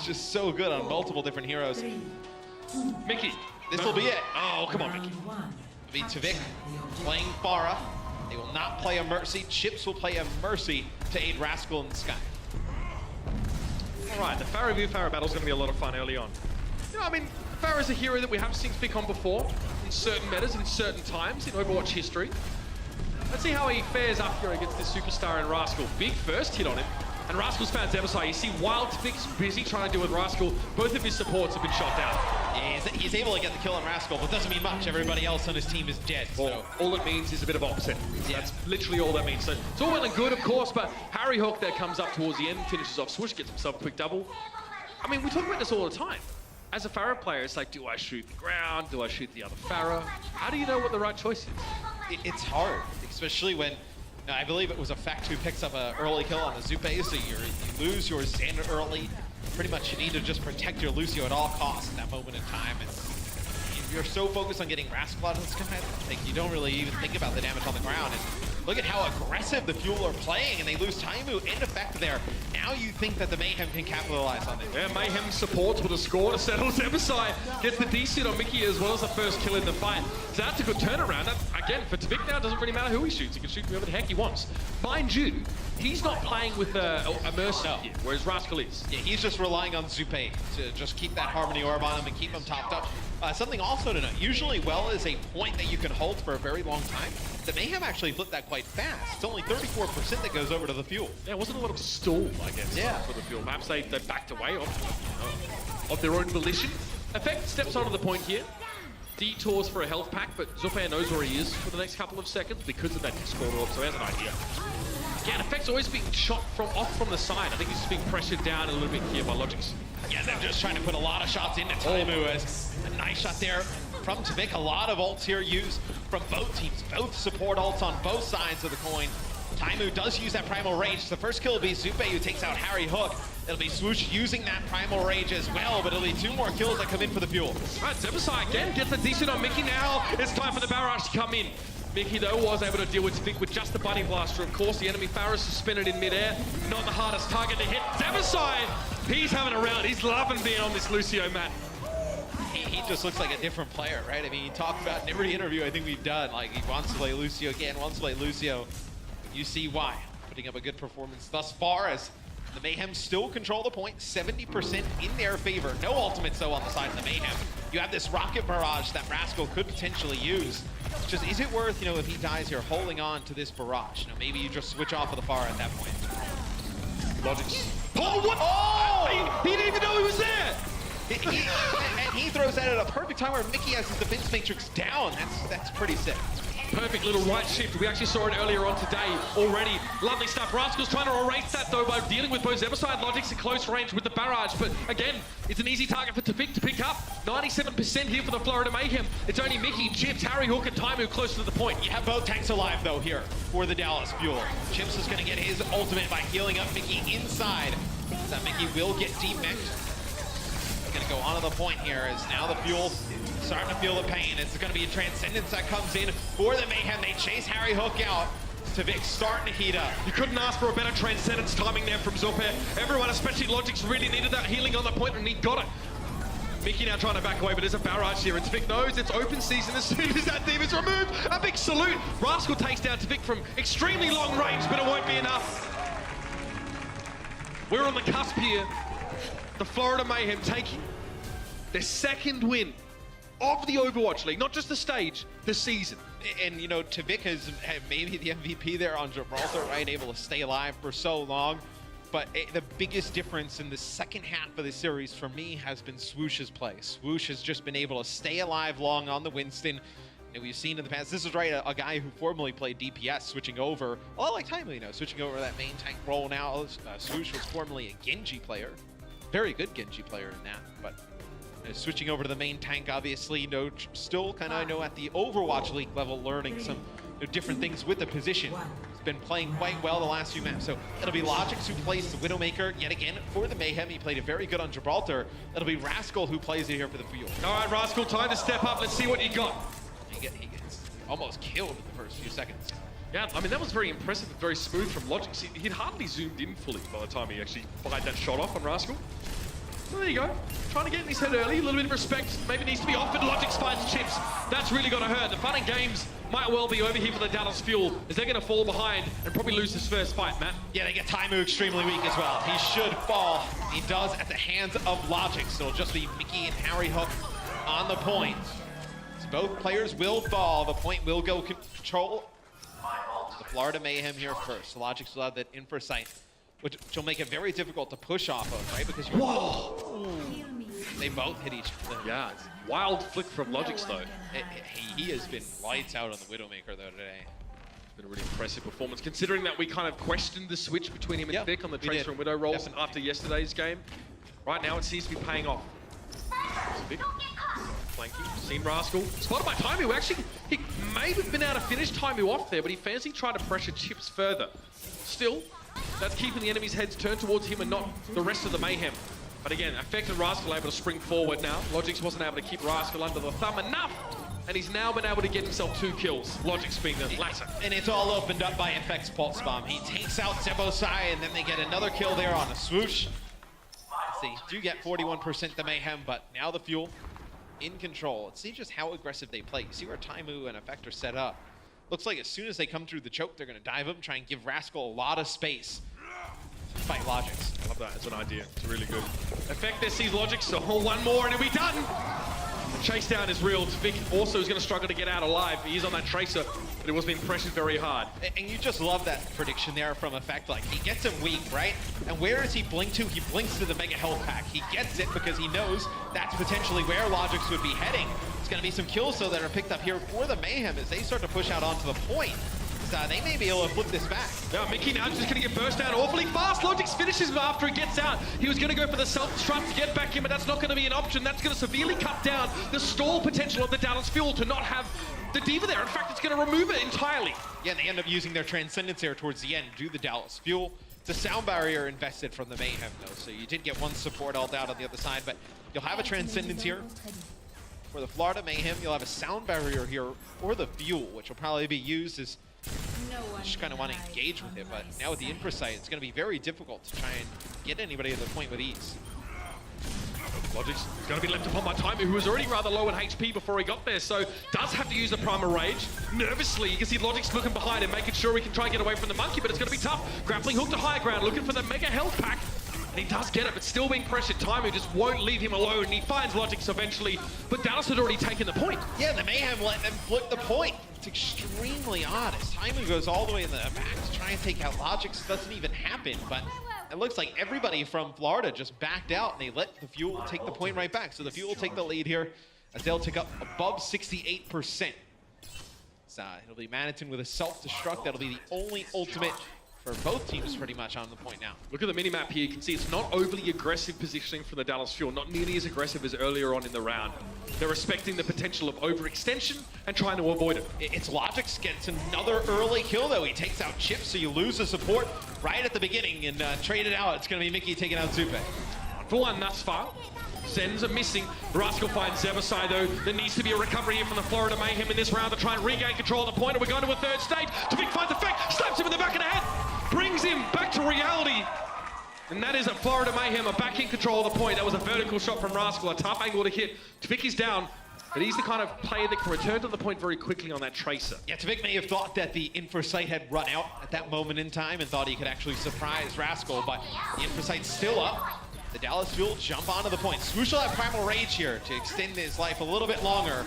just so good on multiple different heroes. Mickey. This will be it. Oh, come on, Mickey. It'll be Tvik playing Pharah. They will not play a Mercy. Chips will play a Mercy to aid Rascal in the sky. All right, the Pharah v Pharah battle is going to be a lot of fun early on. You know, I mean, Pharah is a hero that we haven't seen Tvik on before in certain metas, in certain times in Overwatch history. Let's see how he fares up here against this superstar in Rascal. Big first hit on him. And Rascal's found Zebasai. You see, while Tvik's busy trying to deal with Rascal, both of his supports have been shot down. Yeah, he's able to get the kill on Rascal, but doesn't mean much. Everybody else on his team is dead. Well, all it means is a bit of opposite. Yeah. That's literally all that means. So it's all well and good, of course, but Harry Hawk there comes up towards the end, finishes off Swoosh, gets himself a quick double. I mean, we talk about this all the time. As a Pharah player, it's like, do I shoot the ground? Do I shoot the other Pharah? How do you know what the right choice is? It's hard, especially when, I believe it was a Fact who picks up an early kill on the Zupe, so you lose your Xander early. Pretty much you need to just protect your Lucio at all costs in that moment in time. And you're so focused on getting Rascal out of the sky, like you don't really even think about the damage on the ground. And look at how aggressive the Fuel are playing, and they lose Taimu in effect there. Now you think that the Mayhem can capitalize on this. Yeah, Mayhem supports with a score to settle. Zebasai gets the DC on Mickey as well as the first kill in the fight. So that's a good turnaround. That, again, for Tvik now, it doesn't really matter who he shoots. He can shoot whoever the heck he wants. Mind you, he's not playing with a Mercy here, whereas Rascal is. Yeah, he's just relying on Zupe to just keep that Harmony Orb on him and keep him topped up. Something also to note, usually well is a point that you can hold for a very long time. The Mayhem actually flipped that quite fast. It's only 34% that goes over to the Fuel. Yeah, it wasn't a lot of stall, I guess, for the Fuel. Perhaps they backed away of their own volition. Effect steps onto the point here. Detours for a health pack, but Zupe knows where he is for the next couple of seconds because of that Discord Orb, so he has an idea. Again, Effect's always being shot off from the side. I think he's just being pressured down a little bit here by Logix. Yeah, they're just trying to put a lot of shots into Taimu as a nice shot there from Tvik. A lot of ults here used from both teams. Both support ults on both sides of the coin. Taimu does use that Primal Rage. The first kill will be Zupe, who takes out Harry Hook. It'll be Swoosh using that Primal Rage as well, but it'll be 2 more kills that come in for the Fuel. All right, Zebasai again gets a decent on Mickey now. It's time for the barrage to come in. Mickey, though, was able to deal with Tvik with just the Bunny Blaster. Of course, the enemy Pharah is suspended in midair. Not the hardest target to hit. Zebasai, he's having a round. He's loving being on this Lucio mat. He just looks like a different player, right? I mean, he talked about in every interview I think we've done, like he wants to play Lucio again, wants to play Lucio. You see why. Putting up a good performance thus far as The Mayhem still control the point, 70% in their favor. No ultimates though on the side of the Mayhem. You have this rocket barrage that Rascal could potentially use. It's just, is it worth, if he dies here, holding on to this barrage? Maybe you just switch off of the far at that point. Logic's. Oh, what? Oh! He didn't even know he was there! And he throws that at a perfect time where Mickey has his defense matrix down. That's pretty sick. Perfect little right shift. We actually saw it earlier on today already. Lovely stuff. Rascal's trying to erase that though by dealing with both Everside Logics at close range with the barrage. But again, it's an easy target for Tavik to pick up. 97% here for the Florida Mayhem. It's only Mickey, Chips, Harry Hook, and Taimu close to the point. You have both tanks alive though here for the Dallas Fuel. Chips is going to get his ultimate by healing up Mickey inside. So Mickey will get demeched. Going to go onto the point here as now the Fuel starting to feel the pain. It's going to be a Transcendence that comes in for the Mayhem. They chase Harry Hook out. Tavik starting to heat up. You couldn't ask for a better Transcendence timing there from Zope. Everyone, especially Logix, really needed that healing on the point, and he got it. Mickey now trying to back away, but there's a barrage here, and Tavik knows it's open season as soon as that thief is removed. A big salute. Rascal takes down Tavik from extremely long range, but it won't be enough. We're on the cusp here. The Florida Mayhem taking their second win of the Overwatch League, not just the stage, the season. And Tavik is maybe the MVP there on Gibraltar, right? Able to stay alive for so long. But the biggest difference in the second half of the series for me has been Swoosh's play. Swoosh has just been able to stay alive long on the Winston. We've seen in the past, this is right, a guy who formerly played DPS switching over, well, like Timely, switching over that main tank role now. Swoosh was formerly a Genji player. Very good Genji player in that, but switching over to the main tank, obviously, still kind of, at the Overwatch League level, learning some different things with the position. He's been playing quite well the last few maps. So it'll be Logix who plays the Widowmaker yet again for the Mayhem. He played it very good on Gibraltar. It'll be Rascal who plays it here for the Fuel. All right, Rascal, time to step up. Let's see what you got. He gets almost killed in the first few seconds. Yeah, I mean, that was very impressive and very smooth from Logix. He'd hardly zoomed in fully by the time he actually fired that shot off on Rascal. So there you go. Trying to get in his head early, a little bit of respect. Maybe needs to be offered. Logix finds Chips. That's really going to hurt. The fun and games might well be over here for the Dallas Fuel, as they're going to fall behind and probably lose this first fight, Matt. Yeah, they get Taimu extremely weak as well. He should fall. He does at the hands of Logix. So it'll just be Mickey and Harry Hook on the point. So both players will fall. The point will go control. The Florida Mayhem here first. Logix will have that infra sight, which will make it very difficult to push off of, right? Because whoa! They both hit each other. Yeah, it's wild flick from Logix though. He has been lights out on the Widowmaker though today. Been a really impressive performance, considering that we kind of questioned the switch between him and Vic on the Tracer and Widow roles after yesterday's game. Right now it seems to be paying off. Vic, flanking, seen Rascal. Spotted by Taimu. Actually, he may have been able to finish Taimu off there, but he fancied trying to pressure Chips further. Still, that's keeping the enemy's heads turned towards him and not the rest of the Mayhem. But again, affected Rascal able to spring forward now. Logix wasn't able to keep Rascal under the thumb enough, and he's now been able to get himself 2 kills. Logix being the latter. And it's all opened up by Effect's Pulse Bomb. He takes out Zebosai, and then they get another kill there on a Swoosh. They do get 41% the Mayhem, but now the Fuel in control. Let's see just how aggressive they play. You see where Taimu and Effect are set up. Looks like as soon as they come through the choke, they're going to dive him, try and give Rascal a lot of space. Fight Logix. I love that as an idea. It's really good. Effect there sees Logix, so one more and it'll be done. The chase down is real. Vic also is going to struggle to get out alive. He is on that Tracer, but it was being pressured very hard. And you just love that prediction there from Effect. Like, he gets him weak, right? And where does he blink to? He blinks to the Mega Health Pack. He gets it because he knows that's potentially where Logix would be heading. It's going to be some kills, though, that are picked up here for the Mayhem as they start to push out onto the point. They may be able to flip this back. Now, Mickey now just going to get burst down awfully fast. Logix finishes him after he gets out. He was going to go for the self-destruct to get back in, but that's not going to be an option. That's going to severely cut down the stall potential of the Dallas Fuel to not have the Diva there. In fact, it's going to remove it entirely. Yeah, and they end up using their Transcendence here towards the end to do the Dallas Fuel. It's a sound barrier invested from the Mayhem, though, so you did get one support ult out on the other side, but you'll have a Transcendence here. For the Florida Mayhem, you'll have a sound barrier here for the Fuel, which will probably be used as just kind of want to engage with it, but now with the infra sight, it's going to be very difficult to try and get anybody to the point with ease. Logic's going to be left upon by Taimu, who was already rather low in HP before he got there, so does have to use the Primal Rage. Nervously, you can see Logic's looking behind him, making sure he can try and get away from the monkey, but it's going to be tough. Grappling hook to high ground, looking for the mega health pack. And he does get it, but still being pressured. Taimu just won't leave him alone. He finds Logix eventually, but Dallas had already taken the point. Yeah, the Mayhem let them flip the point. It's extremely odd as Taimu goes all the way in the back to try and take out Logix. Doesn't even happen, but it looks like everybody from Florida just backed out and they let the Fuel take the point right back. So the Fuel take the lead here as they'll take up above 68%. So it'll be Manitou with a self-destruct. That'll be the only ultimate for both teams pretty much on the point now. Look at the mini-map here. You can see it's not overly aggressive positioning from the Dallas Fuel, not nearly as aggressive as earlier on in the round. They're respecting the potential of overextension and trying to avoid it. It's Logix gets another early kill though. He takes out Chip, so you lose the support right at the beginning and trade it out. It's going to be Mickey taking out Zupe. 1-for-1 thus far. Sends are missing. Rascal finds Zebasai though. There needs to be a recovery here from the Florida Mayhem in this round to try and regain control of the point. And we're going to a third stage. Tavik finds the fake, slaps him in the back of the head, brings him back to reality. And that is a Florida Mayhem, are back in control of the point. That was a vertical shot from Rascal, a tough angle to hit. Tavik is down, but he's the kind of player that can return to the point very quickly on that tracer. Yeah, Tavik may have thought that the Infrasight had run out at that moment in time and thought he could actually surprise Rascal, but the Infrasight's still up. The Dallas Fuel jump onto the point. Swoosh will have Primal Rage here to extend his life a little bit longer,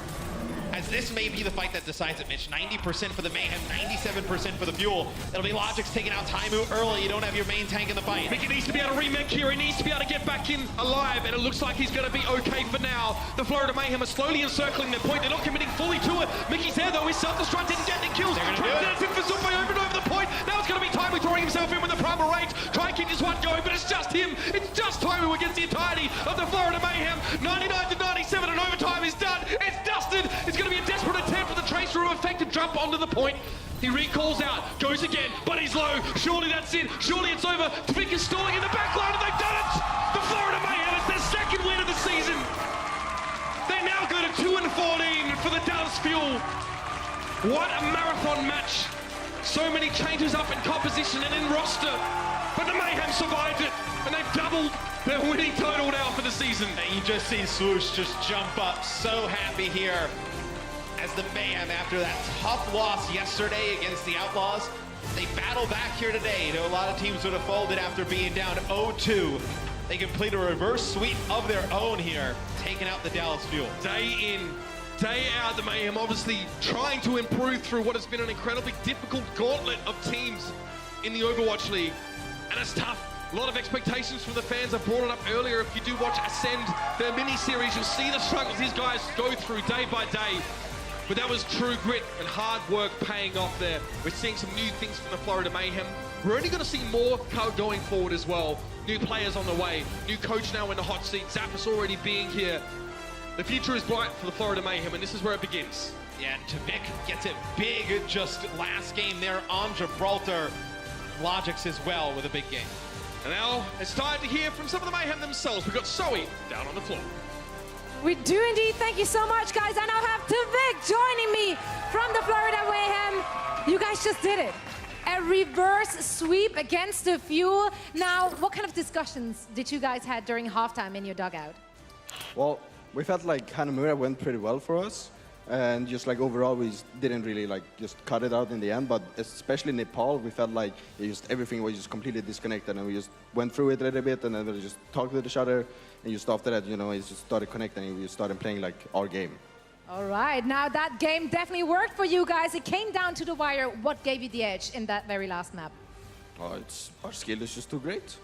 as this may be the fight that decides it, Mitch. 90% for the Mayhem, 97% for the Fuel. It'll be Logix taking out Taimu early. You don't have your main tank in the fight. Mickey needs to be able to remake here. He needs to be able to get back in alive, and it looks like he's going to be okay for now. The Florida Mayhem are slowly encircling their point. They're not committing fully to it. Mickey's there, though. His self-destruct didn't get any kills. They're going to do it. For Zupe over the point. Now it's going to be Taimu throwing himself in with the Primal Rage. Try and keep this one going, but it's just him. It's just Taimu against the entirety of the Florida Mayhem. 99-97, and overtime is done. It's dusted. It's going to be a desperate attempt for the Tracer to effective jump onto the point. He recalls out, goes again, but he's low. Surely that's it. Surely it's over. Tavik is stalling in the back line, and they've done it. The Florida Mayhem is their second win of the season. They now go to 2-14 for the Dallas Fuel. What a marathon match. So many changes up in composition and in roster, but the Mayhem survived it, and they've doubled their winning total now for the season. And you just see Swoosh just jump up, so happy here as the Mayhem, after that tough loss yesterday against the Outlaws, they battle back here today. You know, a lot of teams would have folded after being down 0-2. They complete a reverse sweep of their own here, taking out the Dallas Fuel. Day in, day out, the Mayhem obviously trying to improve through what has been an incredibly difficult gauntlet of teams in the Overwatch League. And it's tough. A lot of expectations from the fans. I brought it up earlier. If you do watch Ascend, their mini-series, you'll see the struggles these guys go through day by day. But that was true grit and hard work paying off there. We're seeing some new things from the Florida Mayhem. We're only going to see more going forward as well. New players on the way. New coach now in the hot seat. Zappos already being here. The future is bright for the Florida Mayhem, and this is where it begins. Yeah, and Tavik gets it big just last game there on Gibraltar. Logix as well with a big game. And now it's time to hear from some of the Mayhem themselves. We've got Zoe down on the floor. We do indeed. Thank you so much, guys. I now have Tavik joining me from the Florida Mayhem. You guys just did it. A reverse sweep against the Fuel. Now, what kind of discussions did you guys have during halftime in your dugout? Well, we felt like Hanamura went pretty well for us. And just like overall, we didn't really like just cut it out in the end. But especially Nepal, we felt like everything was just completely disconnected, and we just went through it a little bit, and then we just talked with each other, and just after that, you know, it just started connecting, and we started playing like our game. All right, now that game definitely worked for you guys. It came down to the wire. What gave you the edge in that very last map? Oh, our skill is just too great.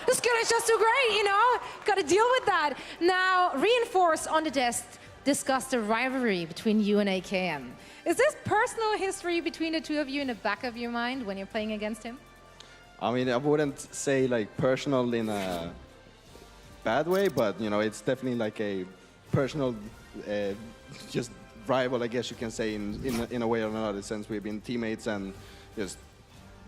The skill is just too great, you know. Got to deal with that. Now, Reinforce on the desk discussed the rivalry between you and AKM. Is this personal history between the two of you in the back of your mind when you're playing against him? I mean, I wouldn't say like personal in a bad way, but you know, it's definitely like a personal, just rival, I guess you can say, in a way or another, since we've been teammates, and just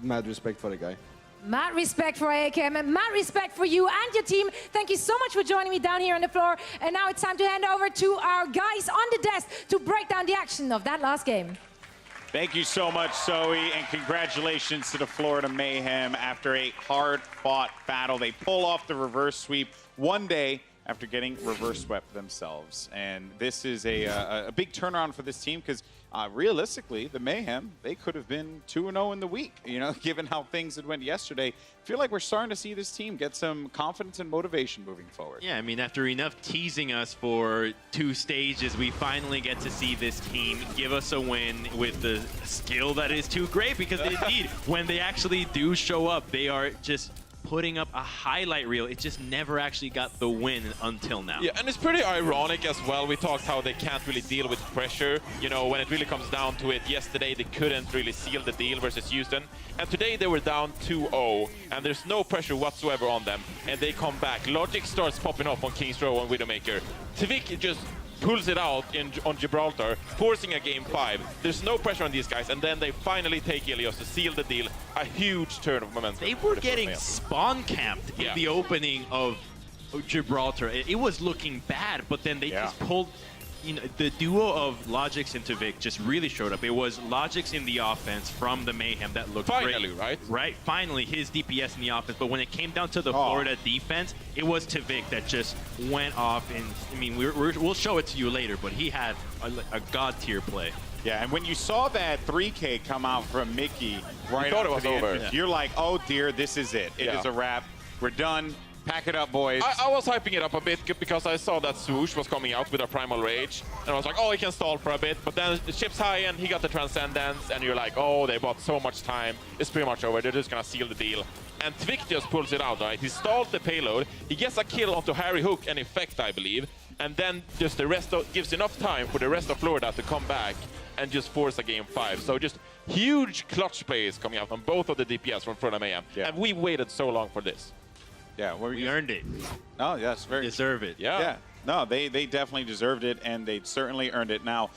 mad respect for the guy. Mad respect for AKM and mad respect for you and your team. Thank you so much for joining me down here on the floor. And now it's time to hand over to our guys on the desk to break down the action of that last game. Thank you so much, Zoe, and congratulations to the Florida Mayhem. After a hard-fought battle, they pull off the reverse sweep one day after getting reverse swept themselves. And this is a big turnaround for this team because realistically, the Mayhem, they could have been 2-0 in the week, you know, given how things had went yesterday. I feel like we're starting to see this team get some confidence and motivation moving forward. Yeah, I mean, after enough teasing us for 2 stages, we finally get to see this team give us a win with the skill that is too great, because indeed, when they actually do show up, they are just putting up a highlight reel. It just never actually got the win until now. Yeah, and it's pretty ironic as well. We talked how they can't really deal with pressure. You know, when it really comes down to it, yesterday they couldn't really seal the deal versus Houston. And today they were down 2-0, and there's no pressure whatsoever on them. And they come back. Logic starts popping off on King's Row on Widowmaker. Tvik just pulls it out on Gibraltar, forcing a game 5. There's no pressure on these guys, and then they finally take Ilios to seal the deal. A huge turn of momentum. They were getting spawn camped in the opening of Gibraltar. It was looking bad, but then they just pulled. You know, the duo of Logix and Tvik just really showed up. It was Logix in the offense from the Mayhem that looked finally, great. Right, finally, his DPS in the offense. But when it came down to the Florida defense, it was Tvik that just went off. And I mean, we'll show it to you later, but he had a god-tier play. Yeah, and when you saw that 3K come out from Mickey right thought it after was the over. entrance, you're like, oh dear, this is it. It is a wrap. We're done. Pack it up, boys. I was hyping it up a bit because I saw that Swoosh was coming out with a Primal Rage. And I was like, oh, he can stall for a bit. But then the ship's high and he got the Transcendence. And you're like, oh, they bought so much time. It's pretty much over. They're just going to seal the deal. And Tvik just pulls it out, right? He stalls the payload. He gets a kill onto Harry Hook and Effect, I believe. And then just the rest gives enough time for the rest of Florida to come back and just force a game 5. So just huge clutch plays coming out on both of the DPS from Florida Mayhem. Yeah. And we waited so long for this. Yeah, we earned it. Oh, yes, very deserve it. Yeah. No, they definitely deserved it, and they certainly earned it. Now,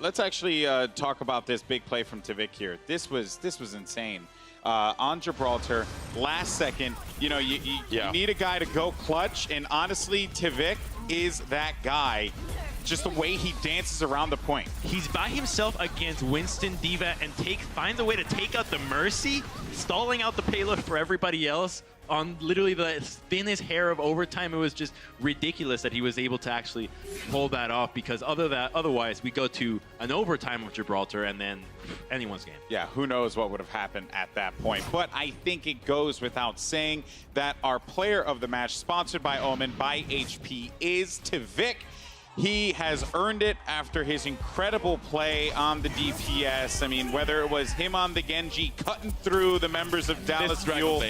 let's actually talk about this big play from Tvik here. This was insane. On Gibraltar, last second, you know, you need a guy to go clutch, and honestly, Tvik is that guy. Just the way he dances around the point. He's by himself against Winston, D.Va, and finds a way to take out the Mercy, stalling out the payload for everybody else on literally the thinnest hair of overtime. It was just ridiculous that he was able to actually pull that off, because otherwise we go to an overtime of Gibraltar and then anyone's game. Yeah, who knows what would have happened at that point. But I think it goes without saying that our player of the match, sponsored by Omen, by HP, is Tvik. He has earned it after his incredible play on the DPS. I mean, whether it was him on the Genji cutting through the members of Dallas Fuel,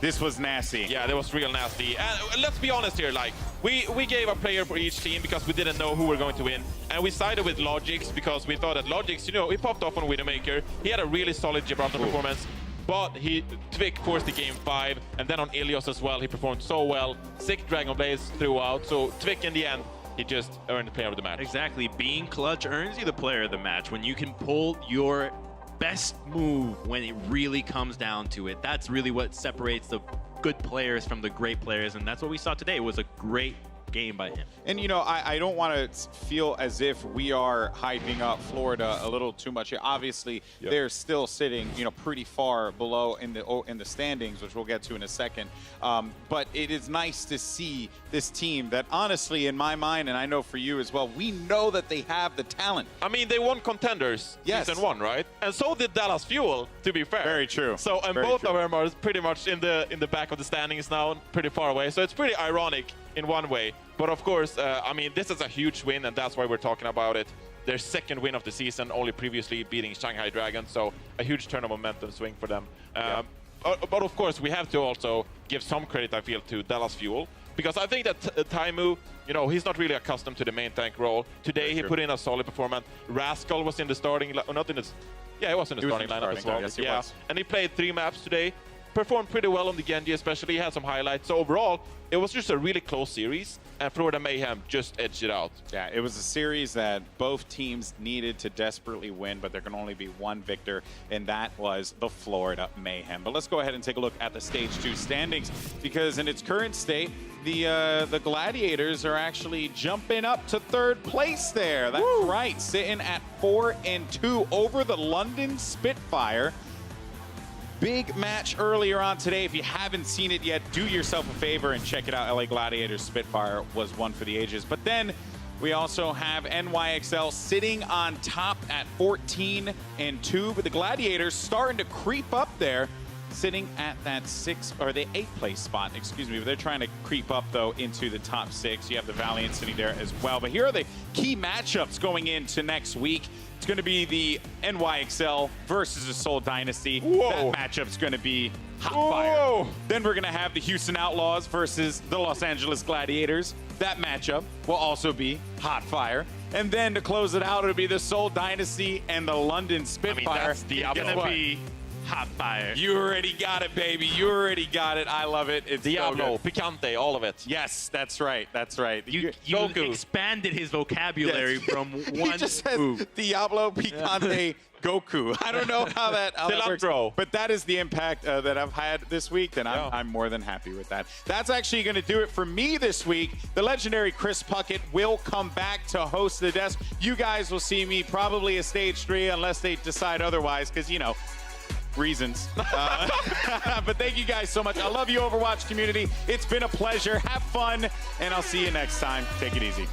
this was nasty. Yeah, that was real nasty. And let's be honest here, like, we gave a player for each team because we didn't know who were going to win. And we sided with Logix because we thought that Logix, you know, he popped off on Widowmaker. He had a really solid Gibraltar performance. But Tvik forced the game 5, and then on Ilios as well, he performed so well. 6 Dragon Blades throughout, so Tvik in the end, he just earned the player of the match. Exactly. Being clutch earns you the player of the match. When you can pull your best move when it really comes down to it. That's really what separates the good players from the great players, and that's what we saw today. It was a great game by him. And you know, I don't want to feel as if we are hyping up Florida a little too much here. Obviously, they're still sitting, you know, pretty far below in the standings, which we'll get to in a second. But it is nice to see this team that, honestly, in my mind, and I know for you as well, we know that they have the talent. I mean, they won Contenders season 1, right? And so did Dallas Fuel, to be fair. Very true. So, and both of them are pretty much in the back of the standings now, pretty far away. So it's pretty ironic in one way. But of course, I mean, this is a huge win, and that's why we're talking about it. Their second win of the season, only previously beating Shanghai Dragons, so a huge turn of momentum swing for them. But of course, we have to also give some credit, I feel, to Dallas Fuel, because I think that Taimu, you know, he's not really accustomed to the main tank role. Today, he put in a solid performance. Rascal was in the starting, not in the, yeah, he was in the starting lineup as well. Yes, he was. And he played 3 maps today. Performed pretty well on the Genji, especially. He had some highlights. So overall, it was just a really close series, and Florida Mayhem just edged it out. Yeah, it was a series that both teams needed to desperately win, but there can only be one victor, and that was the Florida Mayhem. But let's go ahead and take a look at the Stage 2 standings, because in its current state, the Gladiators are actually jumping up to 3rd place there. That's right, sitting at 4-2 over the London Spitfire. big match earlier on today. If you haven't seen it yet, do yourself a favor and check it out. LA Gladiators Spitfire was one for the ages. But then we also have NYXL sitting on top at 14-2, but the Gladiators starting to creep up there, sitting at that 8th place spot, excuse me. But they're trying to creep up, though, into the top 6. You have the Valiant sitting there as well. But here are the key matchups going into next week. It's going to be the NYXL versus the Seoul Dynasty. Whoa. That matchup's going to be hot fire. Then we're going to have the Houston Outlaws versus the Los Angeles Gladiators. That matchup will also be hot fire. And then to close it out, it'll be the Seoul Dynasty and the London Spitfire. That's gonna be hot fire. You already got it, baby. You already got it. I love it. It's Diablo, so good. Picante, all of it. Yes, that's right. That's right. You Goku. expanded his vocabulary from one He just says move. Diablo, Picante, Goku. I don't know how that works. But that is the impact that I've had this week, and I'm more than happy with that. That's actually going to do it for me this week. The legendary Chris Puckett will come back to host the desk. You guys will see me probably at Stage 3 unless they decide otherwise, because, you know, reasons. But thank you guys so much. I love you, Overwatch community. It's been a pleasure. Have fun, and I'll see you next time. Take it easy.